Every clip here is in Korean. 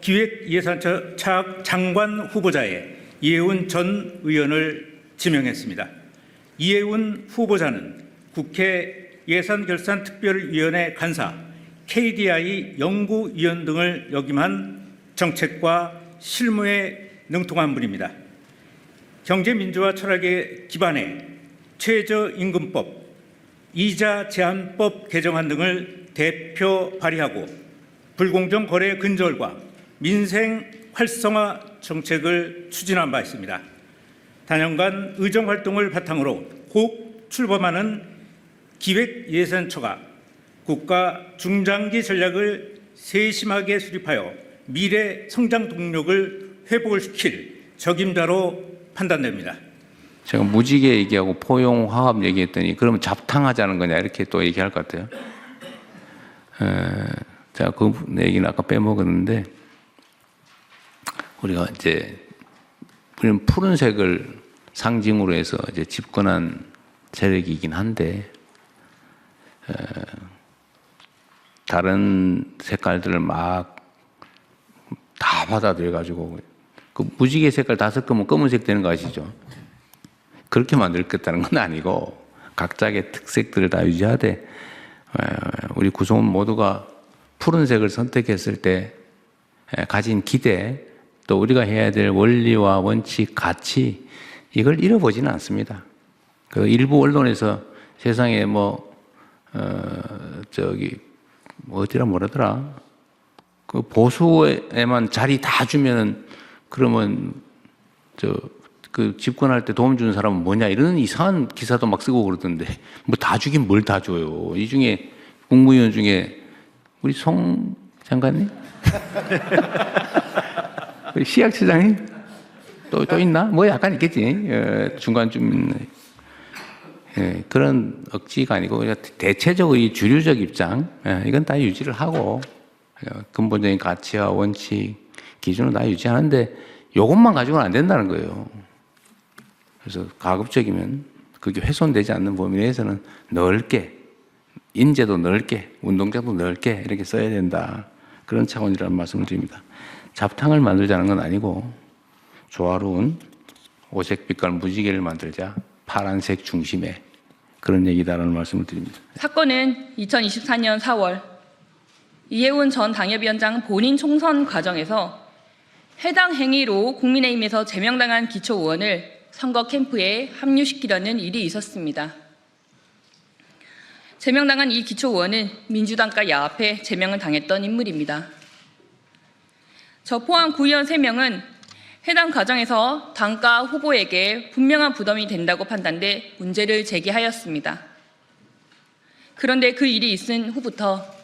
기획예산처 장관 후보자에 이해운 전 의원을 지명했습니다. 이해운 후보자는 국회 예산결산특별위원회 간사, KDI 연구위원 등을 역임한 정책과 실무에 능통한 분입니다. 경제민주화 철학에 기반해 최저임금법, 이자 제한법 개정안 등을 대표 발의하고 불공정 거래 근절과 민생 활성화 정책을 추진한 바 있습니다. 단연간 의정활동을 바탕으로 곧 출범하는 기획예산처가 국가 중장기 전략을 세심하게 수립하여 미래 성장 동력을 회복을 시킬 적임자로 판단됩니다. 제가 무지개 얘기하고 포용 화합 얘기했더니 그러면 잡탕하자는 거냐 이렇게 또 얘기할 것 같아요. 제가 그 얘기는 아까 빼먹었는데 우리가 이제 우리는 푸른색을 상징으로 해서 이제 집권한 세력이긴 한데 다른 색깔들을 막 다 받아들여 가지고 그 무지개 색깔 다 섞으면 검은색 되는 거 아시죠? 그렇게 만들겠다는 건 아니고 각자의 특색들을 다 유지하되 우리 구성원 모두가 푸른색을 선택했을 때 가진 기대 또 우리가 해야 될 원리와 원칙, 가치 이걸 잃어보지는 않습니다. 그 일부 언론에서 세상에 어디라 뭐라더라 그 보수에만 자리 다 주면은 그러면 그 집권할 때 도움 주는 사람은 뭐냐 이런 이상한 기사도 막 쓰고 그러던데 뭐 다 주긴 뭘 다 줘요. 이 중에 국무위원 중에 우리 송 장관님, 우리 시학처장님 또 있나? 뭐 약간 있겠지. 중간쯤 그런 억지가 아니고 대체적으로 주류적 입장 이건 다 유지를 하고 근본적인 가치와 원칙 기준을 다 유지하는데 이것만 가지고는 안 된다는 거예요. 그래서 가급적이면 그게 훼손되지 않는 범위 내에서는 넓게 인재도 넓게 운동장도 넓게 이렇게 써야 된다. 그런 차원이라는 말씀을 드립니다. 잡탕을 만들자는 건 아니고 조화로운 오색빛깔 무지개를 만들자. 파란색 중심에 그런 얘기다라는 말씀을 드립니다. 사건은 2024년 4월 이해운 전 당협위원장 본인 총선 과정에서 해당 행위로 국민의힘에서 제명당한 기초의원을 선거 캠프에 합류시키려는 일이 있었습니다. 제명당한 이 기초의원은 민주당과 야합해 제명을 당했던 인물입니다. 저 포함 구의원 3명은 해당 과정에서 당과 후보에게 분명한 부담이 된다고 판단돼 문제를 제기하였습니다. 그런데 그 일이 있은 후부터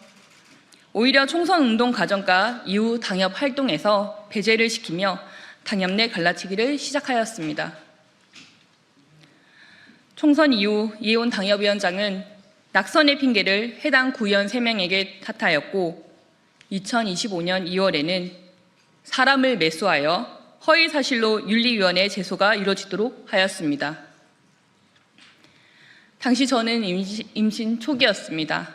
오히려 총선 운동 과정과 이후 당협 활동에서 배제를 시키며 당협 내 갈라치기를 시작하였습니다. 총선 이후 이해운 당협위원장은 낙선의 핑계를 해당 구의원 3명에게 탓하였고 2025년 2월에는 사람을 매수하여 허위사실로 윤리위원회 제소가 이루어지도록 하였습니다. 당시 저는 임신 초기였습니다.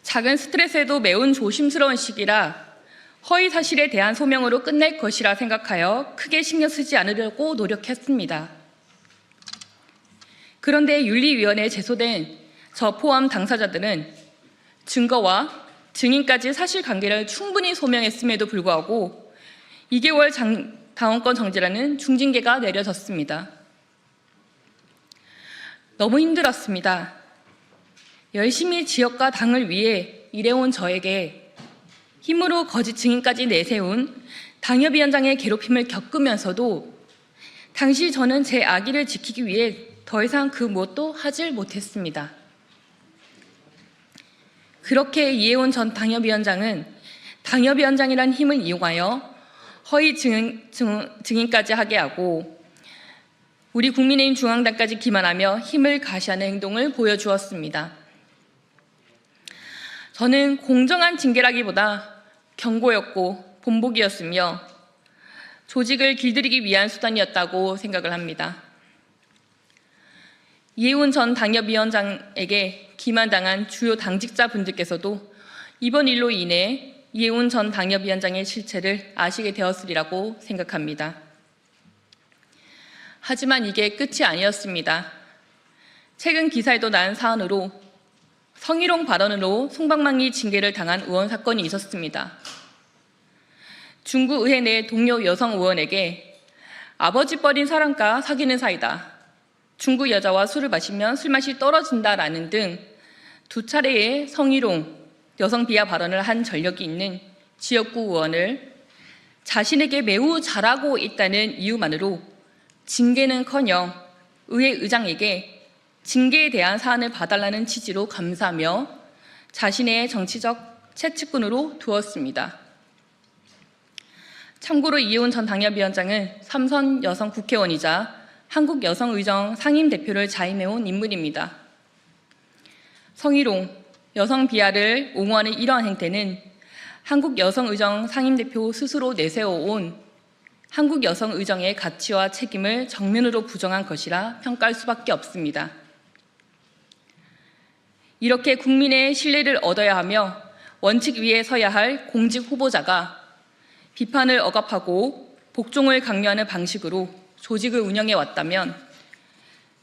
작은 스트레스에도 매우 조심스러운 시기라 허위사실에 대한 소명으로 끝낼 것이라 생각하여 크게 신경 쓰지 않으려고 노력했습니다. 그런데 윤리위원회에 제소된 저 포함 당사자들은 증거와 증인까지 사실관계를 충분히 소명했음에도 불구하고 2개월 당원권 정지라는 중징계가 내려졌습니다. 너무 힘들었습니다. 열심히 지역과 당을 위해 일해온 저에게 힘으로 거짓 증인까지 내세운 당협위원장의 괴롭힘을 겪으면서도 당시 저는 제 아기를 지키기 위해 더 이상 그 무엇도 하질 못했습니다. 그렇게 이해운 전 당협위원장은 당협위원장이란 힘을 이용하여 허위 증인까지 하게 하고 우리 국민의힘 중앙당까지 기만하며 힘을 가시하는 행동을 보여주었습니다. 저는 공정한 징계라기보다 경고였고 본보기였으며 조직을 길들이기 위한 수단이었다고 생각을 합니다. 이해운 전 당협위원장에게 기만당한 주요 당직자분들께서도 이번 일로 인해 이해운 전 당협위원장의 실체를 아시게 되었으리라고 생각합니다. 하지만 이게 끝이 아니었습니다. 최근 기사에도 난 사안으로 성희롱 발언으로 솜방망이 징계를 당한 의원 사건이 있었습니다. 중구 의회 내 동료 여성 의원에게 아버지 뻘인 사람과 사귀는 사이다. 중구 여자와 술을 마시면 술맛이 떨어진다라는 등 두 차례의 성희롱, 여성 비하 발언을 한 전력이 있는 지역구 의원을 자신에게 매우 잘하고 있다는 이유만으로 징계는커녕 의회 의장에게 징계에 대한 사안을 봐달라는 취지로 감사하며 자신의 정치적 채찍꾼으로 두었습니다. 참고로 이해운 전 당협위원장은 3선 여성 국회의원이자 한국여성의정 상임대표를 자임해온 인물입니다. 성희롱, 여성 비하를 옹호하는 이러한 행태는 한국여성의정 상임대표 스스로 내세워온 한국여성의정의 가치와 책임을 정면으로 부정한 것이라 평가할 수밖에 없습니다. 이렇게 국민의 신뢰를 얻어야 하며 원칙 위에 서야 할 공직 후보자가 비판을 억압하고 복종을 강요하는 방식으로 조직을 운영해 왔다면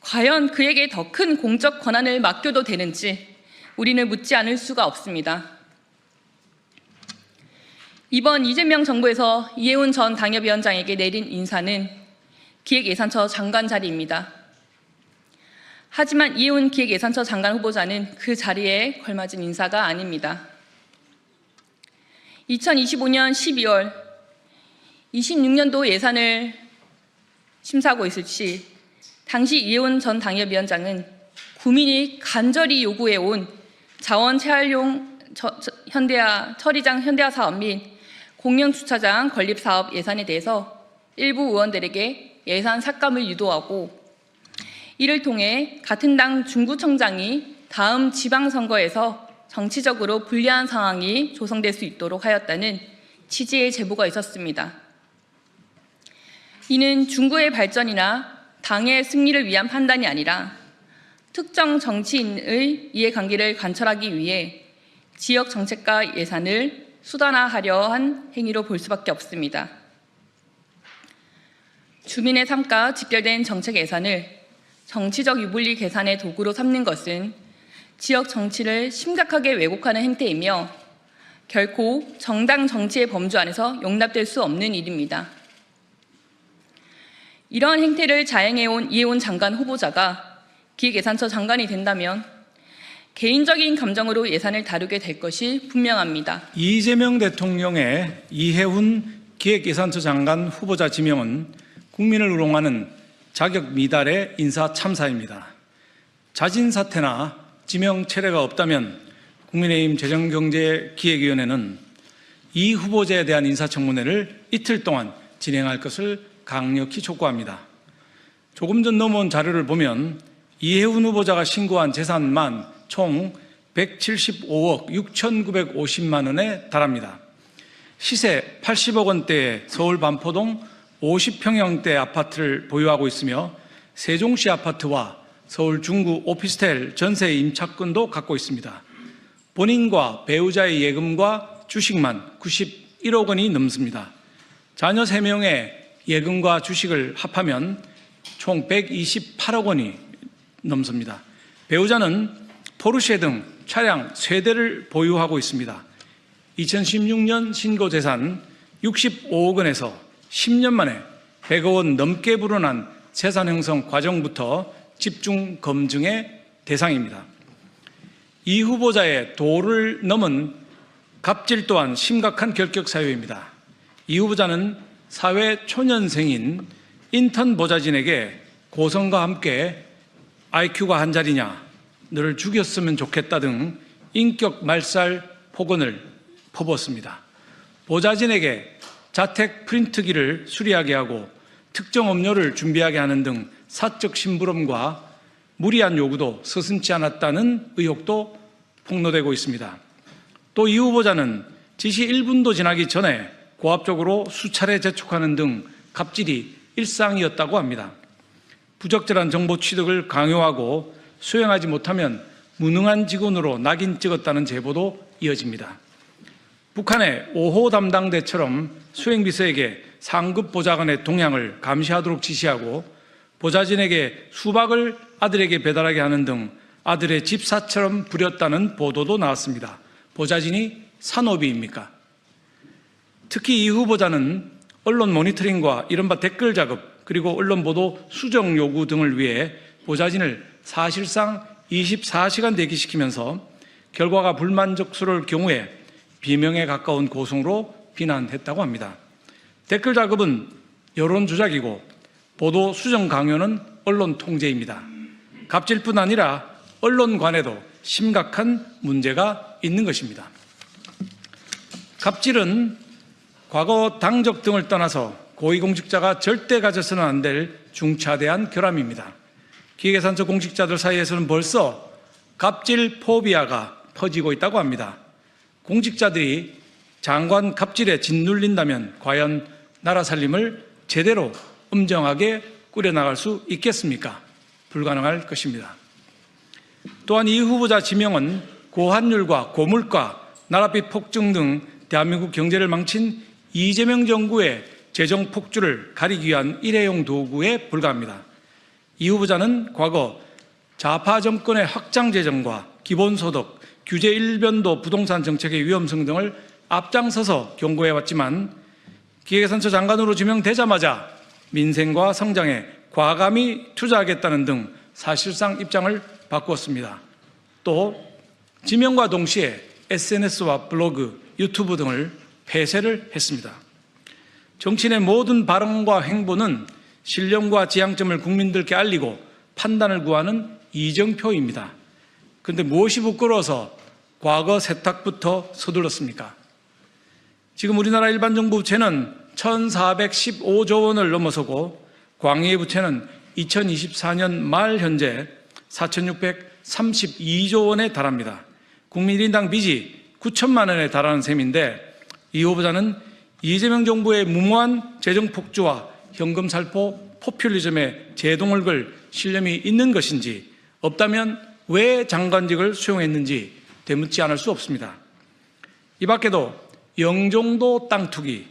과연 그에게 더 큰 공적 권한을 맡겨도 되는지 우리는 묻지 않을 수가 없습니다. 이번 이재명 정부에서 이해운 전 당협위원장에게 내린 인사는 기획예산처 장관 자리입니다. 하지만 이해운 기획예산처 장관 후보자는 그 자리에 걸맞은 인사가 아닙니다. 2025년 12월 26년도 예산을 심사하고 있을 시 당시 이해운 전 당협위원장은 국민이 간절히 요구해온 자원 재활용 처리장 현대화 사업 및 공영주차장 건립 사업 예산에 대해서 일부 의원들에게 예산 삭감을 유도하고 이를 통해 같은 당 중구청장이 다음 지방선거에서 정치적으로 불리한 상황이 조성될 수 있도록 하였다는 취지의 제보가 있었습니다. 이는 중구의 발전이나 당의 승리를 위한 판단이 아니라 특정 정치인의 이해관계를 관철하기 위해 지역 정책과 예산을 수단화하려 한 행위로 볼 수밖에 없습니다. 주민의 삶과 직결된 정책 예산을 정치적 유불리 계산의 도구로 삼는 것은 지역 정치를 심각하게 왜곡하는 행태이며 결코 정당 정치의 범주 안에서 용납될 수 없는 일입니다. 이러한 행태를 자행해온 이해운 장관 후보자가 기획예산처 장관이 된다면 개인적인 감정으로 예산을 다루게 될 것이 분명합니다. 이재명 대통령의 이해운 기획예산처 장관 후보자 지명은 국민을 우롱하는 자격 미달의 인사 참사입니다. 자진 사퇴나 지명 철회가 없다면 국민의힘 재정경제기획위원회는 이 후보자에 대한 인사청문회를 이틀 동안 진행할 것을 강력히 촉구합니다. 조금 전 넘어온 자료를 보면 이해운 후보자가 신고한 재산만 총 175억 6,950만 원에 달합니다. 시세 80억 원대의 서울 반포동 50평형대 아파트를 보유하고 있으며 세종시 아파트와 서울 중구 오피스텔 전세 임차권도 갖고 있습니다. 본인과 배우자의 예금과 주식만 91억 원이 넘습니다. 자녀 3명의 예금과 주식을 합하면 총 128억 원이 넘습니다. 배우자는 포르쉐 등 차량 3대를 보유하고 있습니다. 2016년 신고재산 65억 원에서 10년 만에 100억 원 넘게 불어난 재산 형성 과정부터 집중 검증의 대상입니다. 이 후보자의 도를 넘은 갑질 또한 심각한 결격 사유입니다. 이 후보자는 사회 초년생인 인턴 보좌진에게 고성과 함께 IQ가 한 자리냐, 너를 죽였으면 좋겠다 등 인격 말살 폭언을 퍼부었습니다. 보좌진에게 자택 프린트기를 수리하게 하고 특정 음료를 준비하게 하는 등 사적 심부름과 무리한 요구도 서슴지 않았다는 의혹도 폭로되고 있습니다. 또 이 후보자는 지시 1분도 지나기 전에 고압적으로 수차례 재촉하는 등 갑질이 일상이었다고 합니다. 부적절한 정보 취득을 강요하고 수행하지 못하면 무능한 직원으로 낙인 찍었다는 제보도 이어집니다. 북한의 5호 담당대처럼 수행비서에게 상급 보좌관의 동향을 감시하도록 지시하고 보좌진에게 수박을 아들에게 배달하게 하는 등 아들의 집사처럼 부렸다는 보도도 나왔습니다. 보좌진이 산호비입니까? 특히 이 후보자는 언론 모니터링과 이른바 댓글 작업 그리고 언론 보도 수정 요구 등을 위해 보좌진을 사실상 24시간 대기시키면서 결과가 불만족스러울 경우에 비명에 가까운 고성으로 비난했다고 합니다. 댓글 작업은 여론 조작이고 보도 수정 강요는 언론 통제입니다. 갑질뿐 아니라 언론관에도 심각한 문제가 있는 것입니다. 갑질은 과거 당적 등을 떠나서 고위공직자가 절대 가져서는 안 될 중차대한 결함입니다. 기획예산처 공직자들 사이에서는 벌써 갑질 포비아가 퍼지고 있다고 합니다. 공직자들이 장관 갑질에 짓눌린다면 과연 나라 살림을 제대로 엄정하게 꾸려나갈 수 있겠습니까? 불가능할 것입니다. 또한 이 후보자 지명은 고환율과 고물가, 나라빚 폭증 등 대한민국 경제를 망친 이재명 정부의 재정 폭주를 가리기 위한 일회용 도구에 불과합니다. 이 후보자는 과거 좌파 정권의 확장 재정과 기본소득, 규제 일변도 부동산 정책의 위험성 등을 앞장서서 경고해왔지만 기획예산처 장관으로 지명되자마자 민생과 성장에 과감히 투자하겠다는 등 사실상 입장을 바꾸었습니다. 또 지명과 동시에 SNS와 블로그, 유튜브 등을 폐쇄를 했습니다. 정치인의 모든 발언과 행보는 신념과 지향점을 국민들께 알리고 판단을 구하는 이정표입니다. 그런데 무엇이 부끄러워서 과거 세탁부터 서둘렀습니까? 지금 우리나라 일반 정부 부채는 1,415조 원을 넘어서고 광의의 부채는 2024년 말 현재 4,632조 원에 달합니다. 국민 1인당 빚이 9천만 원에 달하는 셈인데 이 후보자는 이재명 정부의 무모한 재정 폭주와 현금 살포 포퓰리즘에 제동을 걸 신념이 있는 것인지 없다면 왜 장관직을 수용했는지 되묻지 않을 수 없습니다. 이 밖에도 영종도 땅 투기,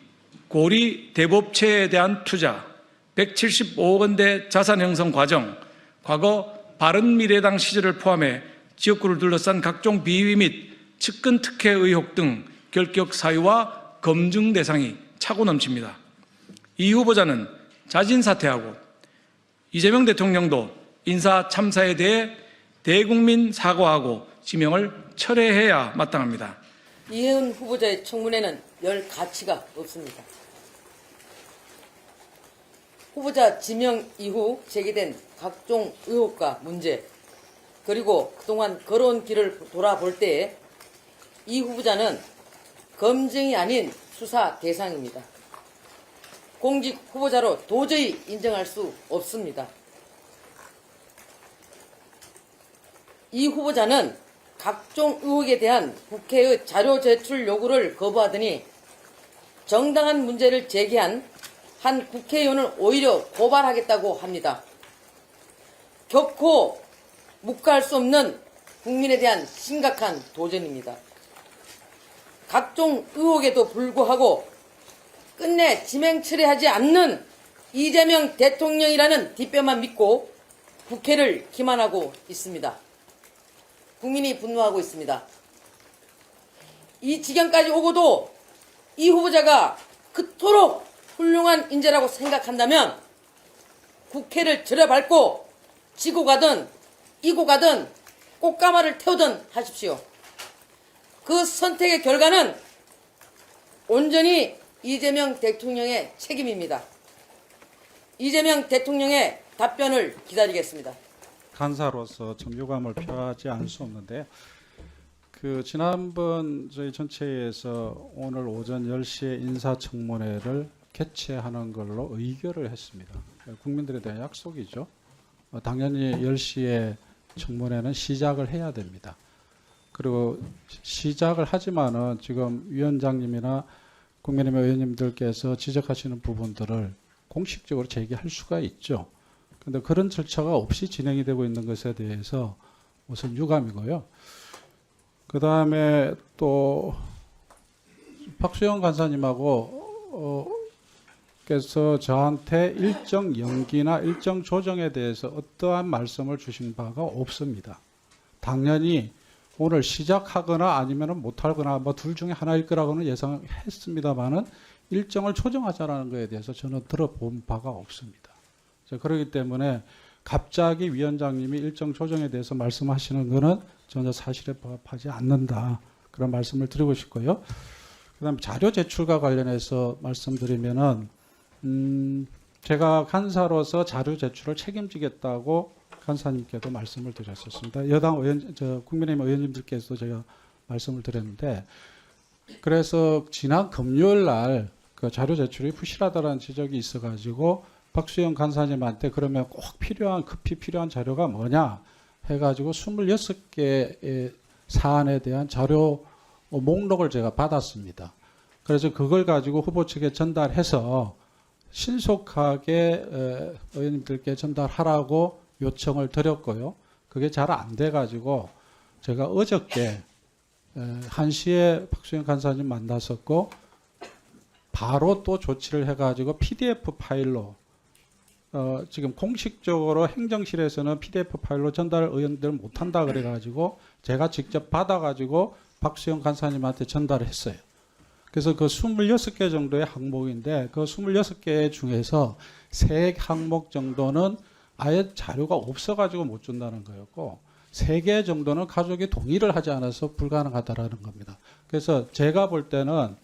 고리 대법체에 대한 투자, 175억 원대 자산 형성 과정, 과거 바른미래당 시절을 포함해 지역구를 둘러싼 각종 비위 및 측근 특혜 의혹 등 결격 사유와 검증 대상이 차고 넘칩니다. 이 후보자는 자진 사퇴하고 이재명 대통령도 인사 참사에 대해 대국민 사과하고 지명을 철회해야 마땅합니다. 이해운 후보자의 청문회는 열 가치가 없습니다. 후보자 지명 이후 제기된 각종 의혹과 문제, 그리고 그동안 걸어온 길을 돌아볼 때에 이 후보자는 검증이 아닌 수사 대상입니다. 공직 후보자로 도저히 인정할 수 없습니다. 이 후보자는 각종 의혹에 대한 국회의 자료 제출 요구를 거부하더니 정당한 문제를 제기한 한 국회의원을 오히려 고발하겠다고 합니다. 결코 묵과할 수 없는 국민에 대한 심각한 도전입니다. 각종 의혹에도 불구하고 끝내 지명 철회하지 않는 이재명 대통령이라는 뒷뼈만 믿고 국회를 기만하고 있습니다. 국민이 분노하고 있습니다. 이 지경까지 오고도 이 후보자가 그토록 훌륭한 인재라고 생각한다면 국회를 들여밟고 지고 가든 이고 가든 꽃가마를 태우든 하십시오. 그 선택의 결과는 온전히 이재명 대통령의 책임입니다. 이재명 대통령의 답변을 기다리겠습니다. 간사로서 좀 유감을 표하지 않을 수 없는데요. 지난번 저희 전체에서 오늘 오전 10시에 인사청문회를 개최하는 걸로 의결을 했습니다. 국민들에 대한 약속이죠. 당연히 10시에 청문회는 시작을 해야 됩니다. 그리고 시작을 하지만은 지금 위원장님이나 국민의힘 의원님들께서 지적하시는 부분들을 공식적으로 제기할 수가 있죠. 그런데 그런 절차가 없이 진행이 되고 있는 것에 대해서 우선 유감이고요. 그 다음에 또 박수영 간사님하고 께서 저한테 일정 연기나 일정 조정에 대해서 어떠한 말씀을 주신 바가 없습니다. 당연히 오늘 시작하거나 아니면 못하거나 뭐 둘 중에 하나일 거라고는 예상했습니다만은 일정을 조정하자라는 것에 대해서 저는 들어본 바가 없습니다. 그렇기 때문에 갑자기 위원장님이 일정 조정에 대해서 말씀하시는 것은 전혀 사실에 부합하지 않는다. 그런 말씀을 드리고 싶고요. 그다음 자료 제출과 관련해서 말씀드리면은 제가 간사로서 자료 제출을 책임지겠다고 간사님께도 말씀을 드렸었습니다. 여당 의원, 국민의힘 의원님들께서도 제가 말씀을 드렸는데, 그래서 지난 금요일 날 그 자료 제출이 부실하다는 지적이 있어가지고 박수영 간사님한테 그러면 꼭 급히 필요한 자료가 뭐냐 해가지고 26개의 사안에 대한 자료 목록을 제가 받았습니다. 그래서 그걸 가지고 후보 측에 전달해서 신속하게 의원님들께 전달하라고 요청을 드렸고요. 그게 잘 안 돼가지고 제가 어저께 1시에 박수영 간사님 만났었고 바로 또 조치를 해가지고 PDF 파일로 지금 공식적으로 행정실에서는 PDF 파일로 전달 의원들 못한다 그래가지고 제가 직접 받아가지고 박수영 간사님한테 전달을 했어요. 그래서 그 26개 정도의 항목인데 그 26개 중에서 3항목 정도는 아예 자료가 없어가지고 못 준다는 거였고 3개 정도는 가족이 동의를 하지 않아서 불가능하다라는 겁니다. 그래서 제가 볼 때는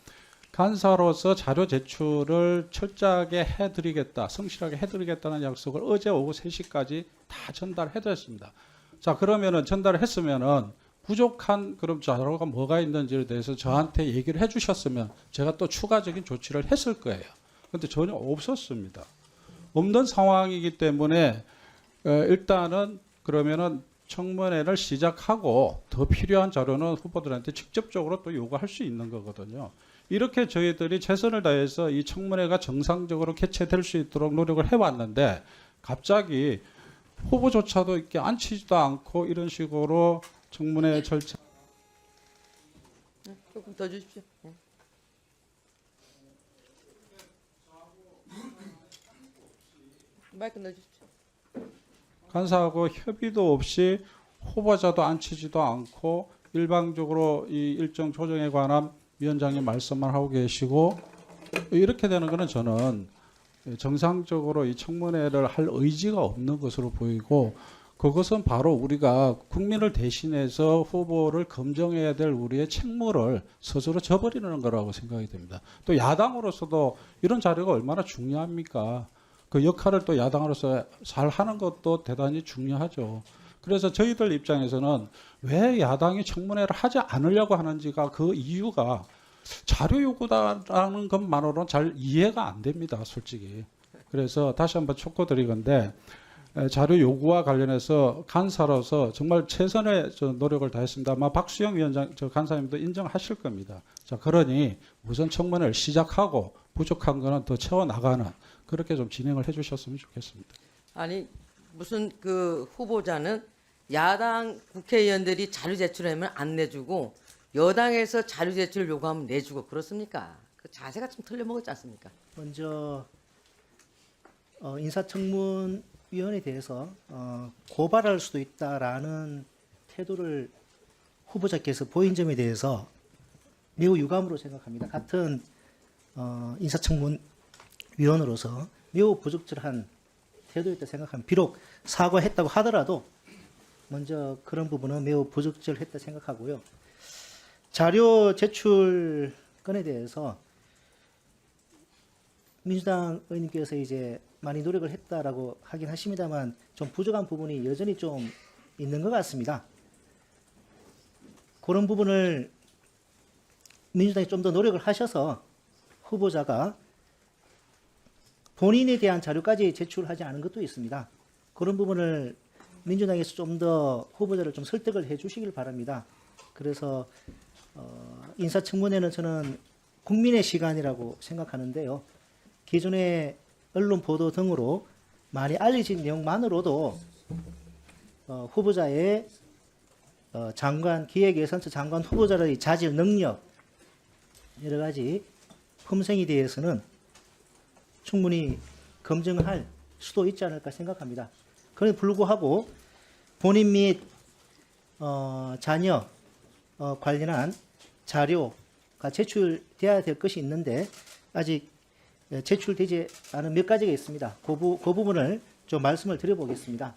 간사로서 자료 제출을 철저하게 해드리겠다, 성실하게 해드리겠다는 약속을 어제 오후 3시까지 다 전달해드렸습니다. 자, 그러면은 전달을 했으면은 부족한 그럼 자료가 뭐가 있는지에 대해서 저한테 얘기를 해주셨으면 제가 또 추가적인 조치를 했을 거예요. 그런데 전혀 없었습니다. 없는 상황이기 때문에 일단은 그러면은 청문회를 시작하고 더 필요한 자료는 후보들한테 직접적으로 또 요구할 수 있는 거거든요. 이렇게 저희들이 최선을 다해서 이 청문회가 정상적으로 개최될 수 있도록 노력을 해왔는데 갑자기 후보조차도 이렇게 앉히지도 않고 이런 식으로 청문회 절차 조금 더 주십시오. 마이크 넣어주십시오. 간사하고 협의도 없이 후보자도 앉히지도 않고 일방적으로 이 일정 조정에 관한 위원장님 말씀만 하고 계시고 이렇게 되는 것은 저는 정상적으로 이 청문회를 할 의지가 없는 것으로 보이고 그것은 바로 우리가 국민을 대신해서 후보를 검증해야 될 우리의 책무를 스스로 져버리는 거라고 생각이 됩니다. 또 야당으로서도 이런 자료가 얼마나 중요합니까? 그 역할을 또 야당으로서 잘 하는 것도 대단히 중요하죠. 그래서 저희들 입장에서는 왜 야당이 청문회를 하지 않으려고 하는지가 그 이유가 자료 요구다라는 것만으로는 잘 이해가 안 됩니다, 솔직히. 그래서 다시 한번 촉구드리건데 자료 요구와 관련해서 간사로서 정말 최선의 노력을 다했습니다. 아마 박수영 위원장, 간사님도 인정하실 겁니다. 자, 그러니 우선 청문회를 시작하고 부족한 거는 더 채워나가는 그렇게 좀 진행을 해주셨으면 좋겠습니다. 아니 무슨 그 후보자는 야당 국회의원들이 자료 제출하면 안 내주고 여당에서 자료 제출 요구하면 내주고 그렇습니까? 그 자세가 좀 틀려먹었지 않습니까? 먼저 인사청문위원회에 대해서 고발할 수도 있다라는 태도를 후보자께서 보인 점에 대해서 매우 유감으로 생각합니다. 같은 인사청문위원으로서 매우 부적절한 태도였다 생각합니다. 비록 사과했다고 하더라도 먼저 그런 부분은 매우 부적절했다 생각하고요. 자료 제출 건에 대해서 민주당 의원님께서 이제 많이 노력을 했다라고 하긴 하십니다만 좀 부족한 부분이 여전히 좀 있는 것 같습니다. 그런 부분을 민주당이 좀 더 노력을 하셔서 후보자가 본인에 대한 자료까지 제출하지 않은 것도 있습니다. 그런 부분을 민주당에서 좀 더 후보자를 좀 설득을 해 주시길 바랍니다. 그래서 인사청문회는 저는 국민의 시간이라고 생각하는데요. 기존의 언론 보도 등으로 많이 알려진 내용만으로도 후보자의 장관, 기획예산처 장관 후보자의 자질 능력, 여러 가지 펌생에 대해서는 충분히 검증할 수도 있지 않을까 생각합니다. 그럼에도 불구하고 본인 및 자녀 관련한 자료가 제출돼야 될 것이 있는데 아직 제출되지 않은 몇 가지가 있습니다. 그 부분을 좀 말씀을 드려보겠습니다.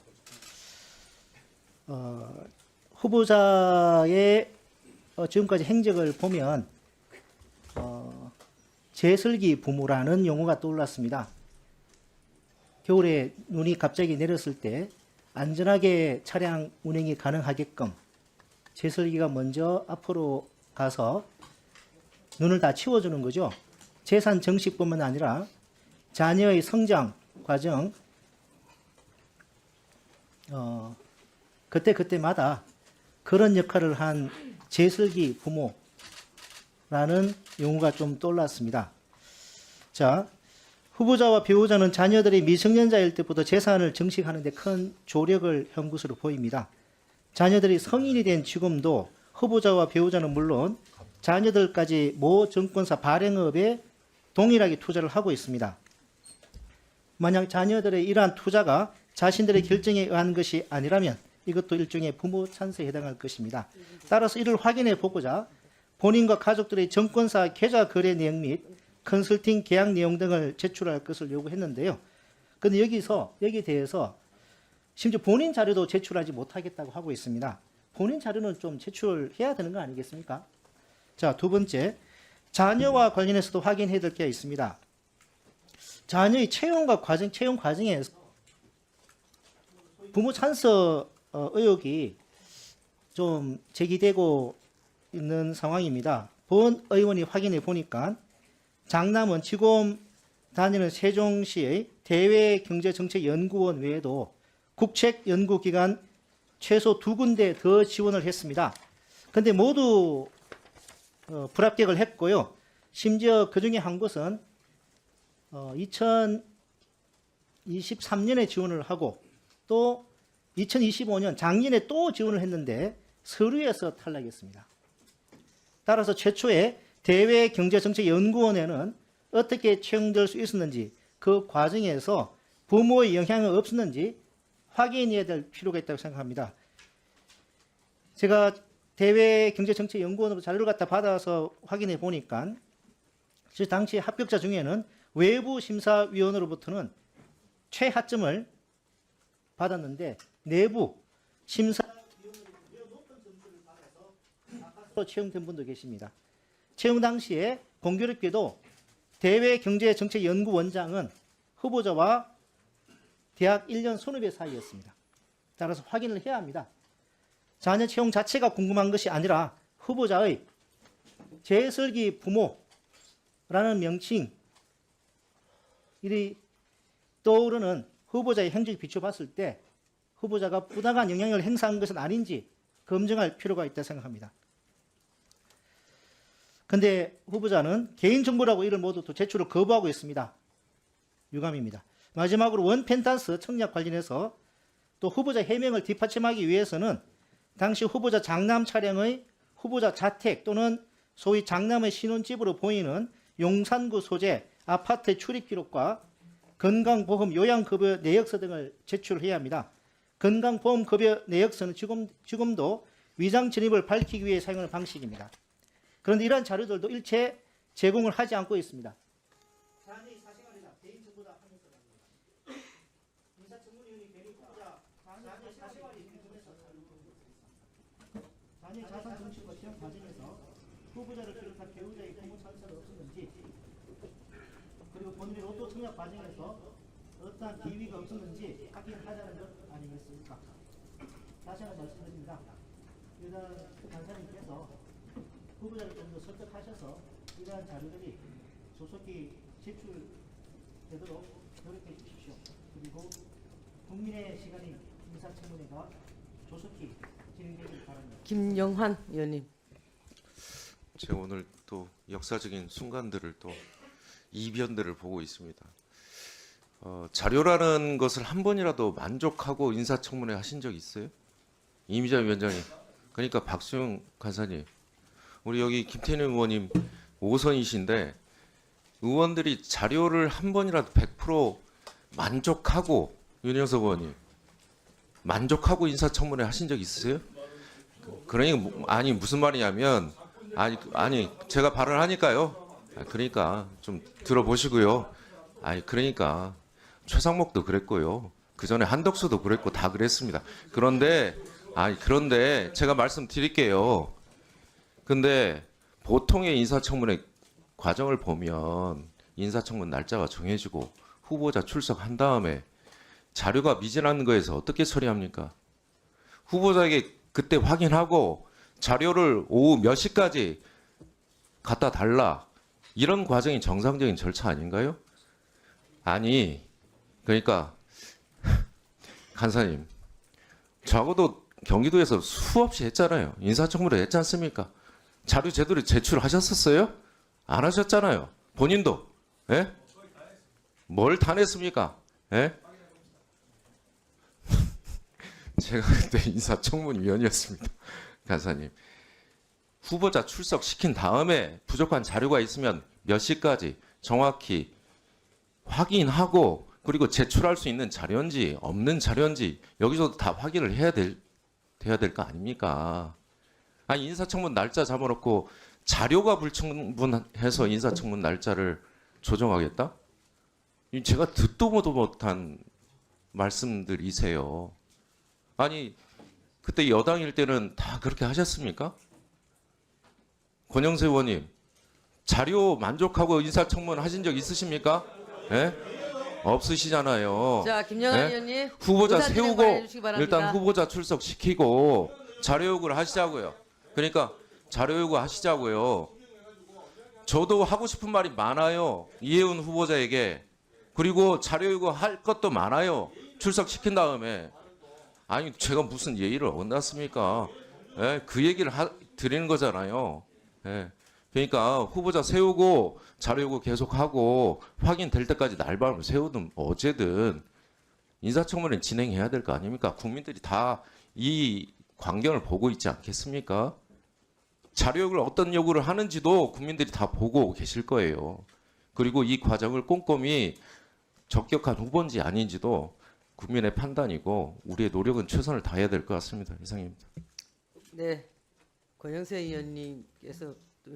후보자의 지금까지 행적을 보면 제설기 부모라는 용어가 떠올랐습니다. 겨울에 눈이 갑자기 내렸을 때 안전하게 차량 운행이 가능하게끔 제설기가 먼저 앞으로 가서 눈을 다 치워주는 거죠. 재산 정식뿐만 아니라 자녀의 성장 과정 그때마다 그런 역할을 한 제설기 부모라는 용어가 좀 떠올랐습니다. 자, 후보자와 배우자는 자녀들이 미성년자일 때부터 재산을 정식하는 데 큰 조력을 한 것으로 보입니다. 자녀들이 성인이 된 지금도 후보자와 배우자는 물론 자녀들까지 모 증권사 발행업에 동일하게 투자를 하고 있습니다. 만약 자녀들의 이러한 투자가 자신들의 결정에 의한 것이 아니라면 이것도 일종의 부모 찬스에 해당할 것입니다. 따라서 이를 확인해 보고자 본인과 가족들의 증권사 계좌 거래 내용 및 컨설팅 계약 내용 등을 제출할 것을 요구했는데요. 그런데 여기에 대해서 심지어 본인 자료도 제출하지 못하겠다고 하고 있습니다. 본인 자료는 좀 제출해야 되는 거 아니겠습니까? 자, 두 번째, 자녀와 관련해서도 확인해야 될 게 있습니다. 자녀의 채용 과정에서 부모 찬스 의혹이 좀 제기되고 있는 상황입니다. 본 의원이 확인해 보니까 장남은 지금 다니는 세종시의 대외경제정책연구원 외에도 국책연구기관 최소 2군데 더 지원을 했습니다. 그런데 모두 불합격을 했고요. 심지어 그중에 한 곳은 2023년에 지원을 하고 또 2025년 작년에 또 지원을 했는데 서류에서 탈락했습니다. 따라서 최초에 대외경제정책연구원에는 어떻게 채용될 수 있었는지 그 과정에서 부모의 영향은 없었는지 확인해야 될 필요가 있다고 생각합니다. 제가 대외경제정책연구원으로 자료를 갖다 받아서 확인해 보니까 당시 합격자 중에는 외부 심사위원으로부터는 최하점을 받았는데 내부 심사위원으로부터 높은 점수를 받아서 아까서 채용된 분도 계십니다. 채용 당시에 공교롭게도 대외경제정책연구원장은 후보자와 대학 1년 선후배 사이였습니다. 따라서 확인을 해야 합니다. 자녀 채용 자체가 궁금한 것이 아니라 후보자의 제설기 부모라는 명칭, 이 떠오르는 후보자의 행적을 비춰봤을 때 후보자가 부당한 영향을 행사한 것은 아닌지 검증할 필요가 있다 생각합니다. 그런데 후보자는 개인정보라고 이를 모두 또 제출을 거부하고 있습니다. 유감입니다. 마지막으로 원펜탄스 청약 관련해서 또 후보자 해명을 뒷받침하기 위해서는 당시 후보자 장남 차량의 후보자 자택 또는 소위 장남의 신혼집으로 보이는 용산구 소재 아파트의 출입 기록과 건강보험 요양급여 내역서 등을 제출해야 합니다. 건강보험급여 내역서는 지금도 위장 진입을 밝히기 위해 사용하는 방식입니다. 그런데 이러한 자료들도 일체 제공을 하지 않고 있습니다. 자녀의 사생활이나 개인정보다 하면서 인사청문위원이 괜히 후보자 자녀의 사생활이 궁금해서 자녀의 자산 정책과 채용 과정에서 후보자를 비롯한 배우자의 부모 찬스가 없었는지 그리고 본인의 로또 청약 과정에서 어떠한 기위가 없었는지 확인하자는 것 아니겠습니까? 다시 한번 말씀드립니다. 일단 간사님께서 후보자를 좀 더 설득하셔서 이러한 자료들이 조속히 제출되도록 노력해 주십시오. 그리고 국민의 시간인 인사청문회가 조속히 진행되길 바랍니다. 김영환 의원님. 제가 오늘 또 역사적인 순간들을 또 이변들을 보고 있습니다. 자료라는 것을 한 번이라도 만족하고 인사청문회 하신 적 있어요? 이미자 위원장님, 그러니까 박수영 간사님, 우리 여기 김태년 의원님 5선이신데 의원들이 자료를 한 번이라도 100% 만족하고 윤영석 의원님 만족하고 인사청문회 하신 적 있으세요? 그러니까 아니 무슨 말이냐면 아니 제가 발언하니까요. 그러니까 좀 들어보시고요. 그러니까 최상목도 그랬고요. 그 전에 한덕수도 그랬고 다 그랬습니다. 그런데 제가 말씀드릴게요. 근데 보통의 인사청문회 과정을 보면 인사청문 날짜가 정해지고 후보자 출석한 다음에 자료가 미진한 거에서 어떻게 처리합니까? 후보자에게 그때 확인하고 자료를 오후 몇 시까지 갖다 달라. 이런 과정이 정상적인 절차 아닌가요? 그러니까 간사님, 적어도 경기도에서 수없이 했잖아요. 인사청문회 했지 않습니까? 자료 제대로 제출하셨었어요? 안 하셨잖아요. 본인도. 예? 뭘 다 냈습니까? 예? 제가 그때 인사청문위원이었습니다. 간사님. 후보자 출석시킨 다음에 부족한 자료가 있으면 몇 시까지 정확히 확인하고 그리고 제출할 수 있는 자료인지 없는 자료인지 여기서도 다 확인을 돼야 될 거 아닙니까? 인사청문 날짜 잡아놓고 자료가 불충분해서 인사청문 날짜를 조정하겠다? 제가 듣도 보도 못한 말씀들이세요. 그때 여당일 때는 다 그렇게 하셨습니까? 권영세 의원님, 자료 만족하고 인사청문 하신 적 있으십니까? 예? 없으시잖아요. 자, 김영환 예? 의원님. 후보자 의사 진행 세우고 해주시기 바랍니다. 일단 후보자 출석시키고 자료 요구를 하시자고요. 그러니까 자료 요구 하시자고요. 저도 하고 싶은 말이 많아요. 이해운 후보자에게. 그리고 자료 요구 할 것도 많아요. 출석시킨 다음에. 제가 무슨 예의를 어긋났습니까? 예? 그 얘기를 드리는 거잖아요. 예. 그러니까 후보자 세우고 자료 요구 계속하고 확인될 때까지 날밤을 세우든 어제든 인사청문회는 진행해야 될 거 아닙니까? 국민들이 다 이 광경을 보고 있지 않겠습니까? 자료 요구를 어떤 요구를 하는지도 국민들이 다 보고 계실 거예요. 그리고 이 과정을 꼼꼼히 적격한 후보인지 아닌지도 국민의 판단이고 우리의 노력은 최선을 다해야 될 것 같습니다. 이상입니다. 네. 권영세 의원님께서 또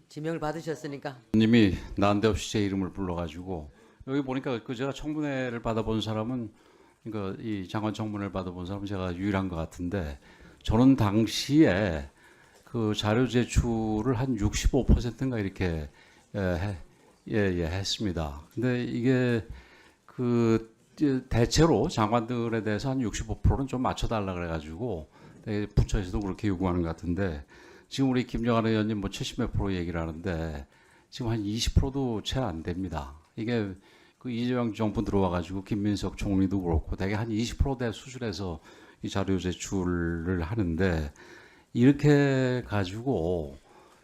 지명을 받으셨으니까. 님이 난데없이 제 이름을 불러가지고 여기 보니까 제가 청문회를 받아본 사람은 그러니까 이 장관 청문회를 받아본 사람은 제가 유일한 것 같은데 저는 당시에 그 자료 제출을 한 65%인가 이렇게 했습니다. 근데 이게 대체로 장관들에 대해서 한 65%는 좀 맞춰달라 그래가지고 부처에서도 그렇게 요구하는 것 같은데 지금 우리 김영환 의원님 70몇 프로 얘기를 하는데 지금 한 20%도 채 안 됩니다. 이게 그 이재명 정부 들어와가지고 김민석 총리도 그렇고 대개 한 20%대 수준에서 이 자료 제출을 하는데 이렇게 가지고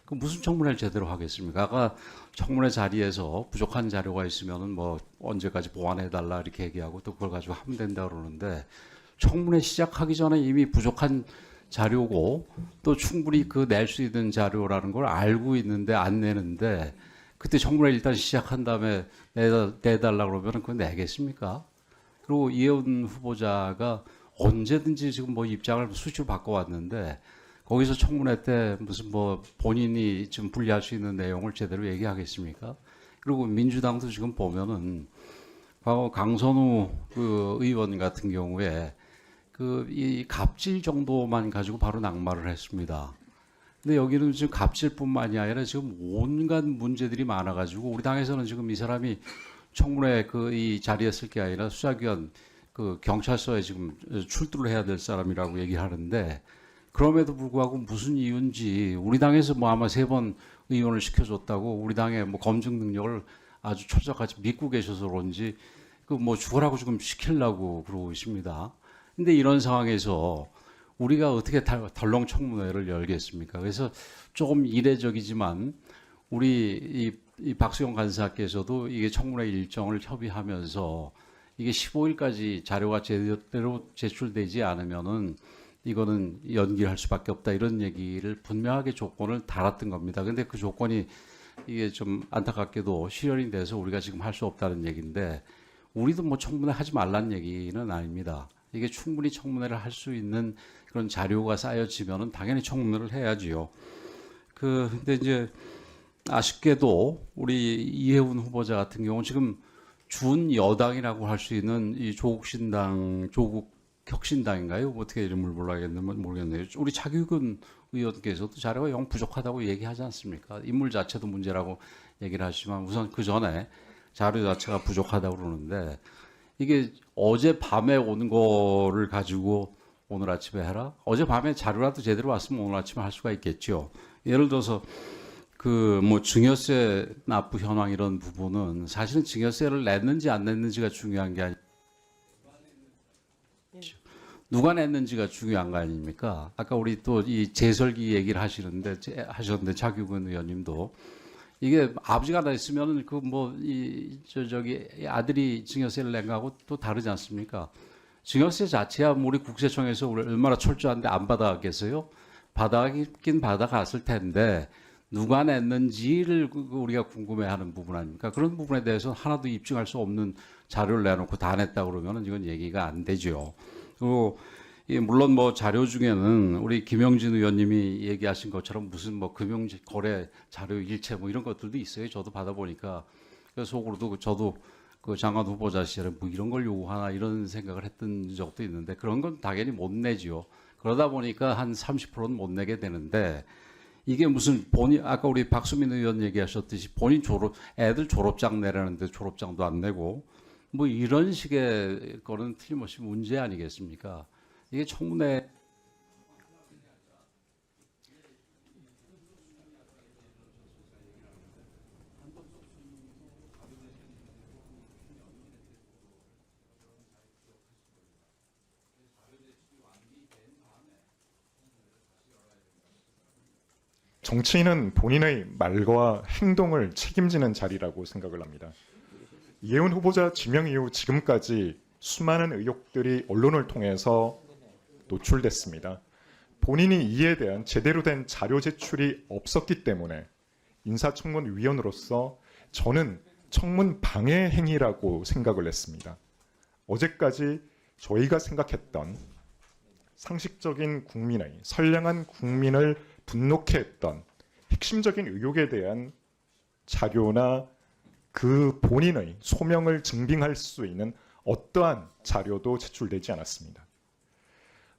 그 무슨 청문회를 제대로 하겠습니까? 아까 청문회 자리에서 부족한 자료가 있으면은 뭐 언제까지 보완해달라 이렇게 얘기하고 또 그걸 가지고 하면 된다 그러는데 청문회 시작하기 전에 이미 부족한 자료고 또 충분히 그 낼 수 있는 자료라는 걸 알고 있는데 안 내는데 그때 청문회 일단 시작한 다음에 내달라 그러면 그거 내겠습니까? 그리고 이해운 후보자가 언제든지 지금 뭐 입장을 수시로 바꿔왔는데 거기서 청문회 때 무슨 뭐 본인이 좀 불리할 수 있는 내용을 제대로 얘기하겠습니까? 그리고 민주당도 지금 보면은 과거 강선우 그 의원 같은 경우에 이 갑질 정도만 가지고 바로 낙마를 했습니다. 근데 여기는 지금 갑질뿐만이 아니라 지금 온갖 문제들이 많아가지고 우리 당에서는 지금 이 사람이 청문회 이 자리에 쓸 게 아니라 수사기관 경찰서에 지금 출두를 해야 될 사람이라고 얘기하는데 그럼에도 불구하고 무슨 이유인지 우리 당에서 뭐 아마 3번 의원을 시켜줬다고 우리 당의 뭐 검증 능력을 아주 철저하게 믿고 계셔서 그런지 뭐 죽으라고 지금 시키려고 그러고 있습니다. 근데 이런 상황에서 우리가 어떻게 덜렁 청문회를 열겠습니까? 그래서 조금 이례적이지만 우리 이 박수영 간사께서도 이게 청문회 일정을 협의하면서 이게 15일까지 자료가 제대로 제출되지 않으면은 이거는 연기할 수밖에 없다 이런 얘기를 분명하게 조건을 달았던 겁니다. 근데 그 조건이 이게 좀 안타깝게도 실현이 돼서 우리가 지금 할 수 없다는 얘기인데 우리도 뭐 청문회 하지 말라는 얘기는 아닙니다. 이게 충분히 청문회를 할 수 있는 그런 자료가 쌓여지면은 당연히 청문회를 해야지요. 근데 이제 아쉽게도 우리 이해운 후보자 같은 경우 지금 준 여당이라고 할 수 있는 이 조국신당, 조국혁신당인가요? 어떻게 이름을 모르겠네요. 우리 차규근 의원께서도 자료가 영 부족하다고 얘기하지 않습니까? 인물 자체도 문제라고 얘기를 하시지만 우선 그 전에 자료 자체가 부족하다고 그러는데 이게 어젯밤에 온 거를 가지고 오늘 아침에 해라? 어젯밤에 자료라도 제대로 왔으면 오늘 아침에 할 수가 있겠죠. 예를 들어서 뭐 증여세 납부 현황 이런 부분은 사실은 증여세를 냈는지 안 냈는지가 중요한 게 아니고 누가 냈는지가 중요한 거 아닙니까? 아까 우리 또 이 재설기 얘기를 하셨는데 차규근 의원님도 이게 아버지가 냈으면은 저기 아들이 증여세를 낸 거하고 또 다르지 않습니까? 증여세 자체야 우리 국세청에서 얼마나 철저한데 안 받아가겠어요? 받아가긴 받아갔을 텐데 누가 냈는지를 우리가 궁금해하는 부분 아닙니까? 그런 부분에 대해서 하나도 입증할 수 없는 자료를 내놓고 다 냈다 그러면은 이건 얘기가 안 되죠. 그리고 물론 뭐 자료 중에는 우리 김영진 의원님이 얘기하신 것처럼 무슨 뭐 금융거래 자료 일체 뭐 이런 것들도 있어요. 저도 받아보니까 그래서 속으로도 저도 그 장관 후보자 시절에 뭐 이런 걸 요구하나 이런 생각을 했던 적도 있는데 그런 건 당연히 못 내지요. 그러다 보니까 한 30%는 못 내게 되는데 이게 무슨 아까 우리 박수민 의원 얘기하셨듯이 애들 졸업장 내라는데 졸업장도 안 내고 뭐 이런 식의 거는 틀림없이 문제 아니겠습니까? 이게 청문회 정치인은 본인의 말과 행동을 책임지는 자리라고 생각을 합니다. 이해운 후보자 지명 이후 지금까지 수많은 의혹들이 언론을 통해서 노출됐습니다. 본인이 이에 대한 제대로 된 자료 제출이 없었기 때문에 인사청문위원으로서 저는 청문 방해 행위라고 생각을 했습니다. 어제까지 저희가 생각했던 상식적인 국민의 선량한 국민을 분노케 했던 핵심적인 의혹에 대한 자료나 그 본인의 소명을 증빙할 수 있는 어떠한 자료도 제출되지 않았습니다.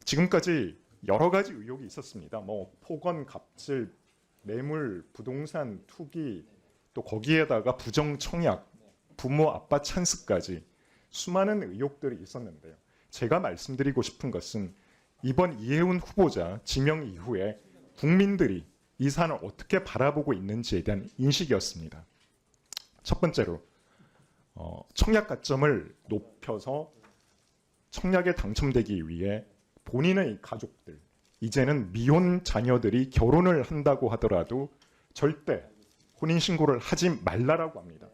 지금까지 여러 가지 의혹이 있었습니다. 뭐 폭언, 갑질, 뇌물, 부동산, 투기, 또 거기에다가 부정 청약, 부모 아빠 찬스까지 수많은 의혹들이 있었는데요. 제가 말씀드리고 싶은 것은 이번 이해운 후보자 지명 이후에 국민들이 이 사안을 어떻게 바라보고 있는지에 대한 인식이었습니다. 첫 번째로 청약 가점을 높여서 청약에 당첨되기 위해 본인의 가족들, 이제는 미혼 자녀들이 결혼을 한다고 하더라도 절대 혼인신고를 하지 말라라고 합니다.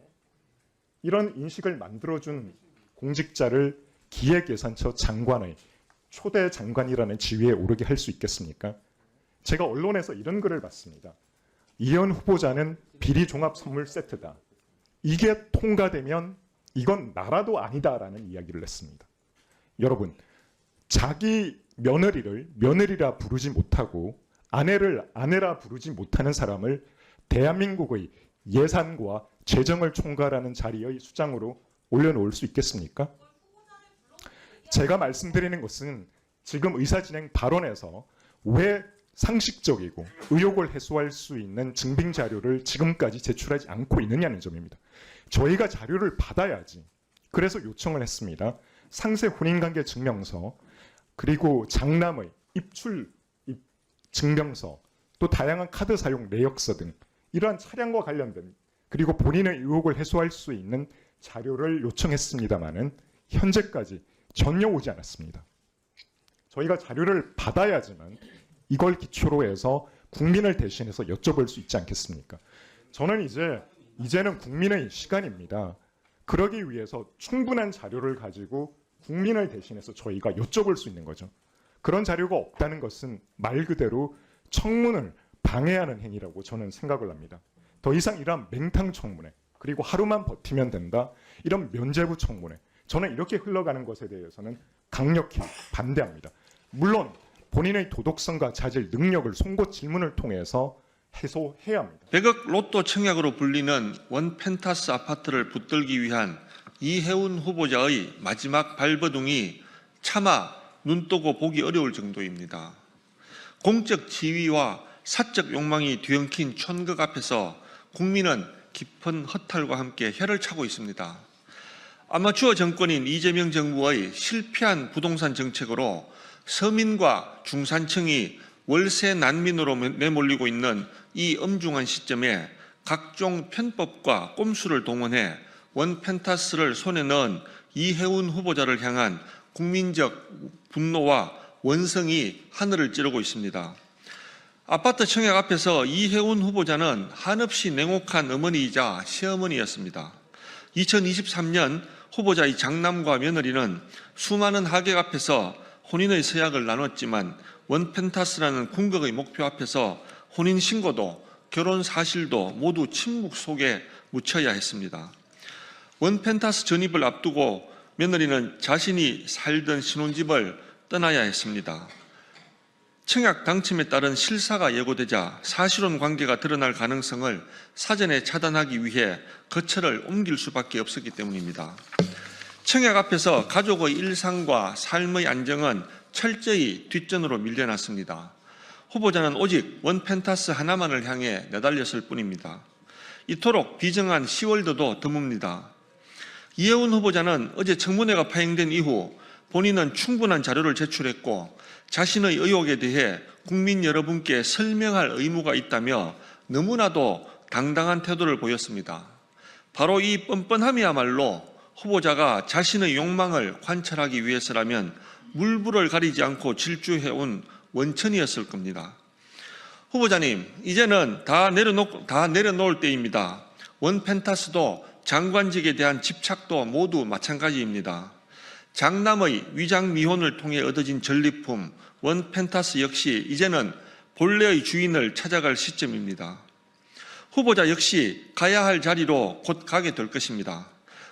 이런 인식을 만들어준 공직자를 기획예산처 장관의 초대 장관이라는 지위에 오르게 할 수 있겠습니까? 제가 언론에서 이런 글을 봤습니다. 이현 후보자는 비리 종합 선물 세트다. 이게 통과되면 이건 나라도 아니다라는 이야기를 했습니다. 여러분, 자기 며느리를 며느리라 부르지 못하고 아내를 아내라 부르지 못하는 사람을 대한민국의 예산과 재정을 총괄하는 자리의 수장으로 올려놓을 수 있겠습니까? 제가 말씀드리는 것은 지금 의사진행 발언에서 왜 상식적이고 의혹을 해소할 수 있는 증빙 자료를 지금까지 제출하지 않고 있느냐는 점입니다. 저희가 자료를 받아야지. 그래서 요청을 했습니다. 상세 혼인관계 증명서, 그리고 장남의 입출 증명서, 또 다양한 카드 사용 내역서 등 이러한 차량과 관련된 그리고 본인의 의혹을 해소할 수 있는 자료를 요청했습니다마는 현재까지 전혀 오지 않았습니다. 저희가 자료를 받아야지만 이걸 기초로 해서 국민을 대신해서 여쭤볼 수 있지 않겠습니까? 저는 이제는 국민의 시간입니다. 그러기 위해서 충분한 자료를 가지고 국민을 대신해서 저희가 여쭤볼 수 있는 거죠. 그런 자료가 없다는 것은 말 그대로 청문을 방해하는 행위라고 저는 생각을 합니다. 더 이상 이러한 맹탕 청문회 그리고 하루만 버티면 된다 이런 면죄부 청문회 저는 이렇게 흘러가는 것에 대해서는 강력히 반대합니다. 물론 본인의 도덕성과 자질 능력을 송곳 질문을 통해서 해소해야 합니다. 100억 로또 청약으로 불리는 원 펜타스 아파트를 붙들기 위한 이해운 후보자의 마지막 발버둥이 차마 눈뜨고 보기 어려울 정도입니다. 공적 지위와 사적 욕망이 뒤엉킨 촌극 앞에서 국민은 깊은 허탈과 함께 혀를 차고 있습니다. 아마추어 정권인 이재명 정부의 실패한 부동산 정책으로 서민과 중산층이 월세 난민으로 내몰리고 있는 이 엄중한 시점에 각종 편법과 꼼수를 동원해 원 펜타스를 손에 넣은 이해운 후보자를 향한 국민적 분노와 원성이 하늘을 찌르고 있습니다. 아파트 청약 앞에서 이해운 후보자는 한없이 냉혹한 어머니이자 시어머니였습니다. 2023년 후보자의 장남과 며느리는 수많은 하객 앞에서 혼인의 서약을 나눴지만 원 펜타스라는 궁극의 목표 앞에서 혼인 신고도 결혼 사실도 모두 침묵 속에 묻혀야 했습니다. 원 펜타스 전입을 앞두고 며느리는 자신이 살던 신혼집을 떠나야 했습니다. 청약 당첨에 따른 실사가 예고되자 사실혼 관계가 드러날 가능성을 사전에 차단하기 위해 거처를 옮길 수밖에 없었기 때문입니다. 청약 앞에서 가족의 일상과 삶의 안정은 철저히 뒷전으로 밀려났습니다. 후보자는 오직 원 펜타스 하나만을 향해 내달렸을 뿐입니다. 이토록 비정한 10월도도 드뭅니다. 이해운 후보자는 어제 청문회가 파행된 이후 본인은 충분한 자료를 제출했고 자신의 의혹에 대해 국민 여러분께 설명할 의무가 있다며 너무나도 당당한 태도를 보였습니다. 바로 이 뻔뻔함이야말로 후보자가 자신의 욕망을 관철하기 위해서라면 물불을 가리지 않고 질주해온 원천이었을 겁니다. 후보자님, 이제는 다 내려놓을 때입니다. 원 펜타스도 장관직에 대한 집착도 모두 마찬가지입니다. 장남의 위장 미혼을 통해 얻어진 전리품 원 펜타스 역시 이제는 본래의 주인을 찾아갈 시점입니다. 후보자 역시 가야 할 자리로 곧 가게 될 것입니다.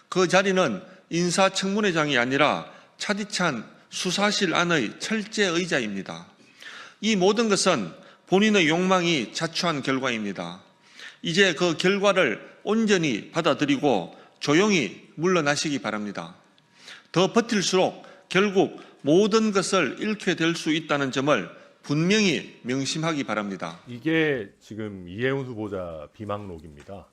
그 자리는 인사청문회장이 아니라 차디찬 수사실 안의 철제 의자입니다. 이 모든 것은 본인의 욕망이 자초한 결과입니다. 이제 그 결과를 온전히 받아들이고 조용히 물러나시기 바랍니다. 더 버틸수록 결국 모든 것을 잃게 될 수 있다는 점을 분명히 명심하기 바랍니다. 이게 지금 이해운 후보자 비망록입니다.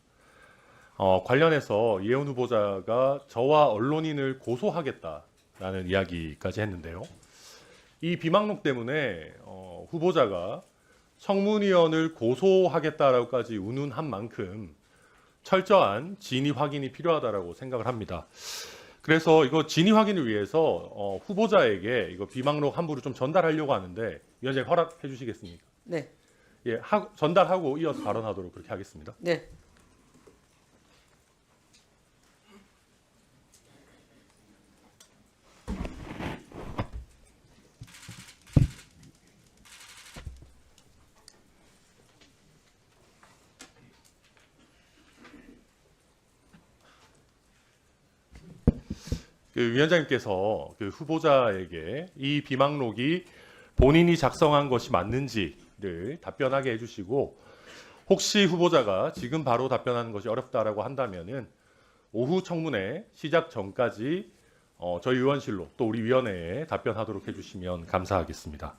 관련해서 이해운 후보자가 저와 언론인을 고소하겠다라는 이야기까지 했는데요. 이 비망록 때문에 후보자가 청문위원을 고소하겠다라고까지 운운한 만큼 철저한 진위 확인이 필요하다라고 생각을 합니다. 그래서 이거 진위 확인을 위해서 후보자에게 이거 비망록 한부를 좀 전달하려고 하는데 위원장님 허락해 주시겠습니까? 네. 예, 전달하고 이어서 발언하도록 그렇게 하겠습니다. 네. 위원장님께서 후보자에게 이 비망록이 본인이 작성한 것이 맞는지를 답변하게 해주시고 혹시 후보자가 지금 바로 답변하는 것이 어렵다라고 한다면은 오후 청문회 시작 전까지 저희 의원실로 또 우리 위원회에 답변하도록 해주시면 감사하겠습니다.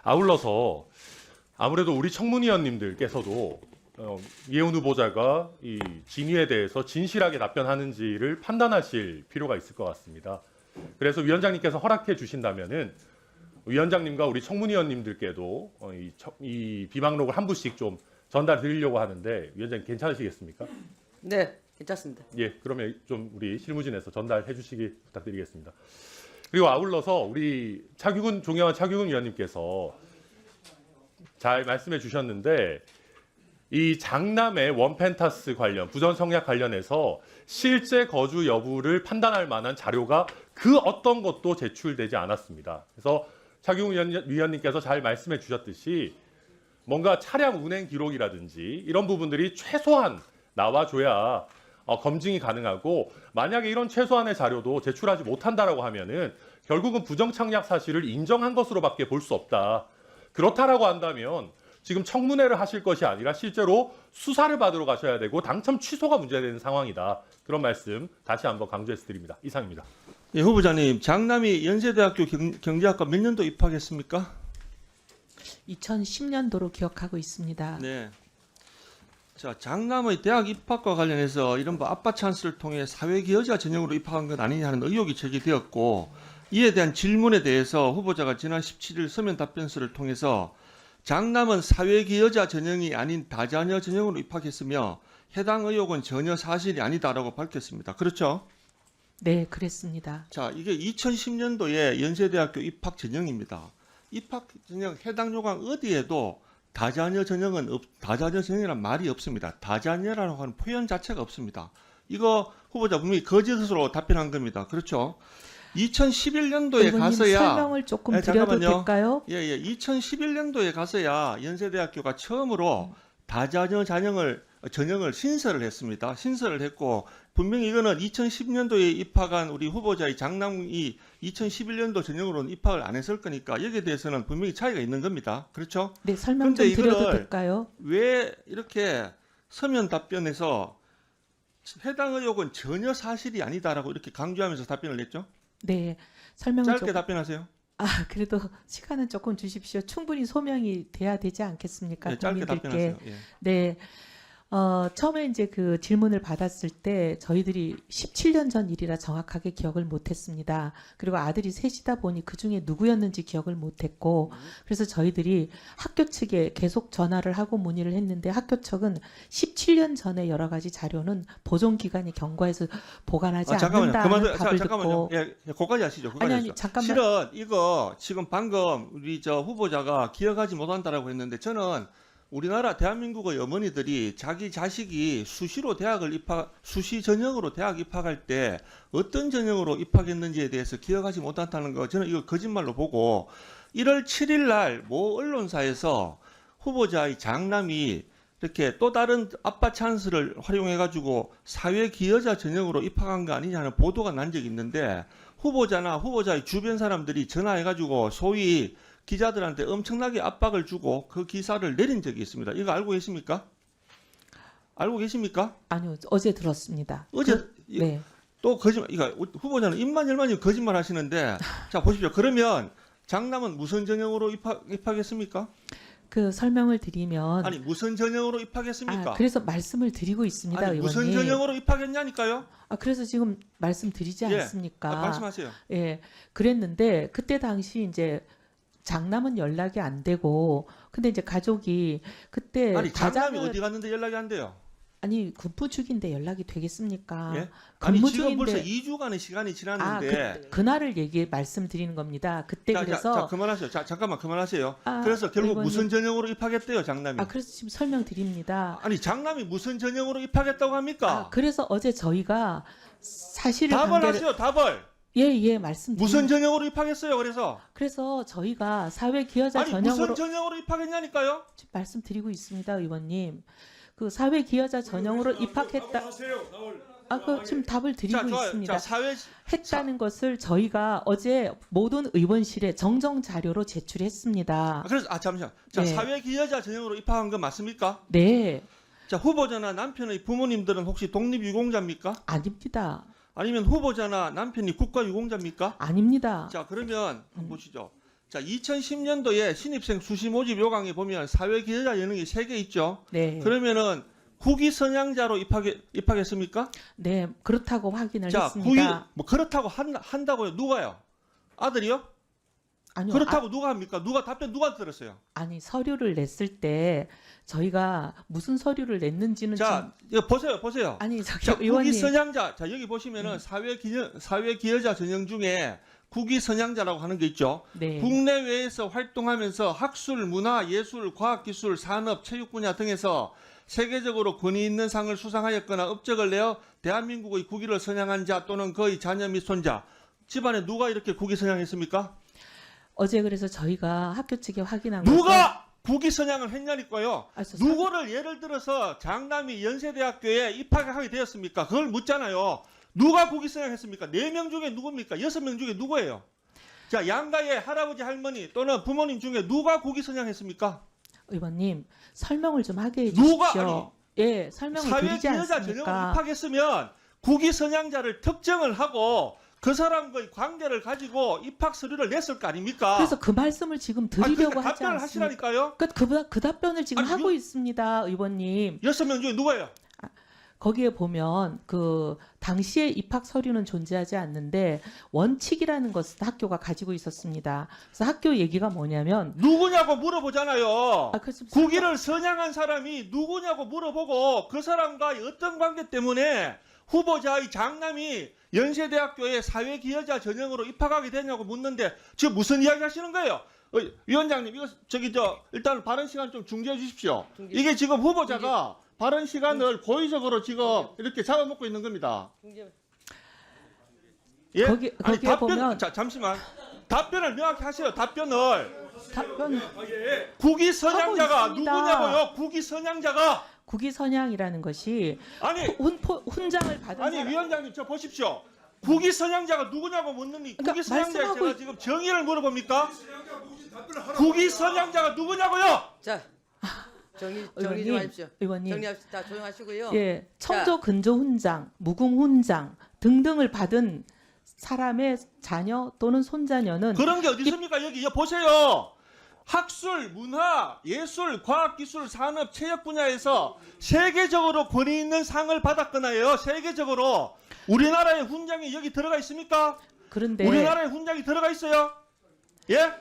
아울러서 아무래도 우리 청문위원님들께서도 이해운 후보자가 이 진위에 대해서 진실하게 답변하는지를 판단하실 필요가 있을 것 같습니다. 그래서 위원장님께서 허락해 주신다면은 위원장님과 우리 청문위원님들께도 이 비망록을 한 부씩 좀 전달 드리려고 하는데 위원장님 괜찮으시겠습니까? 네, 괜찮습니다. 예, 그러면 좀 우리 실무진에서 전달해 주시기 부탁드리겠습니다. 그리고 아울러서 우리 존경한 차규근 위원님께서 잘 말씀해 주셨는데 이 장남의 원펜타스 관련 부전 청약 관련해서 실제 거주 여부를 판단할 만한 자료가 그 어떤 것도 제출되지 않았습니다. 그래서 차규근 위원님께서 잘 말씀해 주셨듯이 뭔가 차량 운행 기록이라든지 이런 부분들이 최소한 나와줘야 검증이 가능하고, 만약에 이런 최소한의 자료도 제출하지 못한다라고 하면은 결국은 부정청약 사실을 인정한 것으로밖에 볼 수 없다. 그렇다라고 한다면 지금 청문회를 하실 것이 아니라 실제로 수사를 받으러 가셔야 되고 당첨 취소가 문제되는 상황이다. 그런 말씀 다시 한번 강조해서 드립니다. 이상입니다. 예, 후보자님, 장남이 연세대학교 경제학과 몇 년도 입학했습니까? 2010년도로 기억하고 있습니다. 네. 자, 장남의 대학 입학과 관련해서 이른바 아빠 찬스를 통해 사회기여자 전형으로 입학한 것 아니냐는 의혹이 제기되었고, 이에 대한 질문에 대해서 후보자가 지난 17일 서면 답변서를 통해서 장남은 사회기여자 전형이 아닌 다자녀 전형으로 입학했으며 해당 의혹은 전혀 사실이 아니다라고 밝혔습니다. 그렇죠? 네, 그랬습니다. 자, 이게 2010년도에 연세대학교 입학 전형입니다. 입학 전형 해당 요강 어디에도 다자녀 전형이란 말이 없습니다. 다자녀라고 하는 표현 자체가 없습니다. 이거 후보자 분명히 거짓으로 답변한 겁니다. 그렇죠? 2011년도에 의원님, 가서야 설명을 조금 드려도 될까요? 예. 2011년도에 가서야 연세대학교가 처음으로 다자녀 전형을 신설을 했습니다. 신설을 했고, 분명히 이거는 2010년도에 입학한 우리 후보자의 장남이 2011년도 전형으로는 입학을 안 했을 거니까 여기에 대해서는 분명히 차이가 있는 겁니다. 그렇죠? 네, 설명 좀 그런데 드려도 이거를 될까요? 왜 이렇게 서면 답변에서 해당 의혹은 전혀 사실이 아니다라고 이렇게 강조하면서 답변을 했죠? 네, 설명을 짧게 조금. 답변하세요. 그래도 시간은 조금 주십시오. 충분히 소명이 돼야 되지 않겠습니까? 네, 짧게 국민들께. 답변하세요. 예. 네. 처음에 이제 그 질문을 받았을 때 저희들이 17년 전 일이라 정확하게 기억을 못했습니다. 그리고 아들이 셋이다 보니 그 중에 누구였는지 기억을 못했고, 그래서 저희들이 학교 측에 계속 전화를 하고 문의를 했는데 학교 측은 17년 전에 여러 가지 자료는 보존기관이 경과해서 보관하지 않는다는 답을 듣고. 예, 거기까지 하시죠. 아니, 잠깐만. 실은 이거 지금 방금 우리 저 후보자가 기억하지 못한다라고 했는데, 저는 우리나라 대한민국의 어머니들이 자기 자식이 수시 전형으로 대학 입학할 때 어떤 전형으로 입학했는지에 대해서 기억하지 못한다는 거, 저는 이거 거짓말로 보고, 1월 7일 날 모 언론사에서 후보자의 장남이 이렇게 또 다른 아빠 찬스를 활용해가지고 사회기여자 전형으로 입학한 거 아니냐는 보도가 난 적이 있는데, 후보자나 후보자의 주변 사람들이 전화해가지고 소위 기자들한테 엄청나게 압박을 주고 그 기사를 내린 적이 있습니다. 이거 알고 계십니까? 알고 계십니까? 아니요, 어제 들었습니다. 어제 네. 또 거짓말. 이거 후보자는 입만 열만 거짓말 하시는데, 자 보십시오. 그러면 장남은 무슨 전형으로 입학했습니까? 그 설명을 드리면, 아니 무슨 전형으로 입학했습니까? 그래서 말씀을 드리고 있습니다, 아니, 의원님. 무슨 전형으로 입학했냐니까요? 그래서 지금 말씀드리지 예. 않습니까? 말씀하세요. 예, 그랬는데 그때 당시 이제 장남은 연락이 안 되고, 근데 이제 가족이 그때 아니 장남이 가장을- 어디 갔는데 연락이 안 돼요? 아니 근무 중인데 연락이 되겠습니까? 예? 아니 근무 지금 벌써 중인데 2주간의 시간이 지났는데. 그날을 말씀드리는 겁니다. 그때 그래서 자, 그만하세요. 자, 잠깐만 그만하세요. 아, 그래서 결국 의원님. 무슨 전형으로 입학했대요, 장남이? 그래서 지금 설명드립니다. 아니 장남이 무슨 전형으로 입학했다고 합니까? 그래서 어제 저희가 사실을 답을 하세요. 답을. 예, 말씀드립니다. 무슨 전형으로 입학했어요? 그래서 저희가 사회기여자 아니 전형으로 무슨 전형으로 입학했냐니까요? 지금 말씀드리고 있습니다, 의원님. 그 사회기여자 전형으로 입학했다. 지금 답을 드리고 좋아요. 있습니다. 자, 했다는 것을 저희가 어제 모든 의원실에 정정 자료로 제출했습니다. 그래서 잠시만. 자, 네. 사회기여자 전형으로 입학한 거 맞습니까? 네, 자, 후보자나 남편의 부모님들은 혹시 독립유공자입니까? 아닙니다. 아니면 후보자나 남편이 국가유공자입니까? 아닙니다. 자, 그러면 한번 보시죠. 자, 2010년도에 신입생 수시 모집 요강에 보면 사회기여자 전형이 3개 있죠. 네, 그러면은 국위 선양자로 입학했습니까? 네, 그렇다고 확인을 자, 했습니다. 그렇다고 한다고요? 누가요? 아들이요? 아니요, 그렇다고 누가 합니까? 답변 누가 들었어요? 아니 서류를 냈을 때 저희가 무슨 서류를 냈는지는 자, 이거 보세요. 아니 저기 자, 의원님. 국위 선양자. 자, 여기 보시면은 사회기여자 전형 중에 국위 선양자라고 하는 게 있죠. 네. 국내외에서 활동하면서 학술, 문화, 예술, 과학기술, 산업, 체육 분야 등에서 세계적으로 권위 있는 상을 수상하였거나 업적을 내어 대한민국의 국위를 선양한 자 또는 그의 자녀 및 손자. 집안에 누가 이렇게 국위 선양했습니까? 어제 그래서 저희가 학교 측에 확인한 누가 국위 선양을 했냐니까요. 누구를 예를 들어서 장남이 연세대학교에 입학하게 되었습니까? 그걸 묻잖아요. 누가 국위 선양했습니까? 4명 중에 누굽니까? 6명 중에 누구예요? 자, 양가의 할아버지 할머니 또는 부모님 중에 누가 국위 선양했습니까? 의원님 설명을 좀 하게 해주십시오. 누가 예, 설명을 드리지 사회기여자 전형으로 않습니까? 입학했으면 국위 선양자를 특정을 하고 그 사람과의 관계를 가지고 입학 서류를 냈을 거 아닙니까? 그래서 그 말씀을 지금 드리려고 그러니까 하지 답변을 않습니까? 하시라니까요. 그 답변을 지금 아니, 하고 있습니다, 의원님. 6명 중에 누구예요? 거기에 보면 그 당시에 입학 서류는 존재하지 않는데 원칙이라는 것은 학교가 가지고 있었습니다. 그래서 학교 얘기가 뭐냐면 누구냐고 물어보잖아요. 그래서 국위를 선양한 사람이 누구냐고 물어보고 그 사람과의 어떤 관계 때문에 후보자의 장남이 연세대학교에 사회기여자 전형으로 입학하게 되냐고 묻는데 지금 무슨 이야기 하시는 거예요? 위원장님 이거 일단 발언 시간 좀 중지해 주십시오. 이게 지금 후보자가 발언 시간을 고의적으로 지금 이렇게 잡아먹고 있는 겁니다. 예? 거기에 보면 잠시만. 답변을 명확히 하세요. 답변을. 답변 국위 선양자가 하고 있습니다. 누구냐고요? 국위 선양자가. 국위 선양이라는 것이 아니 훈장을 받은 아니 사람. 위원장님 저 보십시오. 국위 선양자가 누구냐고 묻는니 그러니까 국위 선양자에 말씀하고 제가 지금 정의를 물어봅니까? 국위 선양자가 누구냐고요? 자, 정리 좀 의원님, 하십시오. 의원님. 정리합시다. 조용하시고요. 예, 청조 근조 훈장, 무궁 훈장 등등을 받은 사람의 자녀 또는 손자녀는 그런 게 어디 있습니까? 여기 보세요. 학술, 문화, 예술, 과학, 기술, 산업, 체육 분야에서 세계적으로 권위 있는 상을 받았거나요. 세계적으로. 우리나라의 훈장이 여기 들어가 있습니까? 그런데 우리나라의 훈장이 들어가 있어요? 예?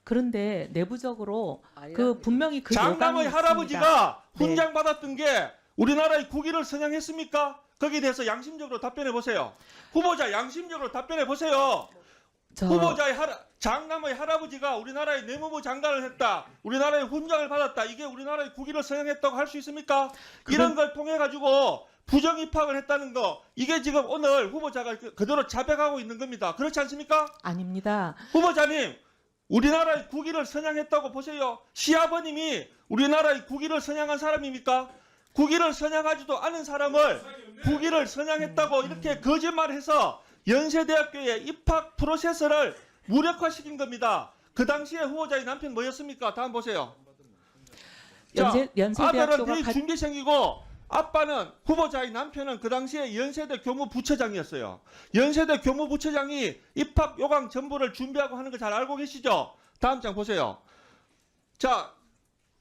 그런데 내부적으로 그 분명히 그 장남의 요강이 할아버지가 있습니다. 훈장 받았던 게 우리나라의 국위를 선양했습니까? 거기에 대해서 양심적으로 답변해 보세요. 후보자 양심적으로 답변해 보세요. 후보자의 장남의 할아버지가 우리나라의 내무부 장관을 했다. 우리나라의 훈장을 받았다. 이게 우리나라의 국위를 선양했다고 할 수 있습니까? 이런 걸 통해 가지고 부정 입학을 했다는 거 이게 지금 오늘 후보자가 그대로 자백하고 있는 겁니다. 그렇지 않습니까? 아닙니다. 후보자님 우리나라의 국위를 선양했다고 보세요. 시아버님이 우리나라의 국위를 선양한 사람입니까? 국위를 선양하지도 않은 사람을 국위를 선양했다고 이렇게 거짓말해서 연세대학교의 입학 프로세스를 무력화시킨 겁니다. 그 당시에 후보자의 남편 뭐였습니까? 다음 보세요. 연세대학교가 아들은 중개생이고 아빠는 후보자의 남편은 그 당시에 연세대 교무부처장이었어요. 연세대 교무부처장이 입학 요강 전부를 준비하고 하는 거 잘 알고 계시죠? 다음 장 보세요. 자,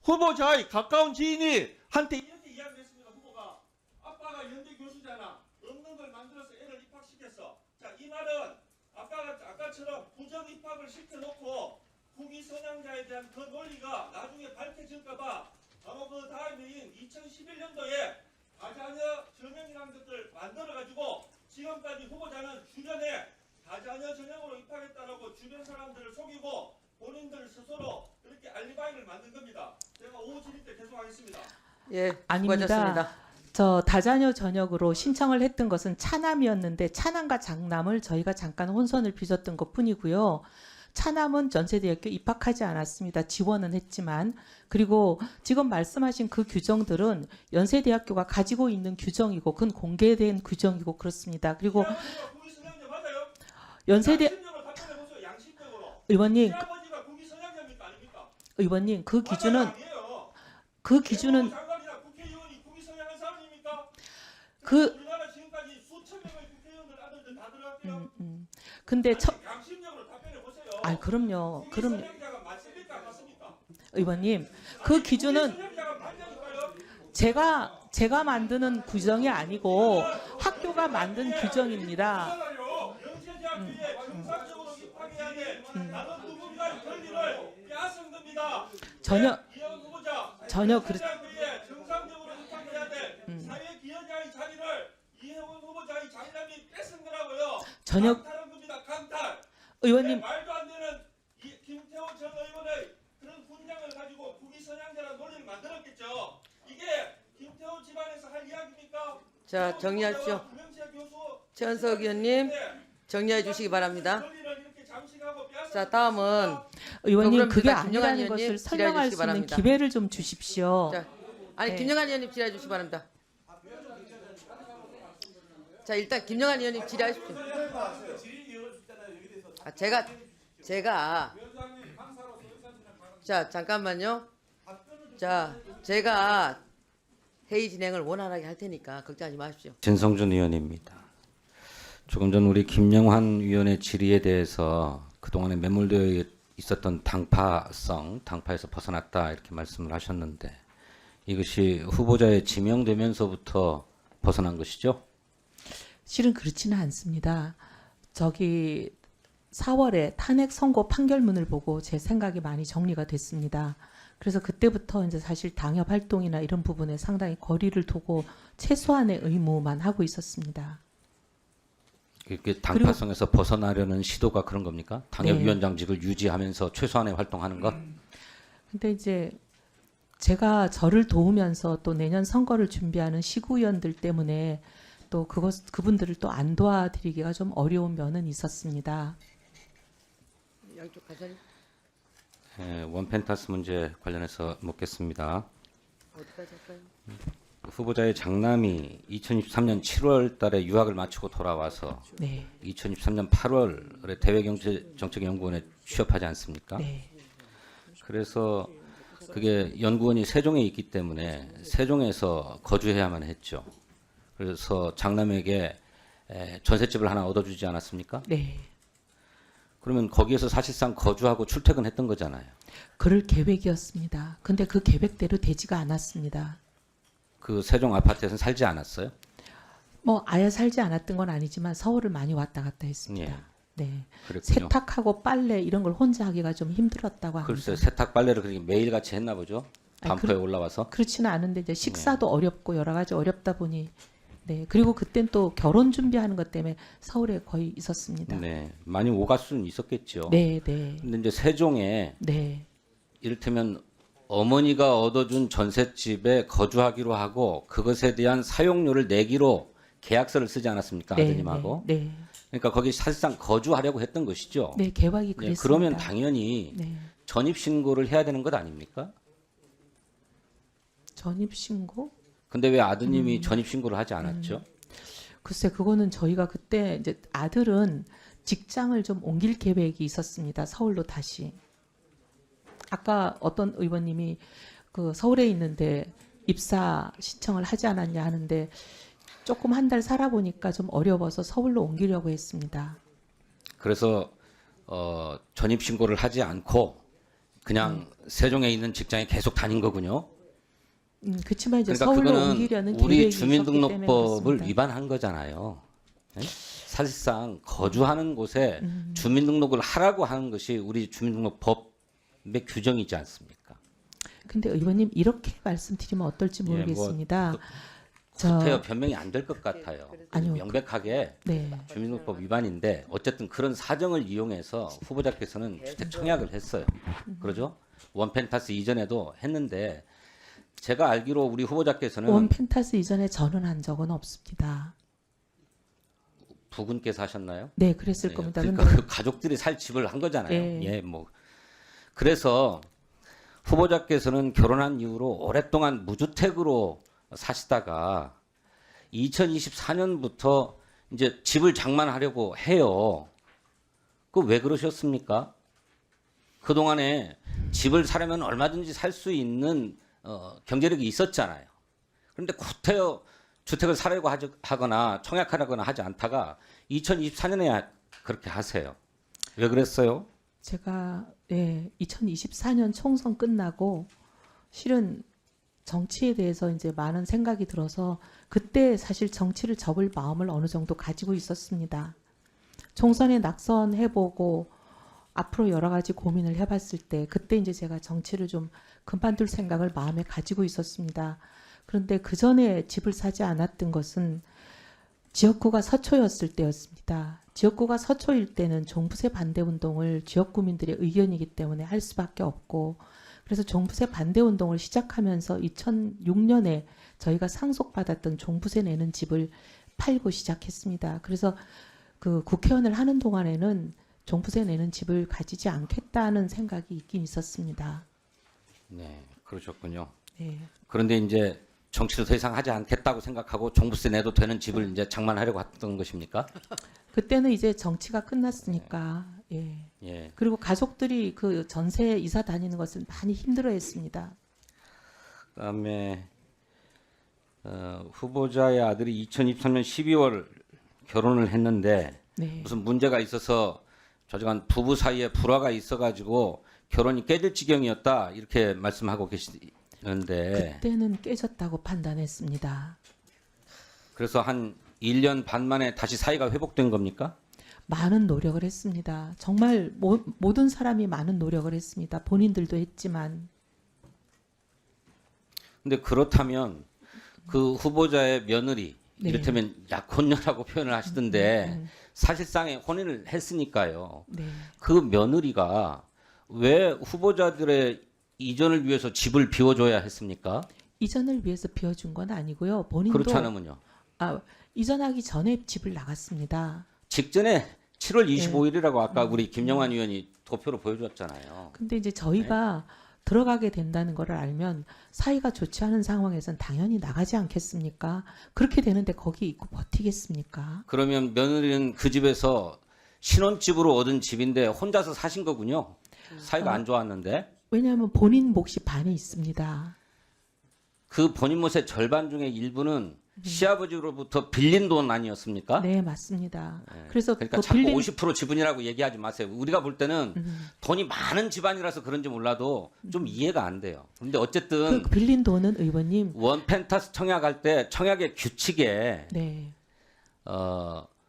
후보자의 가까운 지인이 한테 이렇게 이야기했습니다. 후보가 아빠가 연대 교수잖아. 없는 걸 만들어서 애를 입학시켰어. 자, 이 말은 아까처럼 부정 입학을 시켜놓고 국위 선양자에 대한 그 논리가 나중에 밝혀질까봐 바로 그 다음인 2011년도에 다자녀 전형이라는 것들 만들어가지고 지금까지 후보자는 주변에 다자녀 전형으로 입학했다라고 주변 사람들을 속이고 본인들 스스로 이렇게 알리바이를 만든 겁니다. 제가 오후 질의 때 계속하겠습니다. 예, 아닙니다. 수고하셨습니다. 저 다자녀 전역으로 신청을 했던 것은 차남이었는데 차남과 장남을 저희가 잠깐 혼선을 빚었던 것뿐이고요. 차남은 연세대학교 입학하지 않았습니다. 지원은 했지만. 그리고 지금 말씀하신 그 규정들은 연세대학교가 가지고 있는 규정이고 그건 공개된 규정이고 그렇습니다. 그리고 연세대 의원님 의원님 그 기준은 그 근데 그럼요. 의원님, 그 기준은 제가 만드는 규정이 아니고 학교가 만든 규정입니다. 전혀 그렇. 전혀 의원님 말도 안 되는 김태호 전 의원의 그런 훈장을 가지고 국위 선양자라는 논리를 만들었겠죠. 이게 김태호 집안에서 할 이야기입니까? 자, 정리하십시오. 최원석 의원님 정리해 주시기 바랍니다. 자, 다음은 의원님 그럼 그게 일단 김영환 아니라는 의원님 것을 질의해 설명할 주시기 수 있는 바랍니다. 기회를 좀 주십시오. 자, 아니 네. 김영환 의원님 질의해 주시기 바랍니다. 자, 일단 김영환 의원님 질의하십시오. 아, 제가 자, 잠깐만요. 자, 제가 회의 진행을 원활하게 할 테니까 걱정하지 마십시오. 진성준 의원입니다. 조금 전 우리 김영환 위원의 질의에 대해서 그동안에 매몰되어 있었던 당파에서 벗어났다 이렇게 말씀을 하셨는데 이것이 후보자에 지명되면서부터 벗어난 것이죠? 실은 그렇지는 않습니다. 저기 4월에 탄핵 선고 판결문을 보고 제 생각이 많이 정리가 됐습니다. 그래서 그때부터 이제 사실 당협 활동이나 이런 부분에 상당히 거리를 두고 최소한의 의무만 하고 있었습니다. 이렇게 당파성에서 벗어나려는 시도가 그런 겁니까? 당협위원장직을 유지하면서 최소한의 활동하는 것? 근데 이제 제가 저를 도우면서 또 내년 선거를 준비하는 시구위원들 때문에 또 그분들을 또 안 도와드리기가 좀 어려운 면은 있었습니다. 양쪽 가자니 원펜타스 문제 관련해서 묻겠습니다. 어디까지 할까요? 후보자의 장남이 2023년 7월 달에 유학을 마치고 돌아와서 네. 2023년 8월에 대외정책연구원에 취업하지 않습니까? 네. 그래서 그게 연구원이 세종에 있기 때문에 세종에서 거주해야만 했죠. 그래서 장남에게 전셋집을 하나 얻어주지 않았습니까? 네. 그러면 거기에서 사실상 거주하고 출퇴근했던 거잖아요. 그럴 계획이었습니다. 근데 그 계획대로 되지가 않았습니다. 그 세종 아파트에서는 살지 않았어요? 뭐 아예 살지 않았던 건 아니지만 서울을 많이 왔다 갔다 했습니다. 예. 네. 그랬군요. 세탁하고 빨래 이런 걸 혼자 하기가 좀 힘들었다고 합니다. 글쎄 세탁 빨래를 그렇게 매일같이 했나 보죠? 아니, 반포에 올라와서? 그렇지는 않은데 이제 식사도 어렵고 여러 가지 어렵다 보니 네. 그리고 그땐 또 결혼 준비하는 것 때문에 서울에 거의 있었습니다. 네. 많이 오갈 수는 있었겠죠. 네, 네. 근데 이제 세종에 네. 이를테면 어머니가 얻어준 전셋집에 거주하기로 하고 그것에 대한 사용료를 내기로 계약서를 쓰지 않았습니까? 네, 아드님하고. 네. 그러니까 거기 사실상 거주하려고 했던 것이죠. 네, 계획이 네, 그랬습니다. 그러면 당연히 네. 전입신고를 해야 되는 것 아닙니까? 전입신고? 근데 왜 아드님이 전입신고를 하지 않았죠? 글쎄 그거는 저희가 그때 이제 아들은 직장을 좀 옮길 계획이 있었습니다. 서울로 다시. 아까 어떤 의원님이 그 서울에 있는데 입사 신청을 하지 않았냐 하는데 조금 한 달 살아보니까 좀 어려워서 서울로 옮기려고 했습니다. 그래서 전입신고를 하지 않고 그냥 세종에 있는 직장에 계속 다닌 거군요. 그렇지만 이제 그러니까 서울로 그거는 옮기려는 우리 계획이 있었기 때문에 주민등록법을 그렇습니다. 위반한 거잖아요. 네? 사실상 거주하는 곳에 주민등록을 하라고 하는 것이 우리 주민등록법의 규정이지 않습니까? 근데 의원님 이렇게 말씀드리면 어떨지 예, 뭐 모르겠습니다. 구태여 변명이 안 될 것 같아요. 아니요. 명백하게 네. 주민등록법 위반인데 어쨌든 그런 사정을 이용해서 후보자께서는 주택 청약을 했어요. 그러죠? 원펜타스 이전에도 했는데 제가 알기로 우리 후보자께서는 원펜타스 이전에 전원한 적은 없습니다. 부군께서 하셨나요? 네, 그랬을 겁니다. 그러니까 근데 그 가족들이 살 집을 한 거잖아요. 예. 예, 뭐 그래서 후보자께서는 결혼한 이후로 오랫동안 무주택으로 사시다가 2024년부터 이제 집을 장만하려고 해요. 그 왜 그러셨습니까? 그동안에 집을 사려면 얼마든지 살 수 있는 경제력이 있었잖아요. 그런데 구태여 주택을 사려고 하거나 청약하려거나 하지 않다가 2024년에 그렇게 하세요. 왜 그랬어요? 제가 2024년 총선 끝나고 실은 정치에 대해서 이제 많은 생각이 들어서 그때 사실 정치를 접을 마음을 어느 정도 가지고 있었습니다. 총선에 낙선해보고 앞으로 여러 가지 고민을 해봤을 때 그때 이제 제가 정치를 좀 그만둘 생각을 마음에 가지고 있었습니다. 그런데 그 전에 집을 사지 않았던 것은 지역구가 서초였을 때였습니다. 지역구가 서초일 때는 종부세 반대 운동을 지역 구민들의 의견이기 때문에 할 수밖에 없고 그래서 종부세 반대 운동을 시작하면서 2006년에 저희가 상속받았던 종부세 내는 집을 팔고 시작했습니다. 그래서 그 국회의원을 하는 동안에는 종부세 내는 집을 가지지 않겠다는 생각이 있긴 있었습니다. 네, 그러셨군요. 네. 그런데 이제 정치를 더 이상 하지 않겠다고 생각하고 종부세 내도 되는 집을 이제 장만하려고 했던 것입니까? 그때는 이제 정치가 끝났으니까. 예. 예. 그리고 가족들이 그 전세 이사 다니는 것을 많이 힘들어했습니다. 그다음에 후보자의 아들이 2023년 12월 결혼을 했는데 네. 무슨 문제가 있어서 조직한 부부 사이에 불화가 있어가지고 결혼이 깨질 지경이었다 이렇게 말씀하고 계시는데 그때는 깨졌다고 판단했습니다. 그래서 한 1년 반 만에 다시 사이가 회복된 겁니까? 많은 노력을 했습니다. 정말 모든 사람이 많은 노력을 했습니다. 본인들도 했지만. 근데 그렇다면 그 후보자의 며느리 네. 이를테면 약혼녀라고 표현을 하시던데 사실상의 혼인을 했으니까요. 네. 그 며느리가 왜 후보자들의 이전을 위해서 집을 비워줘야 했습니까? 이전을 위해서 비워준 건 아니고요. 본인도 그렇지 않으면요. 이전하기 전에 집을 나갔습니다. 직전에 7월 네. 25일이라고 아까 우리 김영환 의원이 도표로 보여줬잖아요. 근데 이제 저희가 들어가게 된다는 것을 알면 사이가 좋지 않은 상황에선 당연히 나가지 않겠습니까? 그렇게 되는데 거기 있고 버티겠습니까? 그러면 며느리는 그 집에서 신혼집으로 얻은 집인데 혼자서 사신 거군요. 사이가 안 좋았는데. 왜냐하면 본인 몫이 반이 있습니다. 그 본인 몫의 절반 중에 일부는 시아버지로부터 빌린 돈 아니었습니까? 네, 맞습니다. 네. 그래서 그러니까 그 자꾸 빌린 50% 지분이라고 얘기하지 마세요. 우리가 볼 때는 돈이 많은 집안이라서 그런지 몰라도 좀 이해가 안 돼요. 근데 어쨌든 그 빌린 돈은 의원님 원펜타스 청약할 때 청약의 규칙에 네.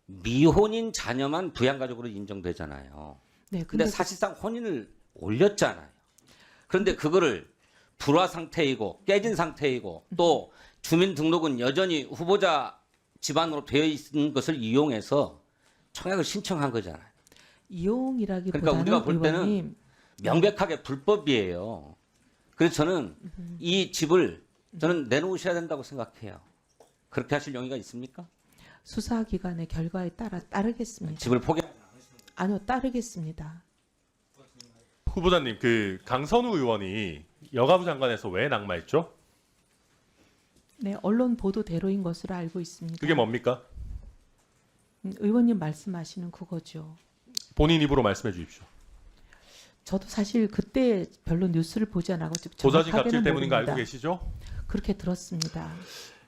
미혼인 자녀만 부양가족으로 인정되잖아요. 네, 근데 사실상 혼인을 올렸잖아요. 그런데 그거를 불화 상태이고 깨진 상태이고 또 주민등록은 여전히 후보자 집안으로 되어 있는 것을 이용해서 청약을 신청한 거잖아요. 이용이라기보다는 그러니까 우리가 볼 때는 의원님, 명백하게 불법이에요. 그래서 저는 이 집을 저는 내놓으셔야 된다고 생각해요. 그렇게 하실 용의가 있습니까? 수사기관의 결과에 따르겠습니다. 집을 포기. 아니요, 따르겠습니다. 후보자님, 그 강선우 의원이 여가부 장관에서 왜 낙마했죠? 네, 언론 보도대로인 것으로 알고 있습니다. 그게 뭡니까? 의원님 말씀하시는 그거죠. 본인 입으로 말씀해 주십시오. 저도 사실 그때 별로 뉴스를 보지 않아서 보좌진 갑질 정확하게는 때문인 거 모릅니다. 알고 계시죠? 그렇게 들었습니다.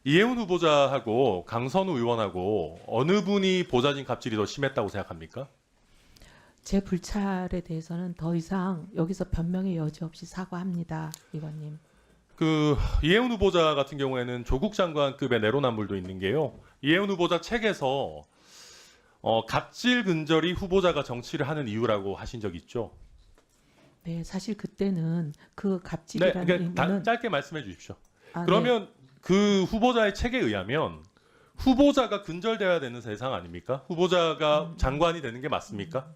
이해훈 후보자하고 강선우 의원하고 어느 분이 보좌진 갑질이 더 심했다고 생각합니까? 제 불찰에 대해서는 더 이상 여기서 변명의 여지 없이 사과합니다, 의원님. 그 이해훈 후보자 같은 경우에는 조국 장관급의 내로남불도 있는 게요. 이해훈 후보자 책에서 갑질 근절이 후보자가 정치를 하는 이유라고 하신 적 있죠? 네, 사실 그때는 그 네, 갑질이라는 그러니까 의미는 짧게 말씀해 주십시오. 네. 그러면 그 후보자의 책에 의하면 후보자가 근절돼야 되는 세상 아닙니까? 후보자가 장관이 되는 게 맞습니까?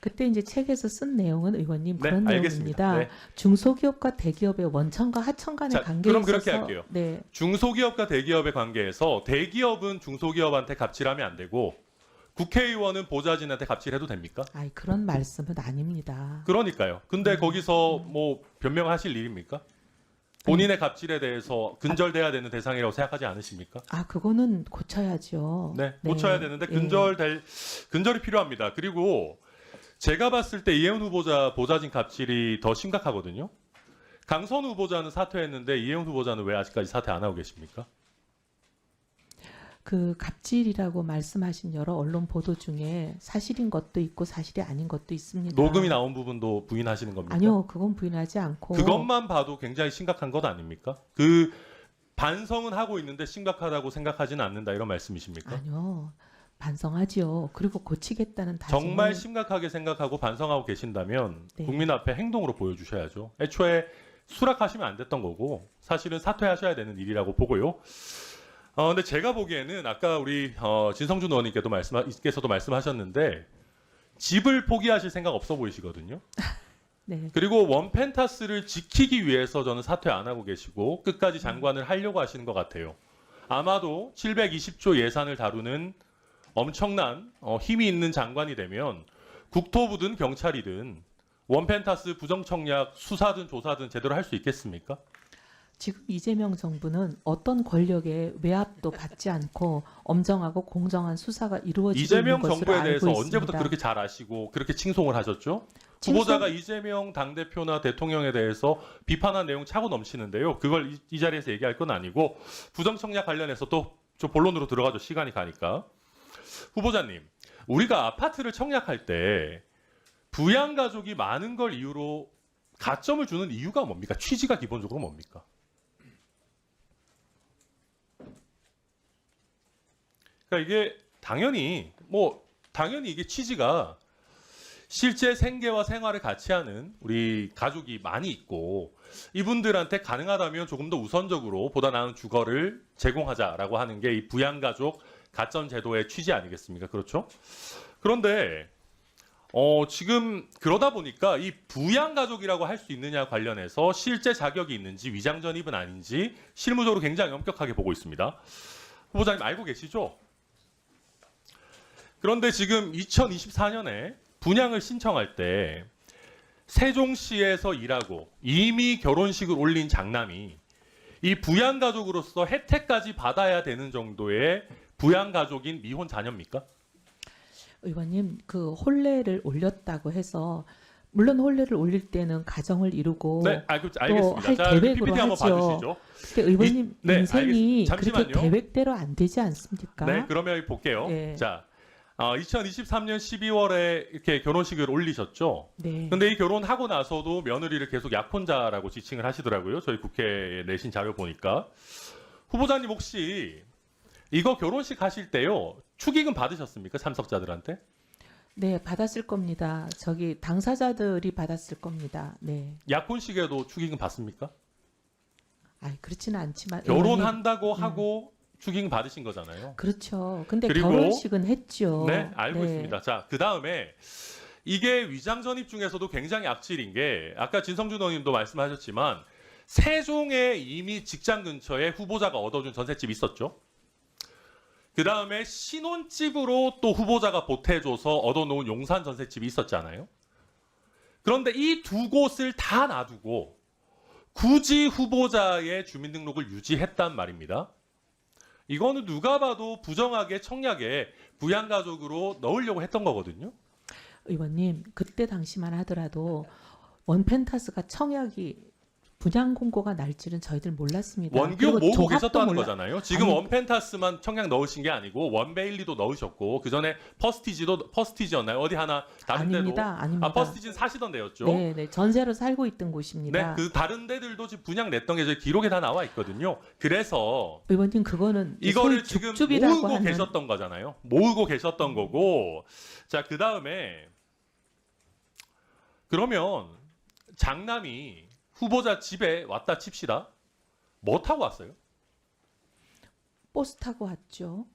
그때 이제 책에서 쓴 내용은 의원님 네, 그런 알겠습니다. 내용입니다. 네. 중소기업과 대기업의 원청과 하청 간의 자, 관계에 그럼 있어서 그렇게 할게요. 네, 중소기업과 대기업의 관계에서 대기업은 중소기업한테 갑질하면 안 되고 국회의원은 보좌진한테 갑질해도 됩니까? 그런 말씀은 아닙니다. 그러니까요. 근데 거기서 뭐 변명하실 일입니까? 본인의 갑질에 대해서 근절돼야 되는 대상이라고 생각하지 않으십니까? 그거는 고쳐야죠. 네, 고쳐야 되는데 예. 근절이 필요합니다. 그리고 제가 봤을 때 이해훈 후보자 보좌진 갑질이 더 심각하거든요. 강선우 후보자는 사퇴했는데 이해훈 후보자는 왜 아직까지 사퇴 안 하고 계십니까? 그 갑질이라고 말씀하신 여러 언론 보도 중에 사실인 것도 있고 사실이 아닌 것도 있습니다. 녹음이 나온 부분도 부인하시는 겁니까? 아니요, 그건 부인하지 않고 그것만 봐도 굉장히 심각한 것 아닙니까? 그 반성은 하고 있는데 심각하다고 생각하지는 않는다 이런 말씀이십니까? 아니요, 반성하지요. 그리고 고치겠다는 다짐을 정말 심각하게 생각하고 반성하고 계신다면 네. 국민 앞에 행동으로 보여주셔야죠. 애초에 수락하시면 안 됐던 거고 사실은 사퇴하셔야 되는 일이라고 보고요. 근데 제가 보기에는 아까 우리 진성준 의원님께서도 말씀하셨는데 집을 포기하실 생각 없어 보이시거든요. 네. 그리고 원펜타스를 지키기 위해서 저는 사퇴 안 하고 계시고 끝까지 장관을 하려고 하시는 것 같아요. 아마도 720조 예산을 다루는 엄청난 힘이 있는 장관이 되면 국토부든 경찰이든 원펜타스 부정청약 수사든 조사든 제대로 할 수 있겠습니까? 지금 이재명 정부는 어떤 권력의 외압도 받지 않고 엄정하고 공정한 수사가 이루어지고 이재명 있는 것으로 정부에 알고 대해서 있습니다. 언제부터 그렇게 잘 아시고 그렇게 칭송을 하셨죠? 칭송- 후보자가 이재명 당대표나 대통령에 대해서 비판한 내용 차고 넘치는데요. 그걸 이 자리에서 얘기할 건 아니고 부정청약 관련해서 또 좀 본론으로 들어가죠. 시간이 가니까. 후보자님, 우리가 아파트를 청약할 때 부양가족이 많은 걸 이유로 가점을 주는 이유가 뭡니까? 취지가 기본적으로 뭡니까? 그러니까 이게 당연히 이게 취지가 실제 생계와 생활을 같이 하는 우리 가족이 많이 있고 이분들한테 가능하다면 조금 더 우선적으로 보다 나은 주거를 제공하자라고 하는 게 이 부양가족 가점 제도의 취지 아니겠습니까? 그렇죠? 그런데 지금 그러다 보니까 이 부양가족이라고 할 수 있느냐 관련해서 실제 자격이 있는지 위장 전입은 아닌지 실무적으로 굉장히 엄격하게 보고 있습니다. 후보자님 알고 계시죠? 그런데 지금 2024년에 분양을 신청할 때 세종시에서 일하고 이미 결혼식을 올린 장남이 이 부양가족으로서 혜택까지 받아야 되는 정도의 부양가족인 미혼 자녀입니까? 의원님, 그 혼례를 올렸다고 해서 물론 혼례를 올릴 때는 가정을 이루고 네, 알겠습니다. 할 자, 계획으로 PPT 한번 하죠. 봐주시죠. 근데 의원님 네, 인생이 잠시만요. 그렇게 계획대로 안 되지 않습니까? 네, 그러면 여기 볼게요. 네. 자, 2023년 12월에 이렇게 결혼식을 올리셨죠. 네. 근데 이 결혼하고 나서도 며느리를 계속 약혼자라고 지칭을 하시더라고요. 저희 국회에 내신 자료 보니까. 후보자님 혹시 이거 결혼식 하실 때요, 축의금 받으셨습니까? 참석자들한테? 네, 받았을 겁니다. 저기 당사자들이 받았을 겁니다. 네. 약혼식에도 축의금 받습니까? 그렇지는 않지만 결혼한다고 하고 축의금 받으신 거잖아요. 그렇죠. 근데 그리고- 결혼식은 했죠. 네, 알고 네. 있습니다. 자, 그 다음에 이게 위장 전입 중에서도 굉장히 악질인 게 아까 진성준 의원님도 말씀하셨지만 세종에 이미 직장 근처에 후보자가 얻어준 전셋집이 있었죠. 그 다음에 신혼집으로 또 후보자가 보태줘서 얻어놓은 용산 전셋집이 있었잖아요. 그런데 이 두 곳을 다 놔두고 굳이 후보자의 주민등록을 유지했단 말입니다. 이거는 누가 봐도 부정하게 청약에 부양가족으로 넣으려고 했던 거거든요. 의원님, 그때 당시만 하더라도 원펜타스가 청약이 분양 공고가 날지는 저희들 몰랐습니다. 원기옥 그리고 모으고 조합도 계셨다는 거잖아요. 지금 아니, 원펜타스만 청약 넣으신 게 아니고 원베일리도 넣으셨고 그 전에 퍼스티지였나요? 어디 하나 다른 아닙니다. 데도 아닙니다. 퍼스티지는 사시던 데였죠. 네, 네, 전세로 살고 있던 네, 곳입니다. 그 다른 데들도 지금 분양 냈던 게 저희 기록에 다 나와 있거든요. 그래서 의원님, 그거는 이거를 소위 지금 줍줍이라고 모으고 하는 계셨던 거잖아요. 모으고 계셨던 거고. 자, 그 다음에 그러면 장남이 후보자 집에 왔다 칩시다. 뭐 타고 왔어요? 버스 타고 왔죠.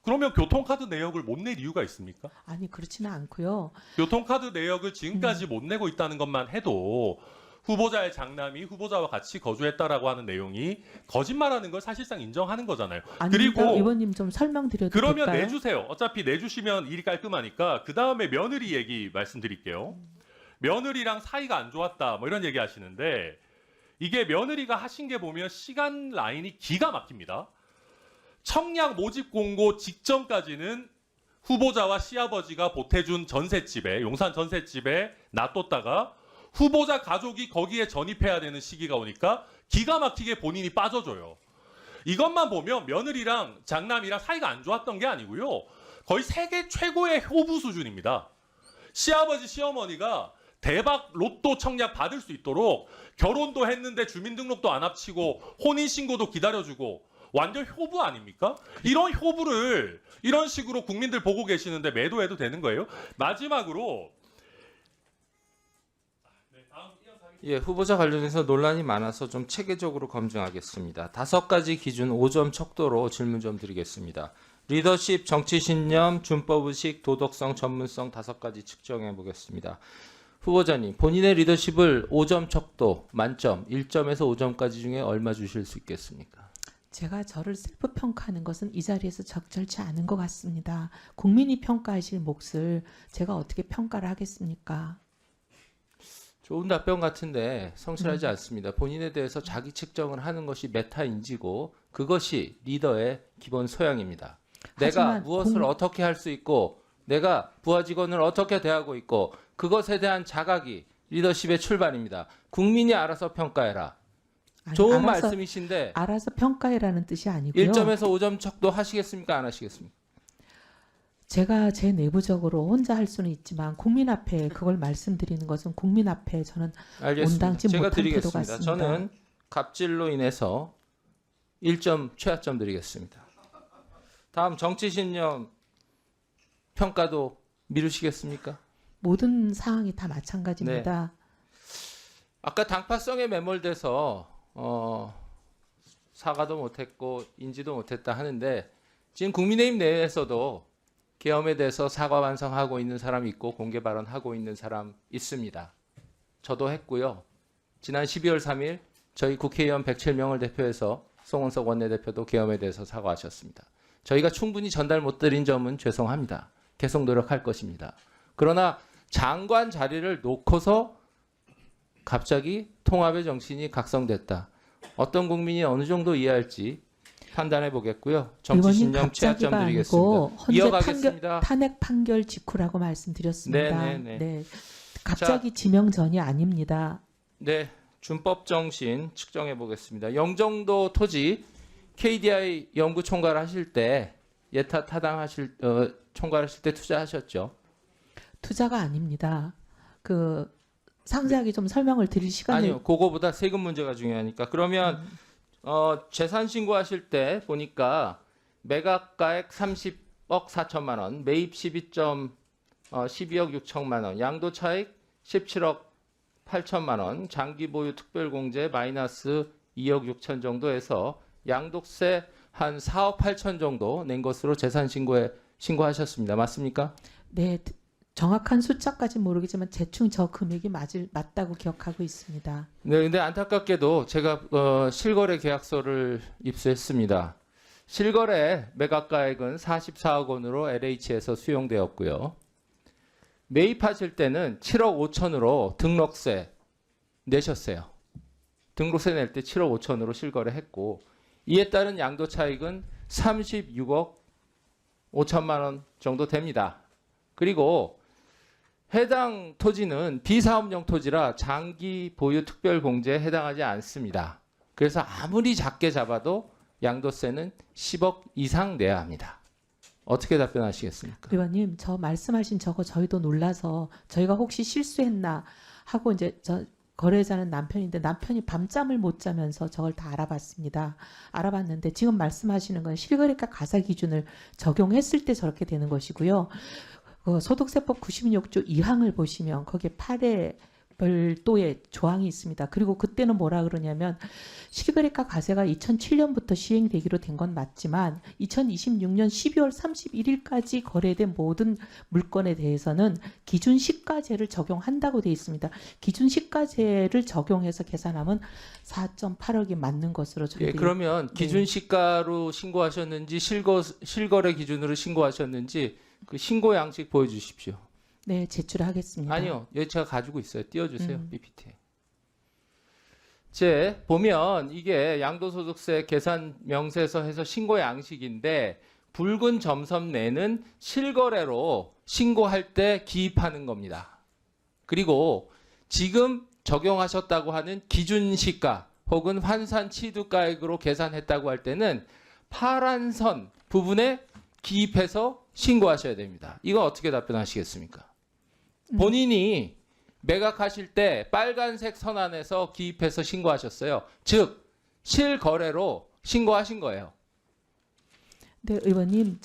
그러면 교통카드 내역을 못 낼 이유가 있습니까? 아니, 그렇지는 않고요. 교통카드 내역을 지금까지 못 내고 있다는 것만 해도 후보자의 장남이 후보자와 같이 거주했다라고 하는 내용이 거짓말하는 걸 사실상 인정하는 거잖아요. 아닙니다. 그리고 의원님 좀 설명드려도 그러면 될까요? 내주세요. 어차피 내주시면 일이 깔끔하니까 그 다음에 며느리 얘기 말씀드릴게요. 며느리랑 사이가 안 좋았다 뭐 이런 얘기 하시는데 이게 며느리가 하신 게 보면 시간 라인이 기가 막힙니다. 청약 모집 공고 직전까지는 후보자와 시아버지가 보태준 전셋집에 용산 전셋집에 놔뒀다가 후보자 가족이 거기에 전입해야 되는 시기가 오니까 기가 막히게 본인이 빠져줘요. 이것만 보면 며느리랑 장남이랑 사이가 안 좋았던 게 아니고요. 거의 세계 최고의 효부 수준입니다. 시아버지 시어머니가 대박 로또 청약 받을 수 있도록 결혼도 했는데 주민등록도 안 합치고 혼인신고도 기다려주고 완전 효부 아닙니까? 이런 효부를 이런 식으로 국민들 보고 계시는데 매도해도 되는 거예요? 마지막으로 예, 후보자 관련해서 논란이 많아서 좀 체계적으로 검증하겠습니다. 5가지 기준 5점 척도로 질문 좀 드리겠습니다. 리더십, 정치신념, 준법의식, 도덕성, 전문성 5가지 측정해 보겠습니다. 후보자님, 본인의 리더십을 5점 척도 만점 1점에서 5점까지 중에 얼마 주실 수 있겠습니까? 제가 저를 셀프 평가하는 것은 이 자리에서 적절치 않은 것 같습니다. 국민이 평가하실 몫을 제가 어떻게 평가를 하겠습니까? 좋은 답변 같은데 성실하지 않습니다. 본인에 대해서 자기 측정을 하는 것이 메타인지고 그것이 리더의 기본 소양입니다. 내가 하지만 무엇을 어떻게 할 수 있고 내가 부하 직원을 어떻게 대하고 있고 그것에 대한 자각이 리더십의 출발입니다. 국민이 알아서 평가해라. 아니, 좋은 알아서- 말씀이신데 알아서 평가해라는 뜻이 아니고요. 1점에서 5점 척도 하시겠습니까? 안 하시겠습니까? 제가 제 내부적으로 혼자 할 수는 있지만 국민 앞에 그걸 말씀드리는 것은 국민 앞에 저는 알겠습니다. 온당치 제가 못한 태도 드리겠습니다. 같습니다. 저는 갑질로 인해서 1점 최하점 드리겠습니다. 다음 정치신념 평가도 미루시겠습니까? 모든 상황이 다 마찬가지입니다. 아까 당파성에 매몰돼서 사과도 못했고 인지도 못했다 하는데 지금 국민의힘 내에서도 계엄에 대해서 사과 완성하고 있는 사람이 있고 공개 발언하고 있는 사람 있습니다. 저도 했고요. 지난 12월 3일 저희 국회의원 107명을 대표해서 송원석 원내대표도 계엄에 대해서 사과하셨습니다. 저희가 충분히 전달 못 드린 점은 죄송합니다. 계속 노력할 것입니다. 그러나 장관 자리를 놓고서 갑자기 통합의 정신이 각성됐다. 어떤 국민이 어느 정도 이해할지 판단해 보겠고요. 정치신념 최하점 드리겠습니다. 이어가겠습니다. 탄핵 판결 직후라고 말씀드렸습니다. 네네네. 네. 갑자기 지명 전이 아닙니다. 네, 준법 정신 측정해 보겠습니다. 영종도 토지 KDI 연구 총괄 하실 때 예타 타당하실 총괄하실 때 투자하셨죠? 투자가 아닙니다. 그 상세하게 좀 설명을 드릴 시간을 아니요, 그거보다 세금 문제가 중요하니까. 그러면 재산 신고하실 때 보니까 매각가액 30억 4천만 원, 매입 12억 6천만 원, 양도 차익 17억 8천만 원, 장기 보유 특별공제 마이너스 2억 6천 정도에서 양도세 한 4억 8천 정도 낸 것으로 재산 신고하셨습니다. 맞습니까? 네, 정확한 숫자까지는 모르겠지만 대충 저 금액이 맞다고 기억하고 있습니다. 네, 근데 안타깝게도 제가 실거래 계약서를 입수했습니다. 실거래 매각가액은 44억 원으로 LH에서 수용되었고요. 매입하실 때는 7억 5천으로 등록세 내셨어요. 등록세 낼 때 7억 5천으로 실거래했고 이에 따른 양도 차익은 36억 5천만 원 정도 됩니다. 그리고 해당 토지는 비사업용 토지라 장기 보유 특별공제에 해당하지 않습니다. 그래서 아무리 작게 잡아도 양도세는 10억 이상 내야 합니다. 어떻게 답변하시겠습니까? 의원님, 저 말씀하신 저거 저희도 놀라서 저희가 혹시 실수했나 하고 이제 저 거래자는 남편인데 남편이 밤잠을 못 자면서 저걸 다 알아봤습니다. 알아봤는데 지금 말씀하시는 건 실거래가 가사 기준을 적용했을 때 저렇게 되는 것이고요. 소득세법 96조 2항을 보시면 거기에 8회 별도의 조항이 있습니다. 그리고 그때는 뭐라 그러냐면 실거래가 가세가 2007년부터 시행되기로 된 건 맞지만 2026년 12월 31일까지 거래된 모든 물건에 대해서는 기준 시가제를 적용한다고 되어 있습니다. 기준 시가제를 적용해서 계산하면 4.8억이 맞는 것으로 저희들이 예, 그러면 기준 시가로 신고하셨는지 실거래 기준으로 신고하셨는지 그 신고 양식 보여주십시오. 네, 제출하겠습니다. 아니요, 여기 제가 가지고 있어요. 띄워주세요. PPT에. 제 보면 이게 양도소득세 계산 명세서 해서 신고 양식인데 붉은 점선 내는 실거래로 신고할 때 기입하는 겁니다. 그리고 지금 적용하셨다고 하는 기준 시가 혹은 환산 취득가액으로 계산했다고 할 때는 파란 선 부분에 기입해서 신고하셔야 됩니다. 이거 어떻게 답변하시겠습니까? 본인이 매각하실 때 빨간색 선 안에서 기입해서 신고하셨어요. 즉 실거래로 신고하신 거예요. 네, 의원님,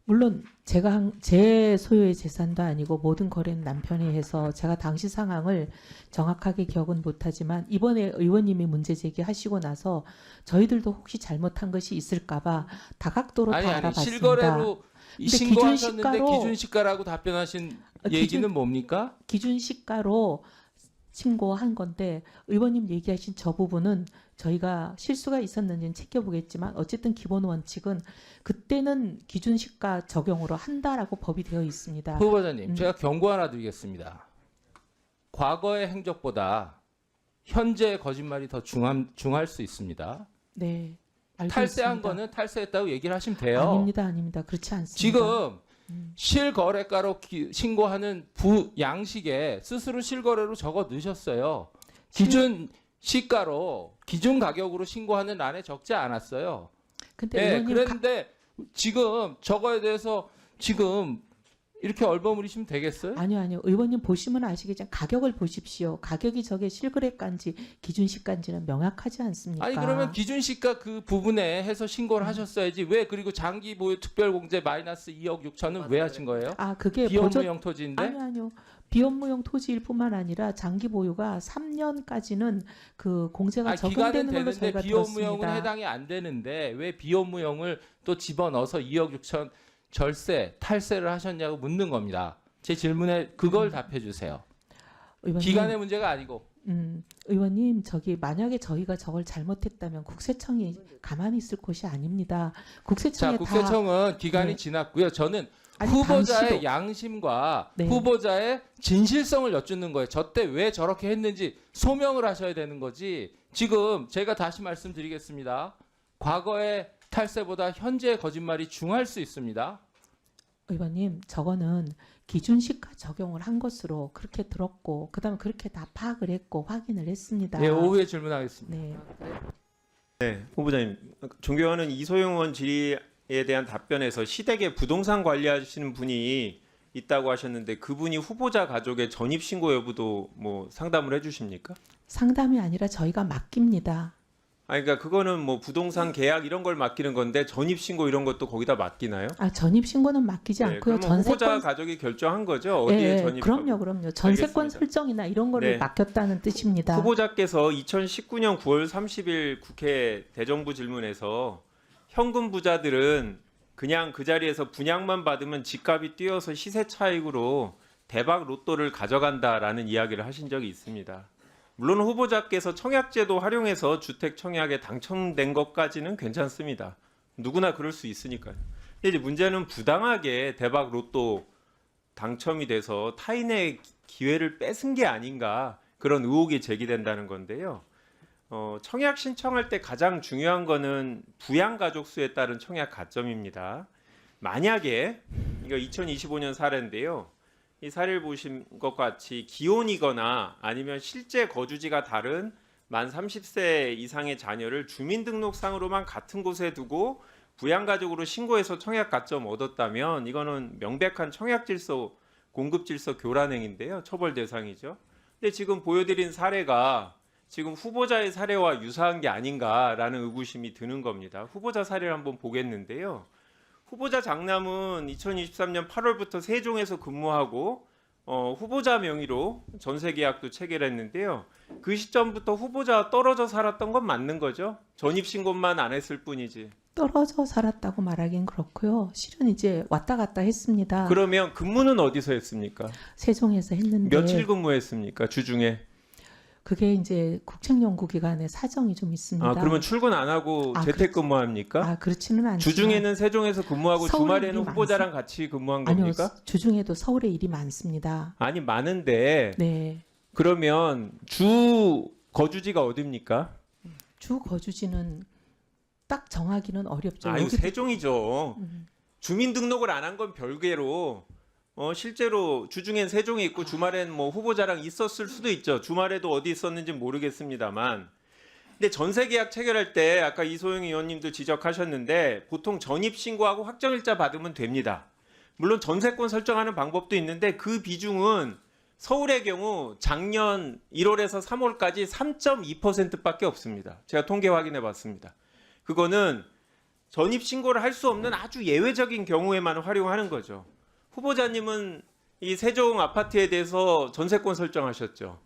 물론 제가 제 소유의 재산도 아니고 모든 거래는 남편이 해서 제가 당시 상황을 정확하게 기억은 못하지만 이번에 의원님이 문제 제기하시고 나서 저희들도 혹시 잘못한 것이 있을까봐 다각도로 다 알아봤습니다. 실거래로 신고하셨는데 기준 기준 시가라고 답변하신 얘기는 뭡니까? 기준 시가로 신고한 건데 의원님 얘기하신 저 부분은 저희가 실수가 있었는지는 챙겨보겠지만 어쨌든 기본 원칙은 그때는 기준 시가 적용으로 한다라고 법이 되어 있습니다. 후보자님, 제가 경고 하나 드리겠습니다. 과거의 행적보다 현재의 거짓말이 더 중할 수 있습니다. 네. 알고 탈세한 있습니다. 거는 탈세했다고 얘기를 하시면 돼요. 아닙니다. 그렇지 않습니다. 지금 실거래가로 신고하는 양식에 스스로 실거래로 적어 넣으셨어요. 기준 시가로 기준 가격으로 신고하는 란에 적지 않았어요. 근데 네, 의원님 그런데 지금 저거에 대해서 지금 이렇게 얼버무리시면 되겠어요? 아니요. 의원님 보시면 아시겠지만 가격을 보십시오. 가격이 저게 실거래가인지 기준 시가인지는 명확하지 않습니까? 아니 그러면 기준 시가 그 부분에 해서 신고를 하셨어야지. 왜 그리고 장기 보유 특별 공제 마이너스 2억 6천은 왜 하신 거예요? 그게 비업무용 토지인데? 아니요. 비업무용 토지일 뿐만 아니라 장기 보유가 3년까지는 그 공제가 기간은 적용되는 걸로 되는데 저희가 비업무용은 들었습니다. 해당이 안 되는데 왜 비업무용을 또 집어넣어서 2억 6천 절세, 탈세를 하셨냐고 묻는 겁니다. 제 질문에 그걸 답해 주세요. 의원님, 기간의 문제가 아니고. 의원님, 만약에 저희가 저걸 잘못했다면 국세청이 가만히 있을 곳이 아닙니다. 국세청에 국세청은 기간이 네. 지났고요. 저는 아니, 후보자의 당시도. 양심과 네. 후보자의 진실성을 여쭙는 거예요. 저 때 왜 저렇게 했는지 소명을 하셔야 되는 거지. 지금 제가 다시 말씀드리겠습니다. 과거의 탈세보다 현재의 거짓말이 중할 수 있습니다. 의원님, 저거는 기준 시가 적용을 한 것으로 그렇게 들었고 그다음에 그렇게 다 파악을 했고 확인을 했습니다. 네, 오후에 질문하겠습니다. 네. 네, 후보자님, 존경하는 이소영 의원 질의에 대한 답변에서 시댁에 부동산 관리하시는 분이 있다고 하셨는데 그분이 후보자 가족의 전입 신고 여부도 뭐 상담을 해주십니까? 상담이 아니라 저희가 맡깁니다. 그러니까 그거는 뭐 부동산 계약 이런 걸 맡기는 건데 전입 신고 이런 것도 거기다 맡기나요? 전입 신고는 맡기지 네, 않고요. 그러면 후보자 가족이 결정한 거죠? 어디에 네, 전입? 그럼요. 전세권 알겠습니다. 설정이나 이런 거를 네. 맡겼다는 뜻입니다. 후보자께서 2019년 9월 30일 국회 대정부 질문에서 현금 부자들은 그냥 그 자리에서 분양만 받으면 집값이 뛰어서 시세 차익으로 대박 로또를 가져간다라는 이야기를 하신 적이 있습니다. 물론 후보자께서 청약제도 활용해서 주택 청약에 당첨된 것까지는 괜찮습니다. 누구나 그럴 수 있으니까요. 근데 이제 문제는 부당하게 대박 로또 당첨이 돼서 타인의 기회를 뺏은 게 아닌가 그런 의혹이 제기된다는 건데요. 청약 신청할 때 가장 중요한 거는 부양 가족 수에 따른 청약 가점입니다. 만약에 이거 2025년 사례인데요. 이 사례를 보신 것 같이 기혼이거나 아니면 실제 거주지가 다른 만 30세 이상의 자녀를 주민등록상으로만 같은 곳에 두고 부양가족으로 신고해서 청약 가점 얻었다면 이거는 명백한 청약질서, 공급질서 교란행위인데요. 처벌 대상이죠. 근데 지금 보여드린 사례가 지금 후보자의 사례와 유사한 게 아닌가라는 의구심이 드는 겁니다. 후보자 사례를 한번 보겠는데요. 후보자 장남은 2023년 8월부터 세종에서 근무하고 후보자 명의로 전세 계약도 체결했는데요. 그 시점부터 후보자와 떨어져 살았던 건 맞는 거죠? 전입 신고만 안 했을 뿐이지. 떨어져 살았다고 말하긴 그렇고요. 실은 이제 왔다 갔다 했습니다. 그러면 근무는 어디서 했습니까? 세종에서 했는데 며칠 근무했습니까? 주중에? 그게 이제 국책연구기관의 사정이 좀 있습니다. 그러면 출근 안 하고 재택근무합니까? 그렇지는 않지만 주중에는 세종에서 근무하고 서울에 주말에는 일이 후보자랑 같이 근무한 겁니까? 아니요, 주중에도 서울에 일이 많습니다. 아니 많은데 네, 그러면 주 거주지가 어디입니까? 주 거주지는 딱 정하기는 어렵죠. 아유 여기도- 세종이죠. 주민등록을 안 한 건 별개로 실제로 주중엔 세종에 있고 주말엔 뭐 후보자랑 있었을 수도 있죠. 주말에도 어디 있었는지 모르겠습니다만. 근데 전세 계약 체결할 때 아까 이소영 의원님도 지적하셨는데 보통 전입 신고하고 확정일자 받으면 됩니다. 물론 전세권 설정하는 방법도 있는데 그 비중은 서울의 경우 작년 1월에서 3월까지 3.2%밖에 없습니다. 제가 통계 확인해 봤습니다. 그거는 전입 신고를 할 수 없는 아주 예외적인 경우에만 활용하는 거죠. 후보자님은 이 세종 아파트에 대해서 전세권 설정하셨죠.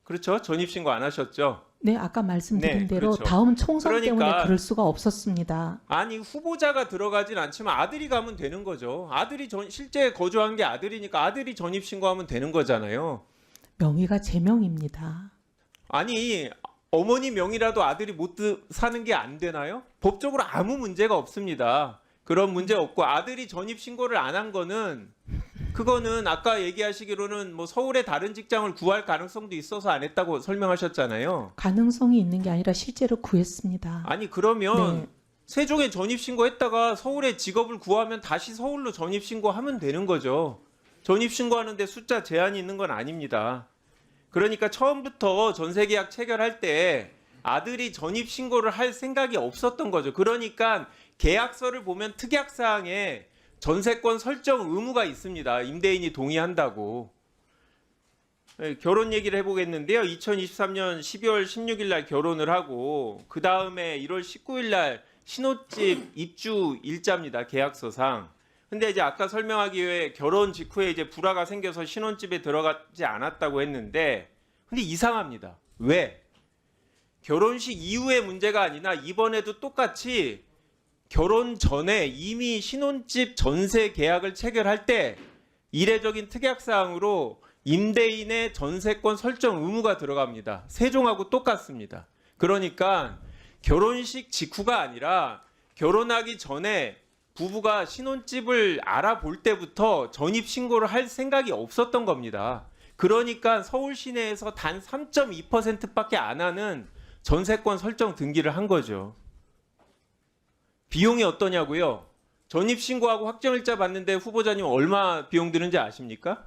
그렇죠? 전입 신고 안 하셨죠? 네, 아까 말씀드린 네, 대로 그렇죠. 다음 총선 때문에 그러니까 그럴 수가 없었습니다. 아니 후보자가 들어가진 않지만 아들이 가면 되는 거죠. 아들이 실제 거주한 게 아들이니까 아들이 전입 신고하면 되는 거잖아요. 명의가 제 명입니다. 아니 어머니 명의라도 아들이 못 사는 게 안 되나요? 법적으로 아무 문제가 없습니다. 그런 문제 없고 아들이 전입 신고를 안 한 거는 그거는 아까 얘기하시기로는 뭐 서울의 다른 직장을 구할 가능성도 있어서 안 했다고 설명하셨잖아요. 가능성이 있는 게 아니라 실제로 구했습니다. 아니 그러면 네. 세종에 전입 신고했다가 서울에 직업을 구하면 다시 서울로 전입 신고하면 되는 거죠. 전입 신고하는데 숫자 제한이 있는 건 아닙니다. 그러니까 처음부터 전세 계약 체결할 때 아들이 전입 신고를 할 생각이 없었던 거죠. 그러니까 계약서를 보면 특약 사항에 전세권 설정 의무가 있습니다. 임대인이 동의한다고. 결혼 얘기를 해보겠는데요. 2023년 12월 16일 날 결혼을 하고 그 다음에 1월 19일 날 신혼집 입주 일자입니다. 계약서상. 근데 이제 아까 설명하기 위해 결혼 직후에 이제 불화가 생겨서 신혼집에 들어가지 않았다고 했는데 근데 이상합니다. 왜? 결혼식 이후의 문제가 아니라 이번에도 똑같이 결혼 전에 이미 신혼집 전세 계약을 체결할 때 이례적인 특약사항으로 임대인의 전세권 설정 의무가 들어갑니다. 세종하고 똑같습니다. 그러니까 결혼식 직후가 아니라 결혼하기 전에 부부가 신혼집을 알아볼 때부터 전입신고를 할 생각이 없었던 겁니다. 그러니까 서울 시내에서 단 3.2%밖에 안 하는 전세권 설정 등기를 한 거죠. 비용이 어떠냐고요? 전입신고하고 확정일자 받는데 후보자님 얼마 비용 드는지 아십니까?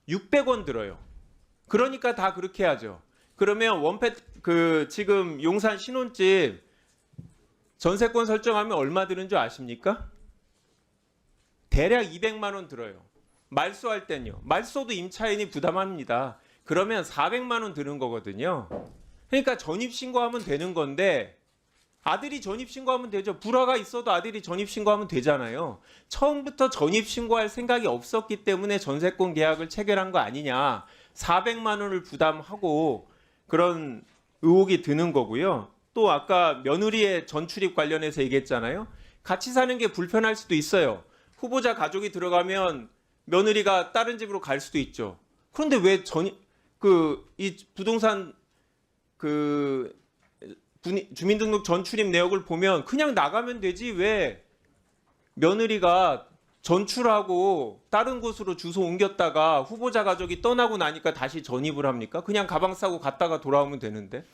600원 들어요. 그러니까 다 그렇게 하죠. 그러면 지금 용산 신혼집 전세권 설정하면 얼마 드는 줄 아십니까? 대략 200만 원 들어요. 말소할 땐요. 말소도 임차인이 부담합니다. 그러면 400만 원 드는 거거든요. 그러니까 전입신고하면 되는 건데 아들이 전입신고하면 되죠. 불화가 있어도 아들이 전입신고하면 되잖아요. 처음부터 전입신고할 생각이 없었기 때문에 전세권 계약을 체결한 거 아니냐. 400만 원을 부담하고 그런 의혹이 드는 거고요. 또 아까 며느리의 전출입 관련해서 얘기했잖아요. 같이 사는 게 불편할 수도 있어요. 후보자 가족이 들어가면 며느리가 다른 집으로 갈 수도 있죠. 그런데 왜 이 부동산 주민등록 전출입 내역을 보면 그냥 나가면 되지 왜 며느리가 전출하고 다른 곳으로 주소 옮겼다가 후보자 가족이 떠나고 나니까 다시 전입을 합니까? 그냥 가방 싸고 갔다가 돌아오면 되는데.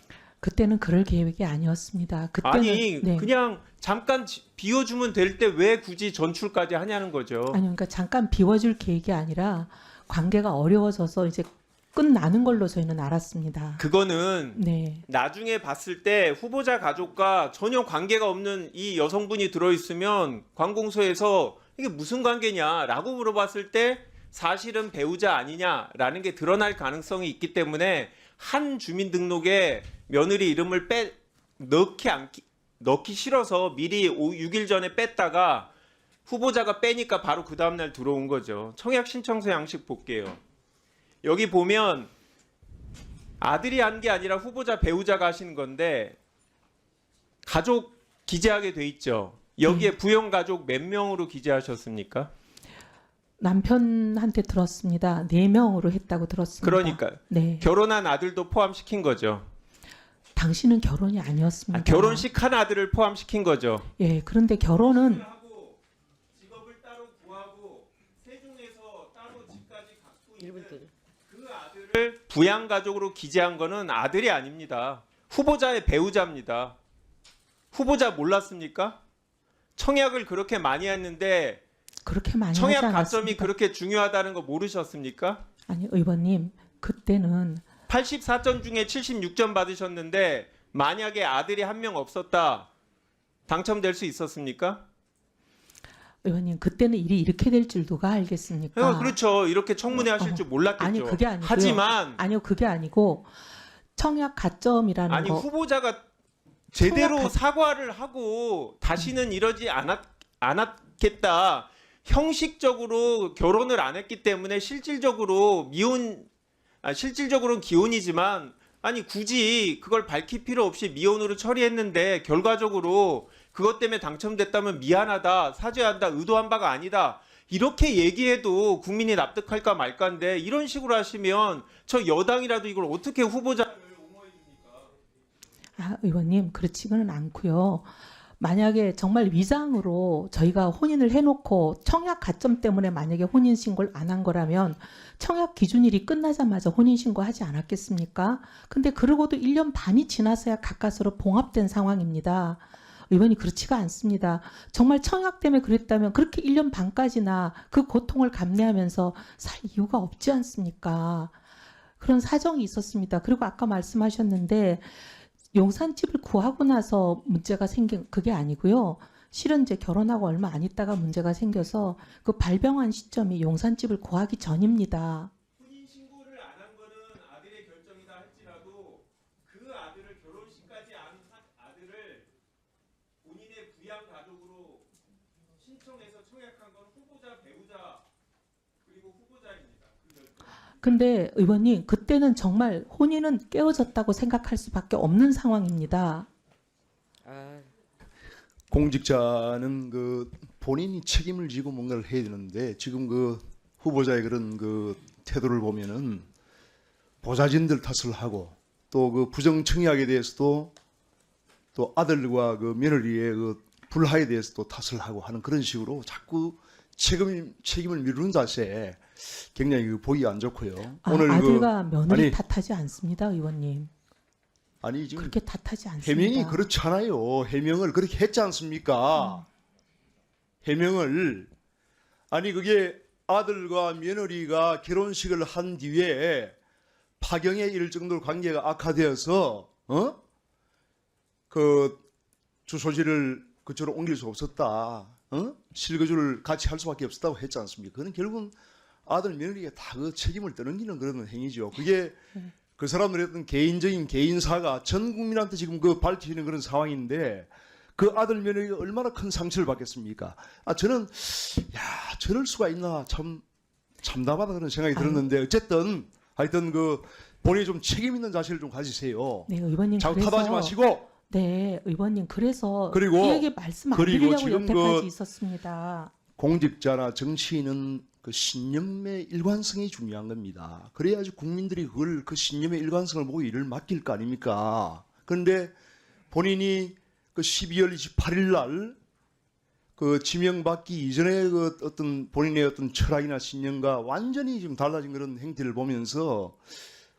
그때는 그럴 계획이 아니었습니다. 그때는 아니 네. 그냥 잠깐 비워주면 될 때 왜 굳이 전출까지 하냐는 거죠. 아니 그러니까 잠깐 비워줄 계획이 아니라 관계가 어려워져서 이제 끝나는 걸로 저희는 알았습니다. 그거는 네. 나중에 봤을 때 후보자 가족과 전혀 관계가 없는 이 여성분이 들어있으면 관공서에서 이게 무슨 관계냐라고 물어봤을 때 사실은 배우자 아니냐라는 게 드러날 가능성이 있기 때문에 한 주민등록에 며느리 이름을 넣기 싫어서 미리 6일 전에 뺐다가 후보자가 빼니까 바로 그 다음날 들어온 거죠. 청약 신청서 양식 볼게요. 여기 보면 아들이 한 게 아니라 후보자 배우자가 하신 건데 가족 기재하게 돼 있죠. 여기에 부영가족 몇 명으로 기재하셨습니까? 남편한테 들었습니다. 4명으로 했다고 들었습니다. 그러니까 네. 결혼한 아들도 포함시킨 거죠. 당신은 결혼이 아니었습니다. 결혼식한 아들을 포함시킨 거죠. 예, 그런데 결혼은 직업을 따로 구하고 세종에서 따로 집까지 갖고 있는 그 아들을 부양가족으로 기재한 거는 아들이 아닙니다. 후보자의 배우자입니다. 후보자 몰랐습니까? 청약을 그렇게 많이 했는데 그렇게 많이 청약 하지 가점이 않았습니다. 그렇게 중요하다는 거 모르셨습니까? 아니 의원님 그때는 84점 중에 76점 받으셨는데 만약에 아들이 한 명 없었다 당첨될 수 있었습니까? 의원님 그때는 일이 이렇게 될 줄 누가 알겠습니까? 그렇죠. 이렇게 청문회 하실 줄 몰랐겠죠. 아니 그게 아니고요. 하지만 아니요 그게 아니고 청약 가점이라는 아니 거 후보자가 제대로 사과를 하고 다시는 이러지 않았겠다. 형식적으로 결혼을 안 했기 때문에 실질적으로는 기혼이지만 아니 굳이 그걸 밝힐 필요 없이 미혼으로 처리했는데 결과적으로 그것 때문에 당첨됐다면 미안하다, 사죄한다, 의도한 바가 아니다. 이렇게 얘기해도 국민이 납득할까 말까인데 이런 식으로 하시면 저 여당이라도 이걸 어떻게 후보자를 의원님, 그렇지는 않고요. 만약에 정말 위장으로 저희가 혼인을 해놓고 청약 가점 때문에 만약에 혼인신고를 안 한 거라면 청약 기준일이 끝나자마자 혼인신고하지 않았겠습니까? 근데 그러고도 1년 반이 지나서야 가까스로 봉합된 상황입니다. 의원이 그렇지가 않습니다. 정말 청약 때문에 그랬다면 그렇게 1년 반까지나 그 고통을 감내하면서 살 이유가 없지 않습니까? 그런 사정이 있었습니다. 그리고 아까 말씀하셨는데 용산집을 구하고 나서 문제가 생긴 그게 아니고요. 실은 이제 결혼하고 얼마 안 있다가 문제가 생겨서 그 발병한 시점이 용산집을 구하기 전입니다. 혼인 신고를 안 한 거는 아들의 결정이다 할지라도 그 아들을 결혼식까지 안 한 아들을 본인의 부양 가족으로 신청해서 청약한 건 후보자, 배우자 그리고 후보자입니다. 근데 의원님, 그때는 정말 혼인은 깨어졌다고 생각할 수밖에 없는 상황입니다. 공직자는 그 본인이 책임을 지고 뭔가를 해야 되는데 지금 그 후보자의 그런 그 태도를 보면은 보좌진들 탓을 하고 또 그 부정청약에 대해서도 또 아들과 그 며느리의 그 불화에 대해서도 탓을 하고 하는 그런 식으로 자꾸 책임을 미루는 자세 굉장히 보기 안 좋고요. 오늘 아들과 며느리 탓하지 않습니다, 의원님. 아니 지금 그렇게 탓하지 않습니다. 해명이 그렇잖아요. 해명을 그렇게 했지 않습니까? 해명을 아니 그게 아들과 며느리가 결혼식을 한 뒤에 파경에 이를 정도로 관계가 악화되어서 그 주소지를 그쪽으로 옮길 수 없었다. 실거주를 같이 할 수밖에 없었다고 했지 않습니까? 그는 결국은 아들 며느리가 다 그 책임을 떠넘기는 그런 행위죠. 그게 그 사람들의 어떤 개인적인 개인사가 전 국민한테 지금 그 밝혀지는 그런 상황인데 그 아들 며느리가 얼마나 큰 상처를 받겠습니까? 저는 저럴 수가 있나 참 참담하다 그런 생각이 들었는데 어쨌든 하여튼 그 본인이 좀 책임 있는 자세를 좀 가지세요. 네, 의원님. 자꾸 탓하지 마시고. 네, 의원님. 그래서 그리고 이 얘기 말씀 안 드리려고 여태까지 있었습니다. 공직자나 정치인은 그 신념의 일관성이 중요한 겁니다. 그래야지 국민들이 그걸 그 신념의 일관성을 보고 일을 맡길 거 아닙니까? 그런데 본인이 그 12월 28일 날 그 지명받기 이전에 그 어떤 본인의 어떤 철학이나 신념과 완전히 지금 달라진 그런 행태를 보면서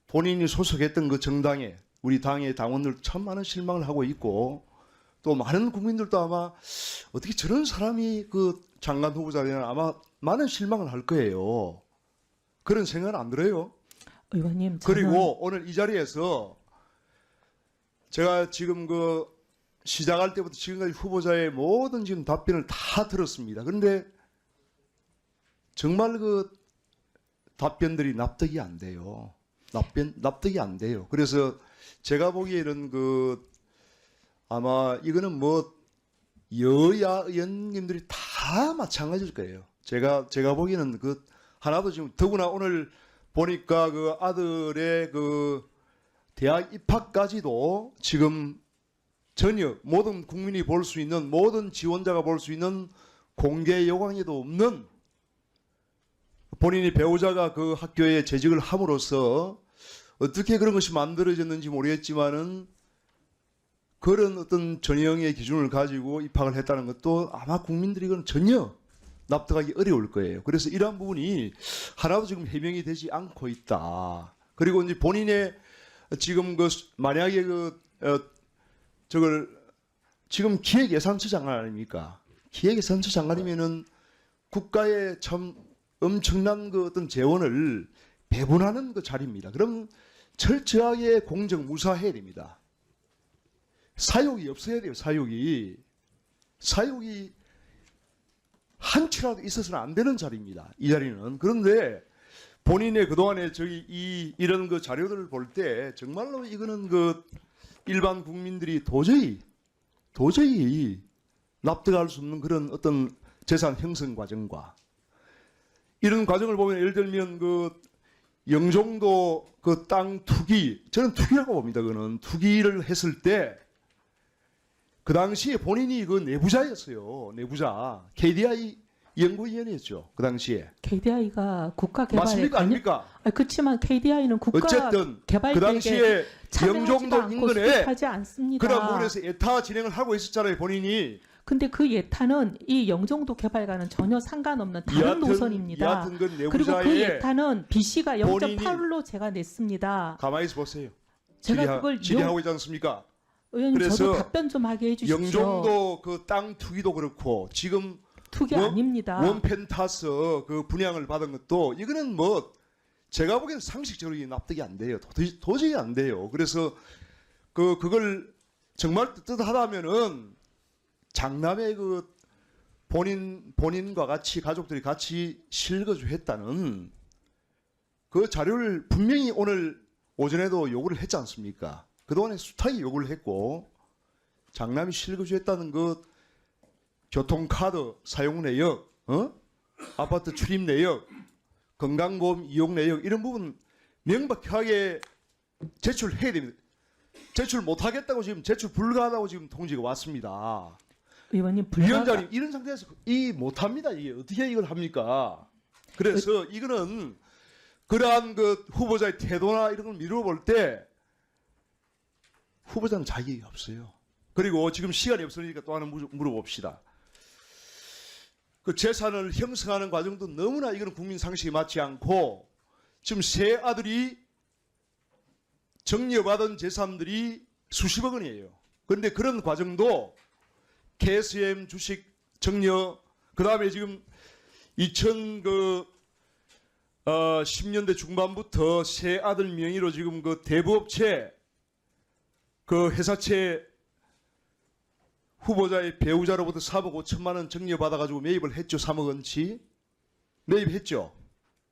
본인이 소속했던 그 정당에 우리 당의 당원들 참 많은 실망을 하고 있고 또 많은 국민들도 아마 어떻게 저런 사람이 그 장관 후보자 되나 아마 많은 실망을 할 거예요. 그런 생각은 안 들어요. 의원님. 그리고 오늘 이 자리에서 제가 지금 그 시작할 때부터 지금까지 후보자의 모든 지금 답변을 다 들었습니다. 그런데 정말 그 답변들이 납득이 안 돼요. 납득이 안 돼요. 그래서 제가 보기에는 그 아마 이거는 뭐 여야 의원님들이 다 마찬가지일 거예요. 제가 보기에는 그 하나도 지금 더구나 오늘 보니까 그 아들의 그 대학 입학까지도 지금 전혀 모든 국민이 볼 수 있는 모든 지원자가 볼 수 있는 공개 요강에도 없는 본인이 배우자가 그 학교에 재직을 함으로써 어떻게 그런 것이 만들어졌는지 모르겠지만은 그런 어떤 전형의 기준을 가지고 입학을 했다는 것도 아마 국민들이 그건 전혀 납득하기 어려울 거예요. 그래서 이러한 부분이 하나도 지금 해명이 되지 않고 있다. 그리고 이제 본인의 지금 그 만약에 저걸 지금 기획예산처 장관 아닙니까? 기획예산처 장관이면은 국가의 참 엄청난 그 어떤 재원을 배분하는 그 자리입니다. 그럼 철저하게 공정 무사해야 됩니다. 사욕이 없어야 돼요. 사욕이 한치라도 있어서는 안 되는 자리입니다. 이 자리는. 그런데 본인의 그동안에 이런 그 자료들을 볼 때 정말로 이거는 그 일반 국민들이 도저히 납득할 수 없는 그런 어떤 재산 형성 과정과 이런 과정을 보면 예를 들면 그 영종도 그 땅 투기, 저는 투기라고 봅니다. 그거는 투기를 했을 때 그 당시에 본인이 그 내부자였어요. 내부자. KDI 연구위원회였죠. 그 당시에. KDI가 국가 개발에 맞습니까? 아닙니까? 그렇지만 KDI는 국가 어쨌든 개발 그 당시에 참여하지도 영종도 않고 인근에 수립하지 않습니다. 그런 부분에서 에타 진행을 하고 있었잖아요. 본인이. 근데 그 예타는 이 영종도 개발과는 전혀 상관없는 다른 노선입니다. 여하튼 그 그리고 그 내부자의 예타는 BC가 본인이 0.8로 제가 냈습니다. 가만히 있어 보세요. 제가 그걸 질의하고 있지 않습니까? 의원님 그래서 저도 답변 좀 하게 해주십시오. 영종도 그 땅 투기도 그렇고 지금 투기 아닙니다. 원펜타스 그 분양을 받은 것도 이거는 뭐 제가 보기에는 상식적으로 납득이 안 돼요. 도저히 안 돼요. 그래서 그걸 정말 뜻하다면은 장남의 그 본인과 같이 가족들이 같이 실거주했다는 그 자료를 분명히 오늘 오전에도 요구를 했지 않습니까? 그동안에 숱하게 요구를 했고 장남이 실거주했다는 그 교통카드 사용 내역, 아파트 출입 내역, 건강보험 이용 내역 이런 부분 명백하게 제출해야 됩니다. 제출 못하겠다고 지금 제출 불가하다고 지금 통지가 왔습니다. 의원님 위원장님 이런 상태에서 못합니다. 이게 어떻게 이걸 합니까? 그래서 이거는 그러한 그 후보자의 태도나 이런 걸 미루어 볼 때 후보자는 자격이 없어요. 그리고 지금 시간이 없으니까 또 하나 물어봅시다. 그 재산을 형성하는 과정도 너무나 이거는 국민 상식에 맞지 않고 지금 세 아들이 정려받은 재산들이 수십억 원이에요. 그런데 그런 과정도 KSM 주식 정려 그다음에 지금 10년대 중반부터 세 아들 명의로 지금 그 대부업체 그 회사채 후보자의 배우자로부터 4억 5천만 원 정려받아가지고 매입을 했죠. 3억 원치. 매입했죠.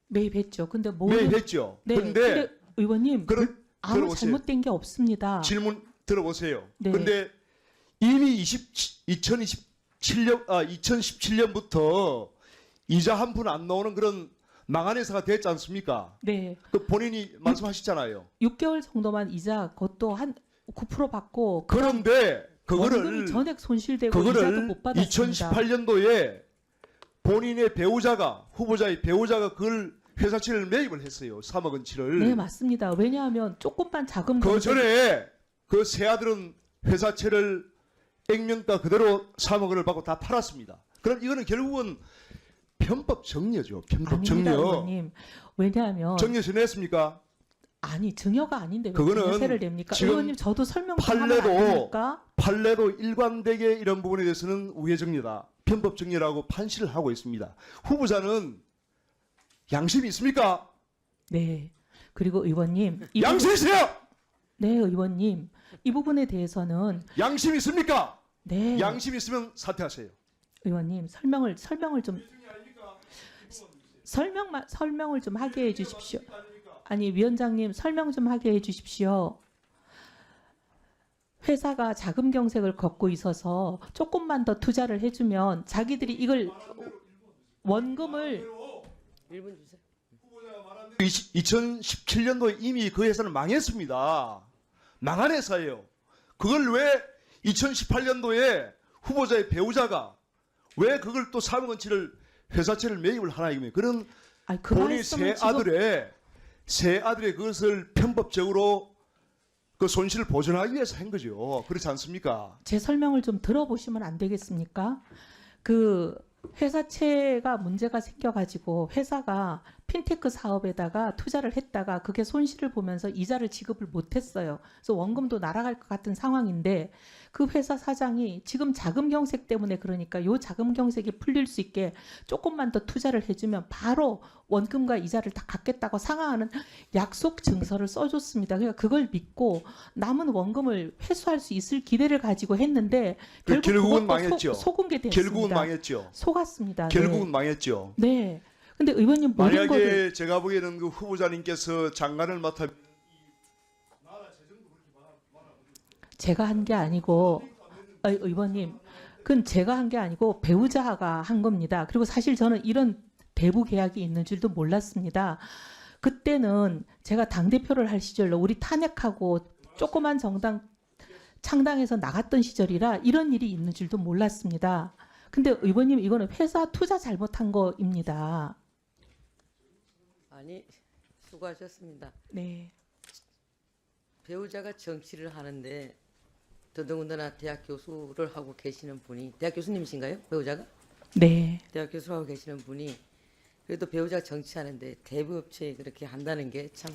매입했죠. 근데 매입했죠. 네. 근데 의원님 아무 들어보세요. 잘못된 게 없습니다. 질문 들어보세요. 네. 근데 이미 2017년부터 이자 한 푼 안 나오는 그런 망한 회사가 됐지 않습니까? 네. 그 본인이 말씀하셨잖아요. 6개월 정도만 이자 그것도 한 9% 받고 그런데 원금이 그거를 전액 손실되고 이자도 못 받았습니다. 2018년도에 본인의 배우자가 후보자의 배우자가 그걸 회사채를 매입을 했어요. 3억 원치를. 네, 맞습니다. 왜냐하면 조금만 자금 그 경색 전에 그 세 아들은 회사채를 액면가 그대로 3억 원을 받고 다 팔았습니다. 그럼 이거는 결국은 편법 정려죠. 편법 아닙니다, 정려. 의원님. 왜냐하면 정려서 냈습니까? 아니 증여가 아닌데 왜 그거는 증여세를 냅니까? 지금 의원님 저도 설명 좀 하면 안 됩니까? 판례도 일관되게 이런 부분에 대해서는 우회정려다. 편법 정려라고 판시를 하고 있습니다. 후보자는 양심이 있습니까? 네. 그리고 의원님 양심 있어요? 네, 의원님. 이 부분에 대해서는 양심 있습니까? 네. 양심 있으면 사퇴하세요. 의원님 설명을 좀 설명을 좀 하게 해 주십시오. 아니, 위원장님 설명 좀 하게 해 주십시오. 회사가 자금 경색을 겪고 있어서 조금만 더 투자를 해주면 자기들이 이걸 원금을 1분 주세요. 2017년도에 이미 그 회사는 망했습니다. 망한 회사예요. 그걸 왜 2018년도에 후보자의 배우자가 왜 그걸 또 3억 원치를 회사채를 매입을 하나 이거면 그런 그 본인 세 아들의 그것을 편법적으로 그 손실을 보전하기 위해서 한 거죠. 그렇지 않습니까? 제 설명을 좀 들어보시면 안 되겠습니까? 그 회사채가 문제가 생겨가지고 회사가 핀테크 사업에다가 투자를 했다가 그게 손실을 보면서 이자를 지급을 못했어요. 그래서 원금도 날아갈 것 같은 상황인데 그 회사 사장이 지금 자금 경색 때문에 그러니까 요 자금 경색이 풀릴 수 있게 조금만 더 투자를 해주면 바로 원금과 이자를 다 갚겠다고 상하하는 약속 증서를 써줬습니다. 그러니까 그걸 믿고 남은 원금을 회수할 수 있을 기대를 가지고 했는데 결국은 망했죠. 소공개됐습니다. 결국은 망했죠. 속았습니다. 결국은 네. 망했죠. 네. 근데 의원님 모든 만약에 거를 제가 보기에는 그 후보자님께서 장관을 맡아 제가 한 게 아니고 의원님 그건 제가 한 게 아니고 배우자가 한 겁니다. 그리고 사실 저는 이런 대부 계약이 있는 줄도 몰랐습니다. 그때는 제가 당대표를 할 시절로 우리 탄핵하고 조그만 정당 창당해서 나갔던 시절이라 이런 일이 있는 줄도 몰랐습니다. 근데 의원님 이거는 회사 투자 잘못한 거입니다. 아니 수고하셨습니다. 네. 배우자가 정치를 하는데 더더군다나 대학 교수를 하고 계시는 분이 대학 교수님이신가요? 배우자가? 네. 대학 교수를 하고 계시는 분이 그래도 배우자가 정치하는데 대부업체에 그렇게 한다는 게 참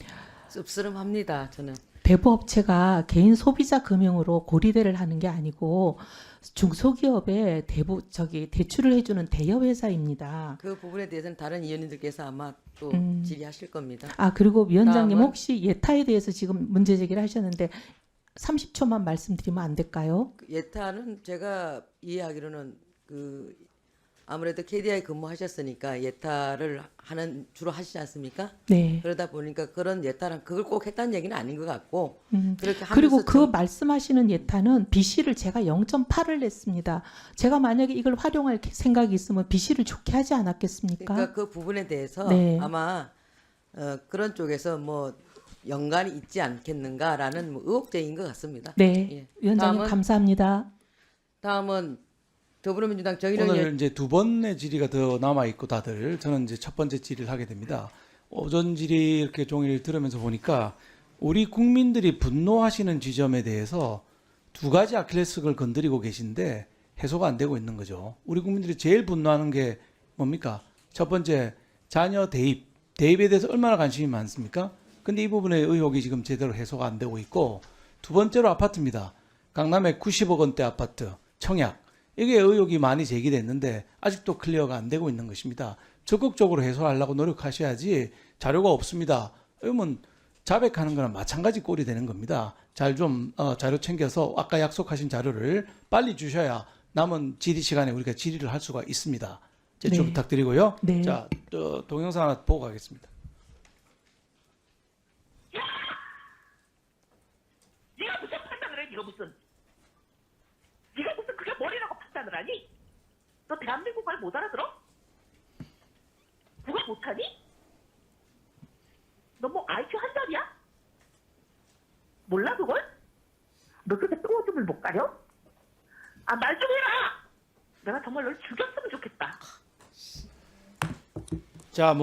씁쓸합니다. 저는. 대부업체가 개인 소비자 금융으로 고리대를 하는 게 아니고 중소기업에 대출을 해주는 대여 회사입니다. 그 부분에 대해서는 다른 위원님들께서 아마 또 질의하실 겁니다. 아, 그리고 위원장님 다음은- 혹시 예타에 대해서 지금 문제 제기를 하셨는데 30초만 말씀드리면 안 될까요? 예타는 제가 이해하기로는 그 아무래도 KDI 근무하셨으니까 예타를 주로 하시지 않습니까? 네. 그러다 보니까 그런 예타는 그걸 꼭 했다는 얘기는 아닌 것 같고 그렇게 하면서 그리고 그 말씀하시는 예타는 BC를 제가 0.8을 냈습니다. 제가 만약에 이걸 활용할 생각이 있으면 BC를 좋게 하지 않았겠습니까? 그러니까 그 부분에 대해서 네. 아마 그런 쪽에서 뭐 연관이 있지 않겠는가라는 뭐 의혹적인 것 같습니다. 네. 예. 위원장님 감사합니다. 다음은 더불어민주당 정의당 오늘 이제 두 번의 질의가 더 남아 있고 다들 저는 이제 첫 번째 질의를 하게 됩니다. 오전 질의 이렇게 종일 들으면서 보니까 우리 국민들이 분노하시는 지점에 대해서 두 가지 아킬레스건을 건드리고 계신데 해소가 안 되고 있는 거죠. 우리 국민들이 제일 분노하는 게 뭡니까? 첫 번째 자녀 대입에 대해서 얼마나 관심이 많습니까? 근데 이 부분의 의혹이 지금 제대로 해소가 안 되고 있고 두 번째로 아파트입니다. 강남에 90억 원대 아파트 청약 이게 의혹이 많이 제기됐는데 아직도 클리어가 안 되고 있는 것입니다. 적극적으로 해소하려고 노력하셔야지 자료가 없습니다. 이러면 자백하는 거랑 마찬가지 꼴이 되는 겁니다. 잘 좀 자료 챙겨서 아까 약속하신 자료를 빨리 주셔야 남은 질의 시간에 우리가 질의를 할 수가 있습니다. 제출 네. 부탁드리고요. 네. 자, 동영상 하나 보고 가겠습니다. 네가 무슨 판단을 해? 네가 무슨 그게 머리라고 판단을 하니? 너 대한민국 말 못 알아들어? 그걸 못하니? 너 뭐 IQ 한 살이야? 몰라 그걸? 너 그렇게 똥오줌을 못 가려? 아 말 좀 해라! 내가 정말 널 죽였으면 좋겠다. 자,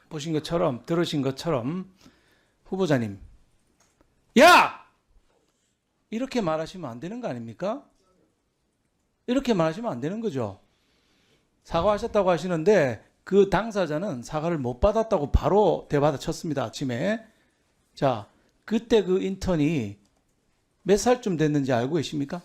보신 것처럼 들으신 것처럼 후보자님, 야! 이렇게 말하시면 안 되는 거 아닙니까? 이렇게 말하시면 안 되는 거죠. 사과하셨다고 하시는데 그 당사자는 사과를 못 받았다고 바로 대받아 쳤습니다. 아침에. 자, 그때 그 인턴이 몇 살쯤 됐는지 알고 계십니까?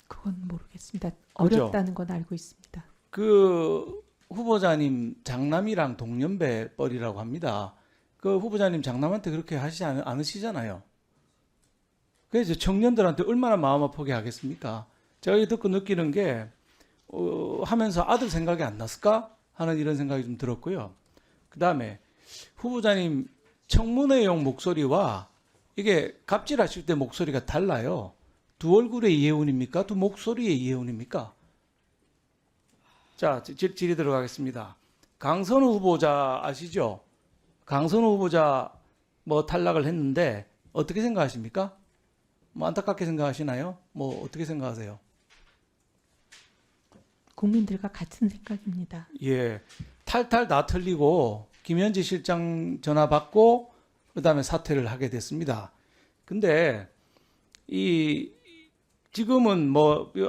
그건 모르겠습니다. 그죠? 어렵다는 건 알고 있습니다. 그 후보자님 장남이랑 동년배 뻘이라고 합니다. 그 후보자님 장남한테 그렇게 하시지 않으시잖아요. 그래서 청년들한테 얼마나 마음 아프게 하겠습니까? 제가 이 듣고 느끼는 게 하면서 아들 생각이 안 났을까 하는 이런 생각이 좀 들었고요. 그 다음에 후보자님 청문회용 목소리와 이게 갑질하실 때 목소리가 달라요. 두 얼굴의 이해운입니까? 두 목소리의 이해운입니까? 자, 질의 들어가겠습니다. 강선우 후보자 아시죠? 강선우 후보자 탈락을 했는데 어떻게 생각하십니까? 안타깝게 생각하시나요? 어떻게 생각하세요? 국민들과 같은 생각입니다. 예, 탈탈 다 틀리고 김현지 실장 전화 받고 그다음에 사퇴를 하게 됐습니다. 근데 지금은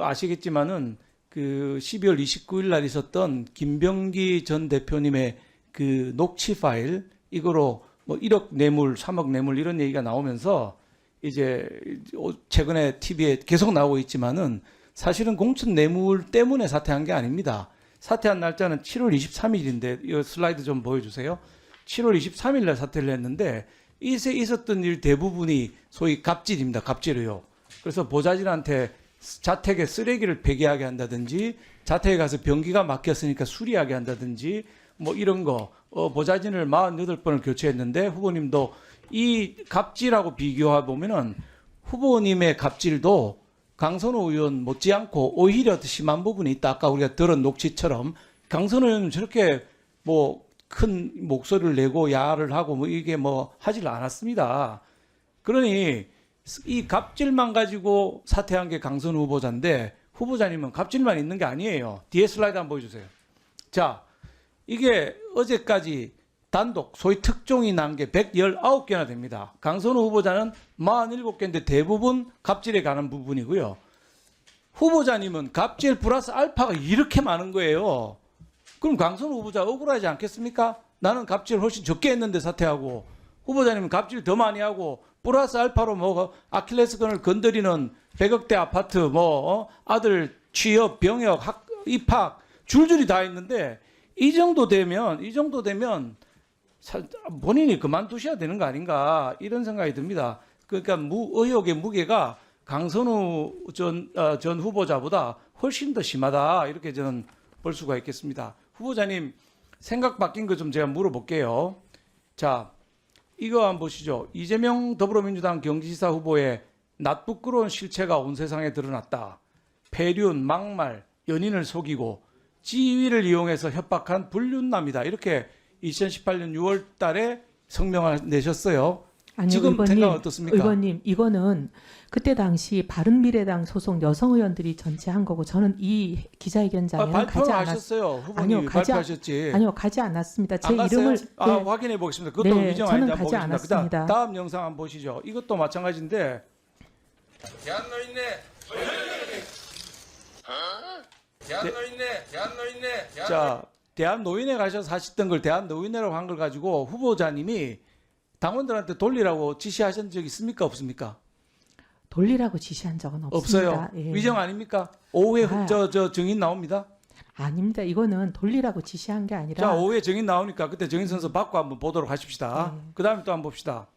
아시겠지만은 그 12월 29일 날 있었던 김병기 전 대표님의 그 녹취 파일 이거로 1억 뇌물, 3억 뇌물 이런 얘기가 나오면서 이제 최근에 TV에 계속 나오고 있지만은 사실은 공천 뇌물 때문에 사퇴한 게 아닙니다. 사퇴한 날짜는 7월 23일인데 이 슬라이드 좀 보여주세요. 7월 23일 날 사퇴를 했는데 있었던 일 대부분이 소위 갑질입니다. 갑질 의혹. 그래서 보좌진한테 자택에 쓰레기를 폐기하게 한다든지 자택에 가서 변기가 막혔으니까 수리하게 한다든지 이런 거 보좌진을 48번을 교체했는데 후보님도 이 갑질하고 비교해 보면은 후보님의 갑질도 강선우 의원 못지않고 오히려 더 심한 부분이 있다. 아까 우리가 들은 녹취처럼 강선우 의원은 저렇게 큰 목소리를 내고 야를 하고 이게 하질 않았습니다. 그러니 이 갑질만 가지고 사퇴한 게 강선우 후보자인데 후보자님은 갑질만 있는 게 아니에요. 뒤에 슬라이드 한번 보여주세요. 자, 이게 어제까지 단독 소위 특종이 난 게 119개나 됩니다. 강선우 후보자는 47개인데 대부분 갑질에 관한 부분이고요. 후보자님은 갑질 플러스 알파가 이렇게 많은 거예요. 그럼 강선우 후보자 억울하지 않겠습니까? 나는 갑질 훨씬 적게 했는데 사퇴하고 후보자님은 갑질 더 많이 하고 플러스 알파로 뭐 아킬레스건을 건드리는 100억대 아파트 뭐 아들 취업, 병역, 입학 줄줄이 다 있는데 이 정도 되면 본인이 그만두셔야 되는 거 아닌가 이런 생각이 듭니다. 그러니까 의혹의 무게가 강선우 전 후보자보다 훨씬 더 심하다 이렇게 저는 볼 수가 있겠습니다. 후보자님 생각 바뀐 거 좀 제가 물어볼게요. 자, 이거 한번 보시죠. 이재명 더불어민주당 경기지사 후보의 낯부끄러운 실체가 온 세상에 드러났다. 폐륜, 막말, 연인을 속이고 지위를 이용해서 협박한 불륜남이다. 이렇게 2018년 6월 달에 성명을 내셨어요. 아니요, 지금 생각 어떻습니까? 의원님, 이거는 그때 당시 바른미래당 소속 여성 의원들이 전체 한 거고 저는 이 기자회견장에는 가지 발표를 않았어요. 하셨어요. 후보님이 발표하셨지. 아니요, 가지 않았습니다. 제 안 갔어요? 이름을 확인해 보겠습니다. 그것도 네, 위정 저는 아닌지 한번 가지 보겠습니다. 않았습니다. 다음 영상 한번 보시죠. 이것도 마찬가지인데 자, 대한노인회 가셔서 하셨던 걸 대한노인회라고 한 걸 가지고 후보자님이 당원들한테 돌리라고 지시하신 적 있습니까? 없습니까? 돌리라고 지시한 적은 없습니다. 없어요. 예. 위정 아닙니까? 오후에 저 증인 나옵니다. 아닙니다. 이거는 돌리라고 지시한 게 아니라 자, 오후에 증인 나오니까 그때 증인 선서 받고 한번 보도록 하십시다. 그 다음에 또 한번 봅시다.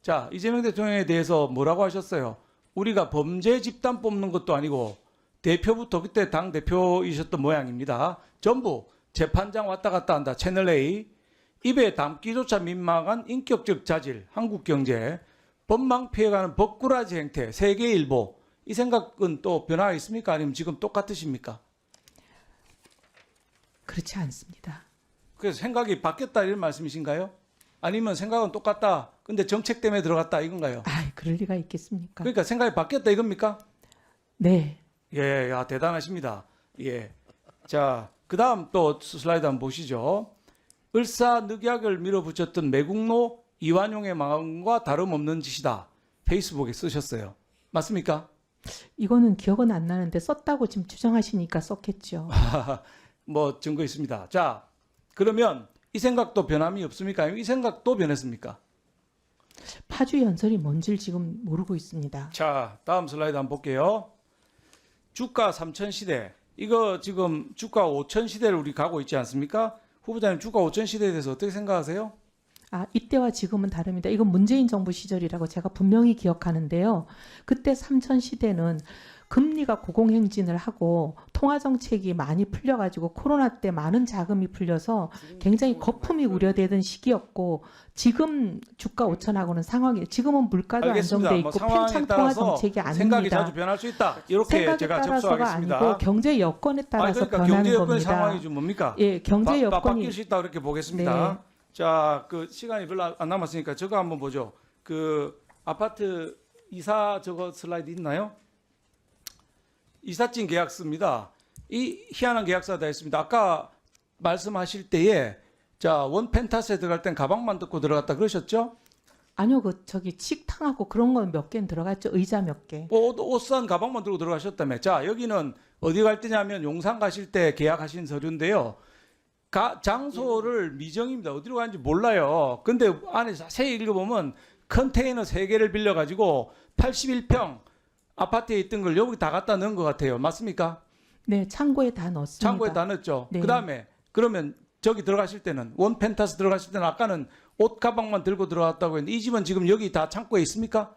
자, 이재명 대통령에 대해서 뭐라고 하셨어요? 우리가 범죄 집단 뽑는 것도 아니고 대표부터 그때 당 대표이셨던 모양입니다. 전부 재판장 왔다 갔다 한다. 채널A. 입에 담기조차 민망한 인격적 자질, 한국경제, 법망 피해가는 법꾸라지 행태, 세계일보. 이 생각은 또 변화가 있습니까? 아니면 지금 똑같으십니까? 그렇지 않습니다. 그래서 생각이 바뀌었다 이런 말씀이신가요? 아니면 생각은 똑같다. 근데 정책 때문에 들어갔다 이건가요? 그럴 리가 있겠습니까? 그러니까 생각이 바뀌었다 이겁니까? 네. 예, 야, 대단하십니다. 예. 자, 그 다음 또 슬라이드 한번 보시죠. 을사늑약을 밀어붙였던 매국노 이완용의 마음과 다름없는 짓이다. 페이스북에 쓰셨어요. 맞습니까? 이거는 기억은 안 나는데 썼다고 지금 주장하시니까 썼겠죠. 뭐 증거 있습니다. 자, 그러면 이 생각도 변함이 없습니까? 아니면 이 생각도 변했습니까? 파주 연설이 뭔지를 지금 모르고 있습니다. 자, 다음 슬라이드 한번 볼게요. 주가 3천 시대. 이거 지금 주가 5천 시대를 우리 가고 있지 않습니까? 후보자님 주가 5천 시대에 대해서 어떻게 생각하세요? 이때와 지금은 다릅니다. 이건 문재인 정부 시절이라고 제가 분명히 기억하는데요. 그때 3천 시대는 금리가 고공행진을 하고 통화정책이 많이 풀려가지고 코로나 때 많은 자금이 풀려서 굉장히 거품이 우려되던 시기였고 지금 주가 5천하고는 상황이 지금은 물가도 알겠습니다. 안정돼 있고 편창 통화정책이 아닙니다. 생각이 자주 변할 수 있다. 이렇게 생각에 제가 따라서가 접수하겠습니다. 아니고 경제 여건에 따라서 그러니까 변하는 경제 여건의 겁니다. 상황이 좀 뭡니까? 예, 경제 여건이 바뀔 수 있다 이렇게 보겠습니다. 네. 자, 그 시간이 별로 안 남았으니까 저거 한번 보죠. 그 아파트 이사 저거 슬라이드 있나요? 이삿짐 계약서입니다. 이 희한한 계약서가 다 있습니다. 아까 말씀하실 때에 자, 원 펜타스에 들어갈 땐 가방만 듣고 들어갔다 그러셨죠? 아니요, 저기 식탕하고 그런 건 몇 개는 들어갔죠. 의자 몇 개. 옷 산 가방만 들고 들어가셨다며. 자, 여기는 어디 갈 때냐면 용산 가실 때 계약하신 서류인데요. 장소를 미정입니다. 어디로 가는지 몰라요. 근데 안에 자세히 읽어보면 컨테이너 3개를 빌려가지고 81평 아파트에 있던 걸 여기 다 갖다 넣은 것 같아요. 맞습니까? 네, 창고에 다 넣었습니다. 창고에 다 넣었죠. 네. 그 다음에 그러면 저기 들어가실 때는 원 펜타스 들어가실 때는 아까는 옷 가방만 들고 들어갔다고 했는데 이 집은 지금 여기 다 창고에 있습니까?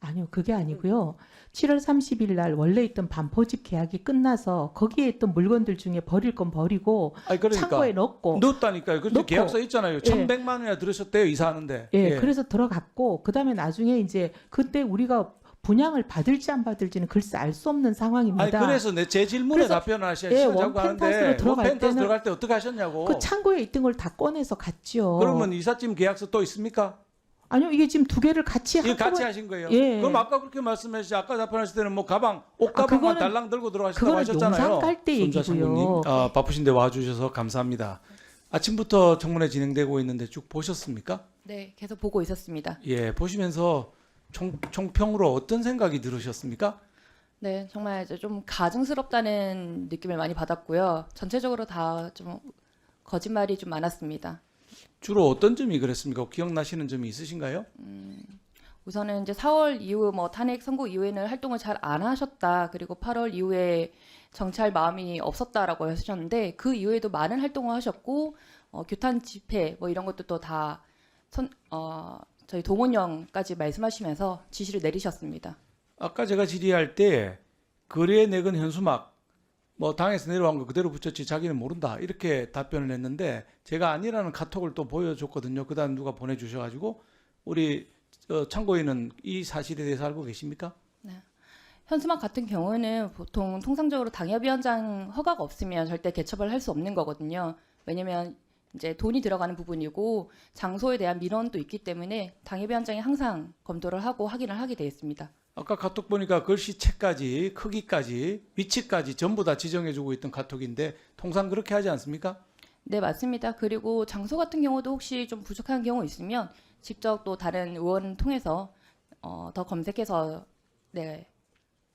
아니요, 그게 아니고요. 7월 30일 날 원래 있던 반포집 계약이 끝나서 거기에 있던 물건들 중에 버릴 건 버리고 그러니까 창고에 넣었고 넣었다니까요. 그래서 넣고. 계약서 있잖아요. 1,100만 원이나 들으셨대요. 이사하는데. 예, 그래서 들어갔고 그다음에 나중에 이제 그때 우리가 분양을 받을지 안 받을지는 글쎄 알 수 없는 상황입니다. 그래서 제 질문에 그래서, 답변을 하셔야지. 예, 자꾸 하는데 원펜타스 들어갈 때 어떻게 하셨냐고. 그 창고에 있던 걸 다 꺼내서 갔죠. 그러면 이삿짐 계약서 또 있습니까? 아니요, 이게 지금 두 개를 같이 이거 같이 한꺼번에- 하신 거예요? 예. 그럼 아까 그렇게 말씀하셨죠. 아까 답변하실 때는 뭐 가방, 옷가방만 그거는- 달랑 들고 들어가셨다고 그거는 하셨잖아요. 용산 갈때 손자 얘기고요. 장군님. 바쁘신데 와주셔서 감사합니다. 아침부터 청문회 진행되고 있는데 쭉 보셨습니까? 네, 계속 보고 있었습니다. 예, 보시면서 총평으로 어떤 생각이 들으셨습니까? 네, 정말 이제 좀 가증스럽다는 느낌을 많이 받았고요. 전체적으로 다 좀 거짓말이 좀 많았습니다. 주로 어떤 점이 그랬습니까? 기억나시는 점이 있으신가요? 우선은 이제 4월 이후 뭐 탄핵 선고 이후에는 활동을 잘 안 하셨다. 그리고 8월 이후에 정치할 마음이 없었다라고 하셨는데 그 이후에도 많은 활동을 하셨고 규탄 집회 뭐 이런 것도 또 다 저희 동원령까지 말씀하시면서 지시를 내리셨습니다. 아까 제가 질의할 때 거리에 내건 현수막 뭐 당에서 내려온 거 그대로 붙였지 자기는 모른다 이렇게 답변을 했는데 제가 아니라는 카톡을 또 보여줬거든요. 그다음 누가 보내주셔가지고 우리 참고인은 이 사실에 대해서 알고 계십니까? 현수막 같은 경우는 보통 통상적으로 당협위원장 허가가 없으면 절대 개첩을 할 수 없는 거거든요. 왜냐면 이제 돈이 들어가는 부분이고 장소에 대한 민원도 있기 때문에 당협위원장이 항상 검토를 하고 확인을 하게 되어 있습니다. 아까 카톡 보니까 글씨체까지 크기까지 위치까지 전부 다 지정해주고 있던 카톡인데 통상 그렇게 하지 않습니까? 네, 맞습니다. 그리고 장소 같은 경우도 혹시 좀 부족한 경우 있으면 직접 또 다른 의원 통해서 더 검색해서 네,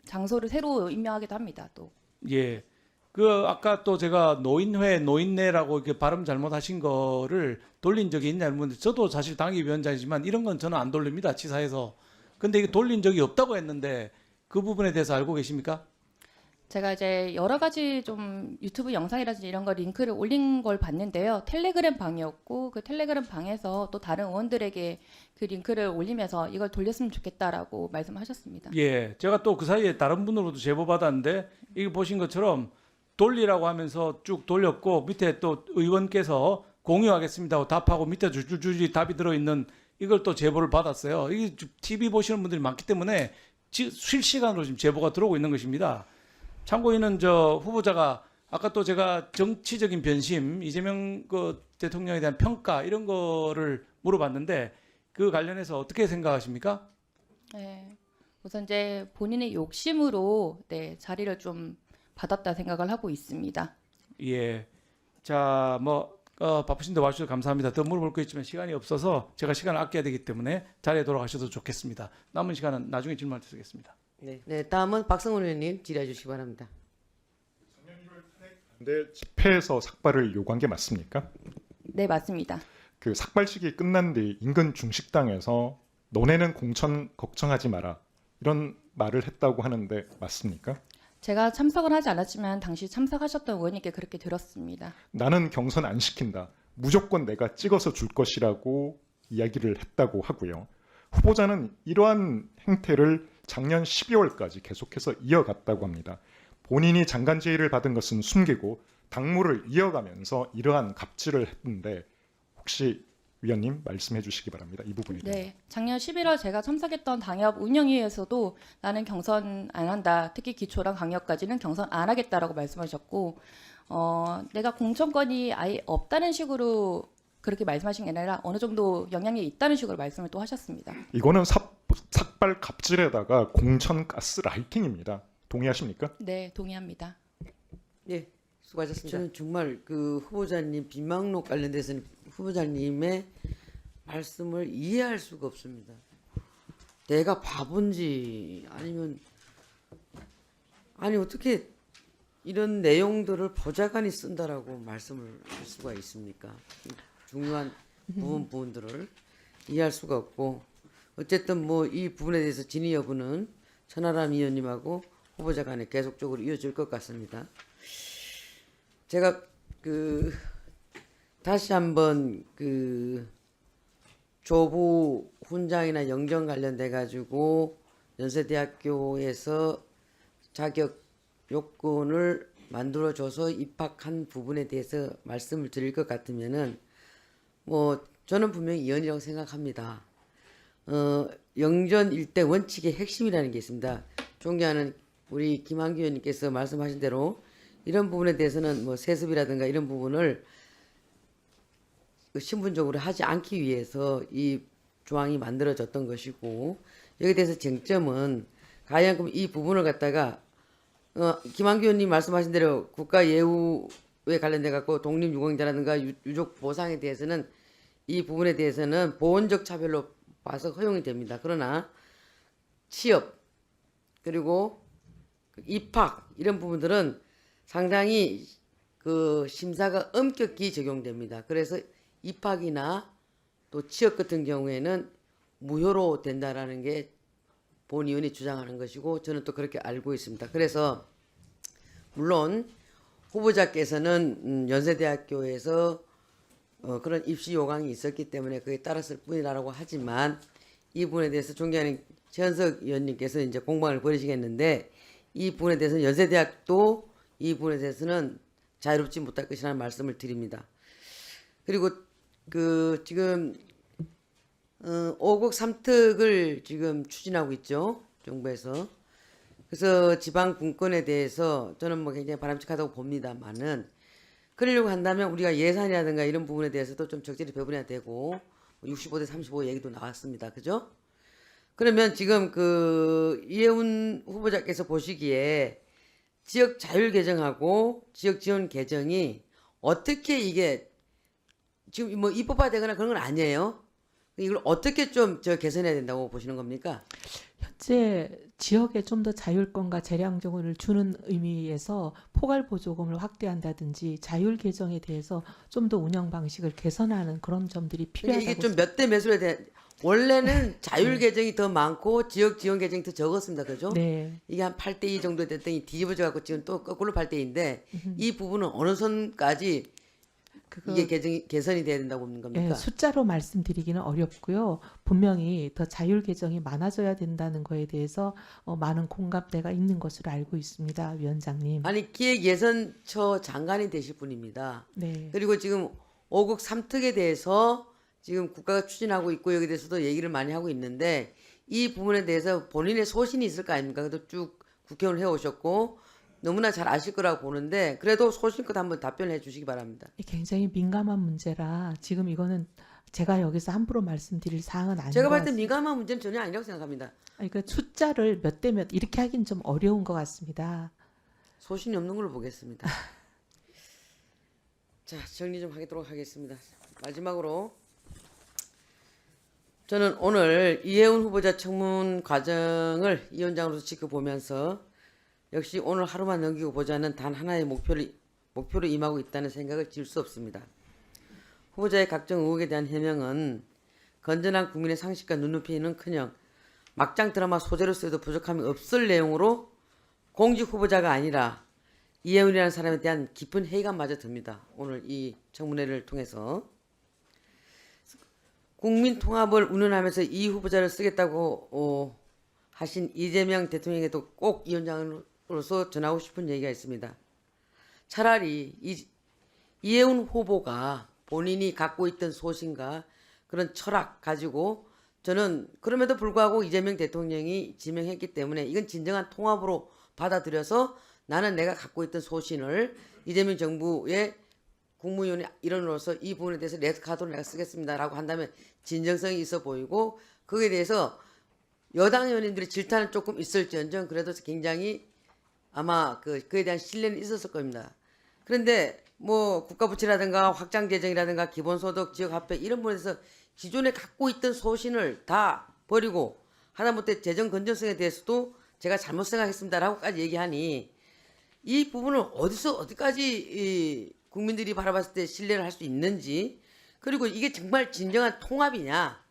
장소를 새로 임명하기도 합니다. 또. 예. 그 아까 또 제가 노인네라고 이렇게 발음 잘못하신 거를 돌린 적이 있냐는 분데 저도 사실 당협위원장이지만 이런 건 저는 안 돌립니다. 치사해서. 근데 이게 돌린 적이 없다고 했는데 그 부분에 대해서 알고 계십니까? 제가 이제 여러 가지 좀 유튜브 영상이라든지 이런 거 링크를 올린 걸 봤는데요. 텔레그램 방이었고 그 텔레그램 방에서 또 다른 의원들에게 그 링크를 올리면서 이걸 돌렸으면 좋겠다라고 말씀하셨습니다. 예. 제가 또 그 사이에 다른 분으로도 제보 받았는데 이거 보신 것처럼 돌리라고 하면서 쭉 돌렸고 밑에 또 의원께서 공유하겠습니다 하고 답하고 밑에 줄줄줄이 답이 들어있는 이걸 또 제보를 받았어요. 이게 TV 보시는 분들이 많기 때문에 실시간으로 지금 제보가 들어오고 있는 것입니다. 참고인은 저 후보자가 아까 또 제가 정치적인 변심, 이재명 그 대통령에 대한 평가 이런 거를 물어봤는데 그 관련해서 어떻게 생각하십니까? 네. 우선 이제 본인의 욕심으로 네, 자리를 좀 받았다 생각을 하고 있습니다. 예. 자, 바쁘신데 와주셔서 감사합니다. 더 물어볼 거 있지만 시간이 없어서 제가 시간을 아껴야 되기 때문에 자리에 돌아가셔도 좋겠습니다. 남은 시간은 나중에 질문할 때 쓰겠습니다. 네, 다음은 박성훈 의원님 질의해 주시기 바랍니다. 근데 집회에서 삭발을 요구한 게 맞습니까? 네, 맞습니다. 그 삭발식이 끝난 뒤 인근 중식당에서 너네는 공천 걱정하지 마라 이런 말을 했다고 하는데 맞습니까? 제가 참석을 하지 않았지만 당시 참석하셨던 의원님께 그렇게 들었습니다. 나는 경선 안 시킨다. 무조건 내가 찍어서 줄 것이라고 이야기를 했다고 하고요. 후보자는 이러한 행태를 작년 12월까지 계속해서 이어갔다고 합니다. 본인이 장관제의를 받은 것은 숨기고 당무를 이어가면서 이러한 갑질을 했는데 혹시 위원님 말씀해 주시기 바랍니다. 이 부분에 대해서. 네, 작년 11월 제가 참석했던 당협 운영위에서도 나는 경선 안 한다. 특히 기초랑 강력까지는 경선 안 하겠다라고 말씀하셨고 내가 공천권이 아예 없다는 식으로 그렇게 말씀하신 게 아니라 어느 정도 영향이 있다는 식으로 말씀을 또 하셨습니다. 이거는 삭발 갑질에다가 공천 가스라이팅입니다. 동의하십니까? 네, 동의합니다. 예, 수고하셨습니다. 저는 정말 그 후보자님 비망록 관련돼서는 후보자님의 말씀을 이해할 수가 없습니다. 내가 바본지 아니 어떻게 이런 내용들을 보좌관이 쓴다라고 말씀을 할 수가 있습니까? 중요한 부분들을 이해할 수가 없고 어쨌든 이 부분에 대해서 진위 여부는 천하람 의원님하고 후보자 간에 계속적으로 이어질 것 같습니다. 제가 다시 한번 조부 훈장이나 영정 관련돼 가지고 연세대학교에서 자격 요건을 만들어줘서 입학한 부분에 대해서 말씀을 드릴 것 같으면은 저는 분명히 이연이라고 생각합니다. 영전 일대 원칙의 핵심이라는 게 있습니다. 존경하는 우리 김한규 의원님께서 말씀하신 대로 이런 부분에 대해서는 세습이라든가 이런 부분을 신분적으로 하지 않기 위해서 이 조항이 만들어졌던 것이고 여기에 대해서 쟁점은 과연 그럼 이 부분을 갖다가 김한규 의원님 말씀하신 대로 국가 예우에 관련돼 갖고 독립유공자라든가 유족 보상에 대해서는 이 부분에 대해서는 보온적 차별로 봐서 허용이 됩니다. 그러나 취업 그리고 입학 이런 부분들은 상당히 그 심사가 엄격히 적용됩니다. 그래서 입학이나 또 취업 같은 경우에는 무효로 된다라는 게 본 의원이 주장하는 것이고 저는 또 그렇게 알고 있습니다. 그래서 물론 후보자께서는 연세대학교에서 그런 입시 요강이 있었기 때문에 그에 따랐을 뿐이라고 하지만 이 부분에 대해서 존경하는 최현석 의원님께서 이제 공방을 벌이시겠는데 이 부분에 대해서는 연세대학도 이 부분에 대해서는 자유롭지 못할 것이라는 말씀을 드립니다. 그리고 그 지금 5국 3특을 지금 추진하고 있죠. 정부에서. 그래서 지방 분권에 대해서 저는 뭐 굉장히 바람직하다고 봅니다만은 그러려고 한다면 우리가 예산이라든가 이런 부분에 대해서도 좀 적절히 배분해야 되고 65대 35 얘기도 나왔습니다. 그죠? 그러면 지금 그 이해운 후보자께서 보시기에 지역 자율 개정하고 지역 지원 개정이 어떻게 이게 지금 뭐 입법화되거나 그런 건 아니에요. 이걸 어떻게 좀 개선해야 된다고 보시는 겁니까? 현재 지역에 좀 더 자율권과 재량권을 주는 의미에서 포괄 보조금을 확대한다든지 자율 개정에 대해서 좀 더 운영 방식을 개선하는 그런 점들이 필요하다고. 이게 좀 몇 대 몇으로 원래는 자율 개정이 더 많고 지역 지원 개정이 더 적었습니다. 그죠? 네. 이게 한 8대 2 정도 됐더니 뒤집어져 갖고 지금 또 거꾸로 8대 2인데 이 부분은 어느 선까지 이게 개선이 돼야 된다고 보는 겁니까? 예, 숫자로 말씀드리기는 어렵고요. 분명히 더 자율 개정이 많아져야 된다는 거에 대해서 많은 공감대가 있는 것으로 알고 있습니다, 위원장님. 아니 기획예산처 장관이 되실 분입니다. 네. 그리고 지금 5국 3특에 대해서 지금 국가가 추진하고 있고 여기에 대해서도 얘기를 많이 하고 있는데 이 부분에 대해서 본인의 소신이 있을 거 아닙니까? 그래도 쭉 국회의원 해오셨고 너무나 잘 아실 거라고 보는데 그래도 소신껏 한번 답변해 주시기 바랍니다. 굉장히 민감한 문제라 지금 이거는 제가 여기서 함부로 말씀드릴 사항은 아닌 제가 것 봤을 때 같습니다. 민감한 문제는 전혀 아니라고 생각합니다. 그러니까 숫자를 몇 대 몇 이렇게 하긴 좀 어려운 것 같습니다. 소신이 없는 걸로 보겠습니다. 자, 정리 좀 하도록 하겠습니다. 마지막으로 저는 오늘 이해운 후보자 청문 과정을 이 위원장으로서 지켜보면서 역시 오늘 하루만 넘기고 보자는 단 하나의 목표로 임하고 있다는 생각을 지울 수 없습니다. 후보자의 각종 의혹에 대한 해명은 건전한 국민의 상식과 눈높이는커녕 막장 드라마 소재로서도 부족함이 없을 내용으로 공직 후보자가 아니라 이해운이라는 사람에 대한 깊은 회의감마저 듭니다. 오늘 이 청문회를 통해서 국민 통합을 운운하면서 이 후보자를 쓰겠다고 하신 이재명 대통령에게도 꼭 이 위원장으로서 전하고 싶은 얘기가 있습니다. 차라리 이해운 후보가 본인이 갖고 있던 소신과 그런 철학 가지고 저는 그럼에도 불구하고 이재명 대통령이 지명했기 때문에 이건 진정한 통합으로 받아들여서 나는 내가 갖고 있던 소신을 이재명 정부의 국무위원회 일원으로서 이 부분에 대해서 레드카드로 내가 쓰겠습니다라고 한다면 진정성이 있어 보이고 거기에 대해서 여당 의원님들의 질타는 조금 있을지언정 그래도 굉장히 아마 그에 대한 신뢰는 있었을 겁니다. 그런데 뭐 국가부채라든가 확장 재정이라든가 기본소득 지역 화폐 이런 부분에서 기존에 갖고 있던 소신을 다 버리고 하다못해 재정 건전성에 대해서도 제가 잘못 생각했습니다라고까지 얘기하니 이 부분을 어디서 어디까지 국민들이 바라봤을 때 신뢰를 할 수 있는지 그리고 이게 정말 진정한 통합이냐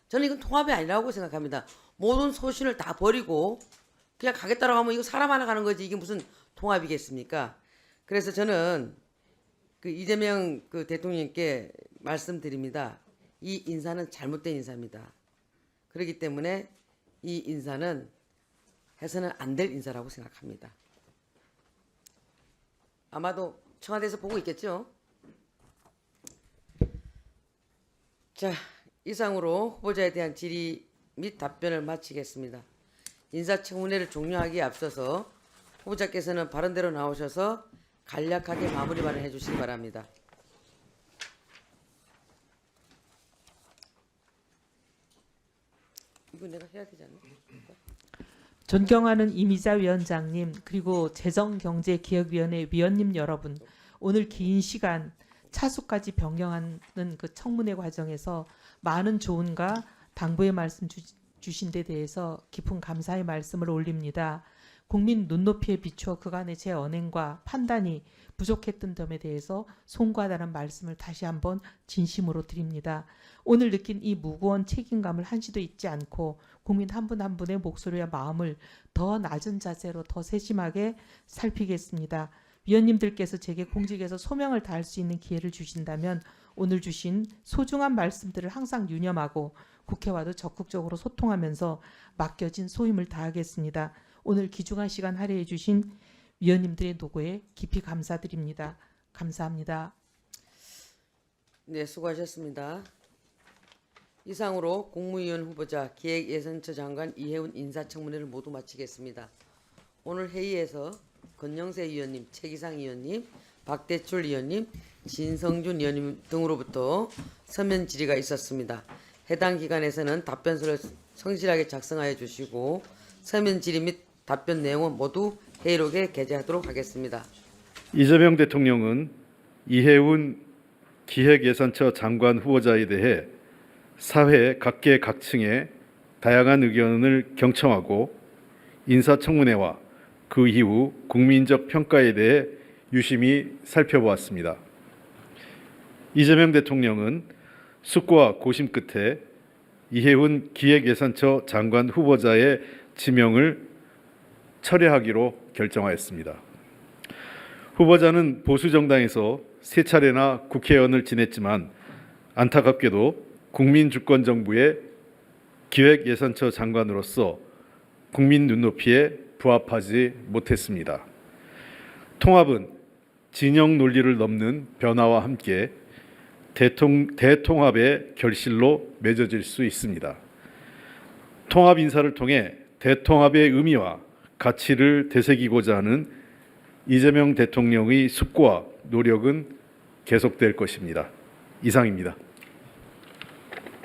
저는 이건 통합이 아니라고 생각합니다. 모든 소신을 다 버리고 그냥 가겠다라고 하면 이거 사람 하나 가는 거지 이게 무슨 통합이겠습니까? 그래서 저는 그 이재명 그 대통령께 말씀드립니다. 이 인사는 잘못된 인사입니다. 그렇기 때문에 이 인사는 해서는 안 될 인사라고 생각합니다. 아마도 청와대에서 보고 있겠죠. 자, 이상으로 후보자에 대한 질의 및 답변을 마치겠습니다. 인사청문회를 종료하기에 앞서서 후보자께서는 발언대로 나오셔서 간략하게 마무리 발언해 주시기 바랍니다. 이거 내가 해야 되지 않나? 존경하는 이미자 위원장님, 그리고 재정경제기획위원회 위원님 여러분, 오늘 긴 시간 차수까지 변경하는 그 청문회 과정에서 많은 조언과 당부의 말씀 주신 데 대해서 깊은 감사의 말씀을 올립니다. 국민 눈높이에 비추어 그간의 제 언행과 판단이 부족했던 점에 대해서 송구하다는 말씀을 다시 한번 진심으로 드립니다. 오늘 느낀 이 무거운 책임감을 한시도 잊지 않고 국민 한 분 한 분의 목소리와 마음을 더 낮은 자세로 더 세심하게 살피겠습니다. 위원님들께서 제게 공직에서 소명을 다할 수 있는 기회를 주신다면 오늘 주신 소중한 말씀들을 항상 유념하고 국회와도 적극적으로 소통하면서 맡겨진 소임을 다하겠습니다. 오늘 귀중한 시간 할애해 주신 위원님들의 노고에 깊이 감사드립니다. 감사합니다. 네, 수고하셨습니다. 이상으로 국무위원 후보자 기획예산처 장관 이해운 인사청문회를 모두 마치겠습니다. 오늘 회의에서 권영세 의원님, 최기상 의원님, 박대출 의원님, 진성준 의원님 등으로부터 서면 질의가 있었습니다. 해당 기관에서는 답변서를 성실하게 작성하여 주시고 서면 질의 및 답변 내용은 모두 회의록에 게재하도록 하겠습니다. 이재명 대통령은 이해운 기획예산처 장관 후보자에 대해 사회 각계 각층의 다양한 의견을 경청하고 인사청문회와 그 이후 국민적 평가에 대해 유심히 살펴보았습니다. 이재명 대통령은 숙고와 고심 끝에 이해운 기획예산처 장관 후보자의 지명을 철회하기로 결정하였습니다. 후보자는 보수정당에서 세 차례나 국회의원을 지냈지만 안타깝게도 국민주권정부의 기획예산처 장관으로서 국민 눈높이에 부합하지 못했습니다. 통합은 진영 논리를 넘는 변화와 함께 대통합의 결실로 맺어질 수 있습니다. 통합 인사를 통해 대통합의 의미와 가치를 되새기고자 하는 이재명 대통령의 숙고와 노력은 계속될 것입니다. 이상입니다.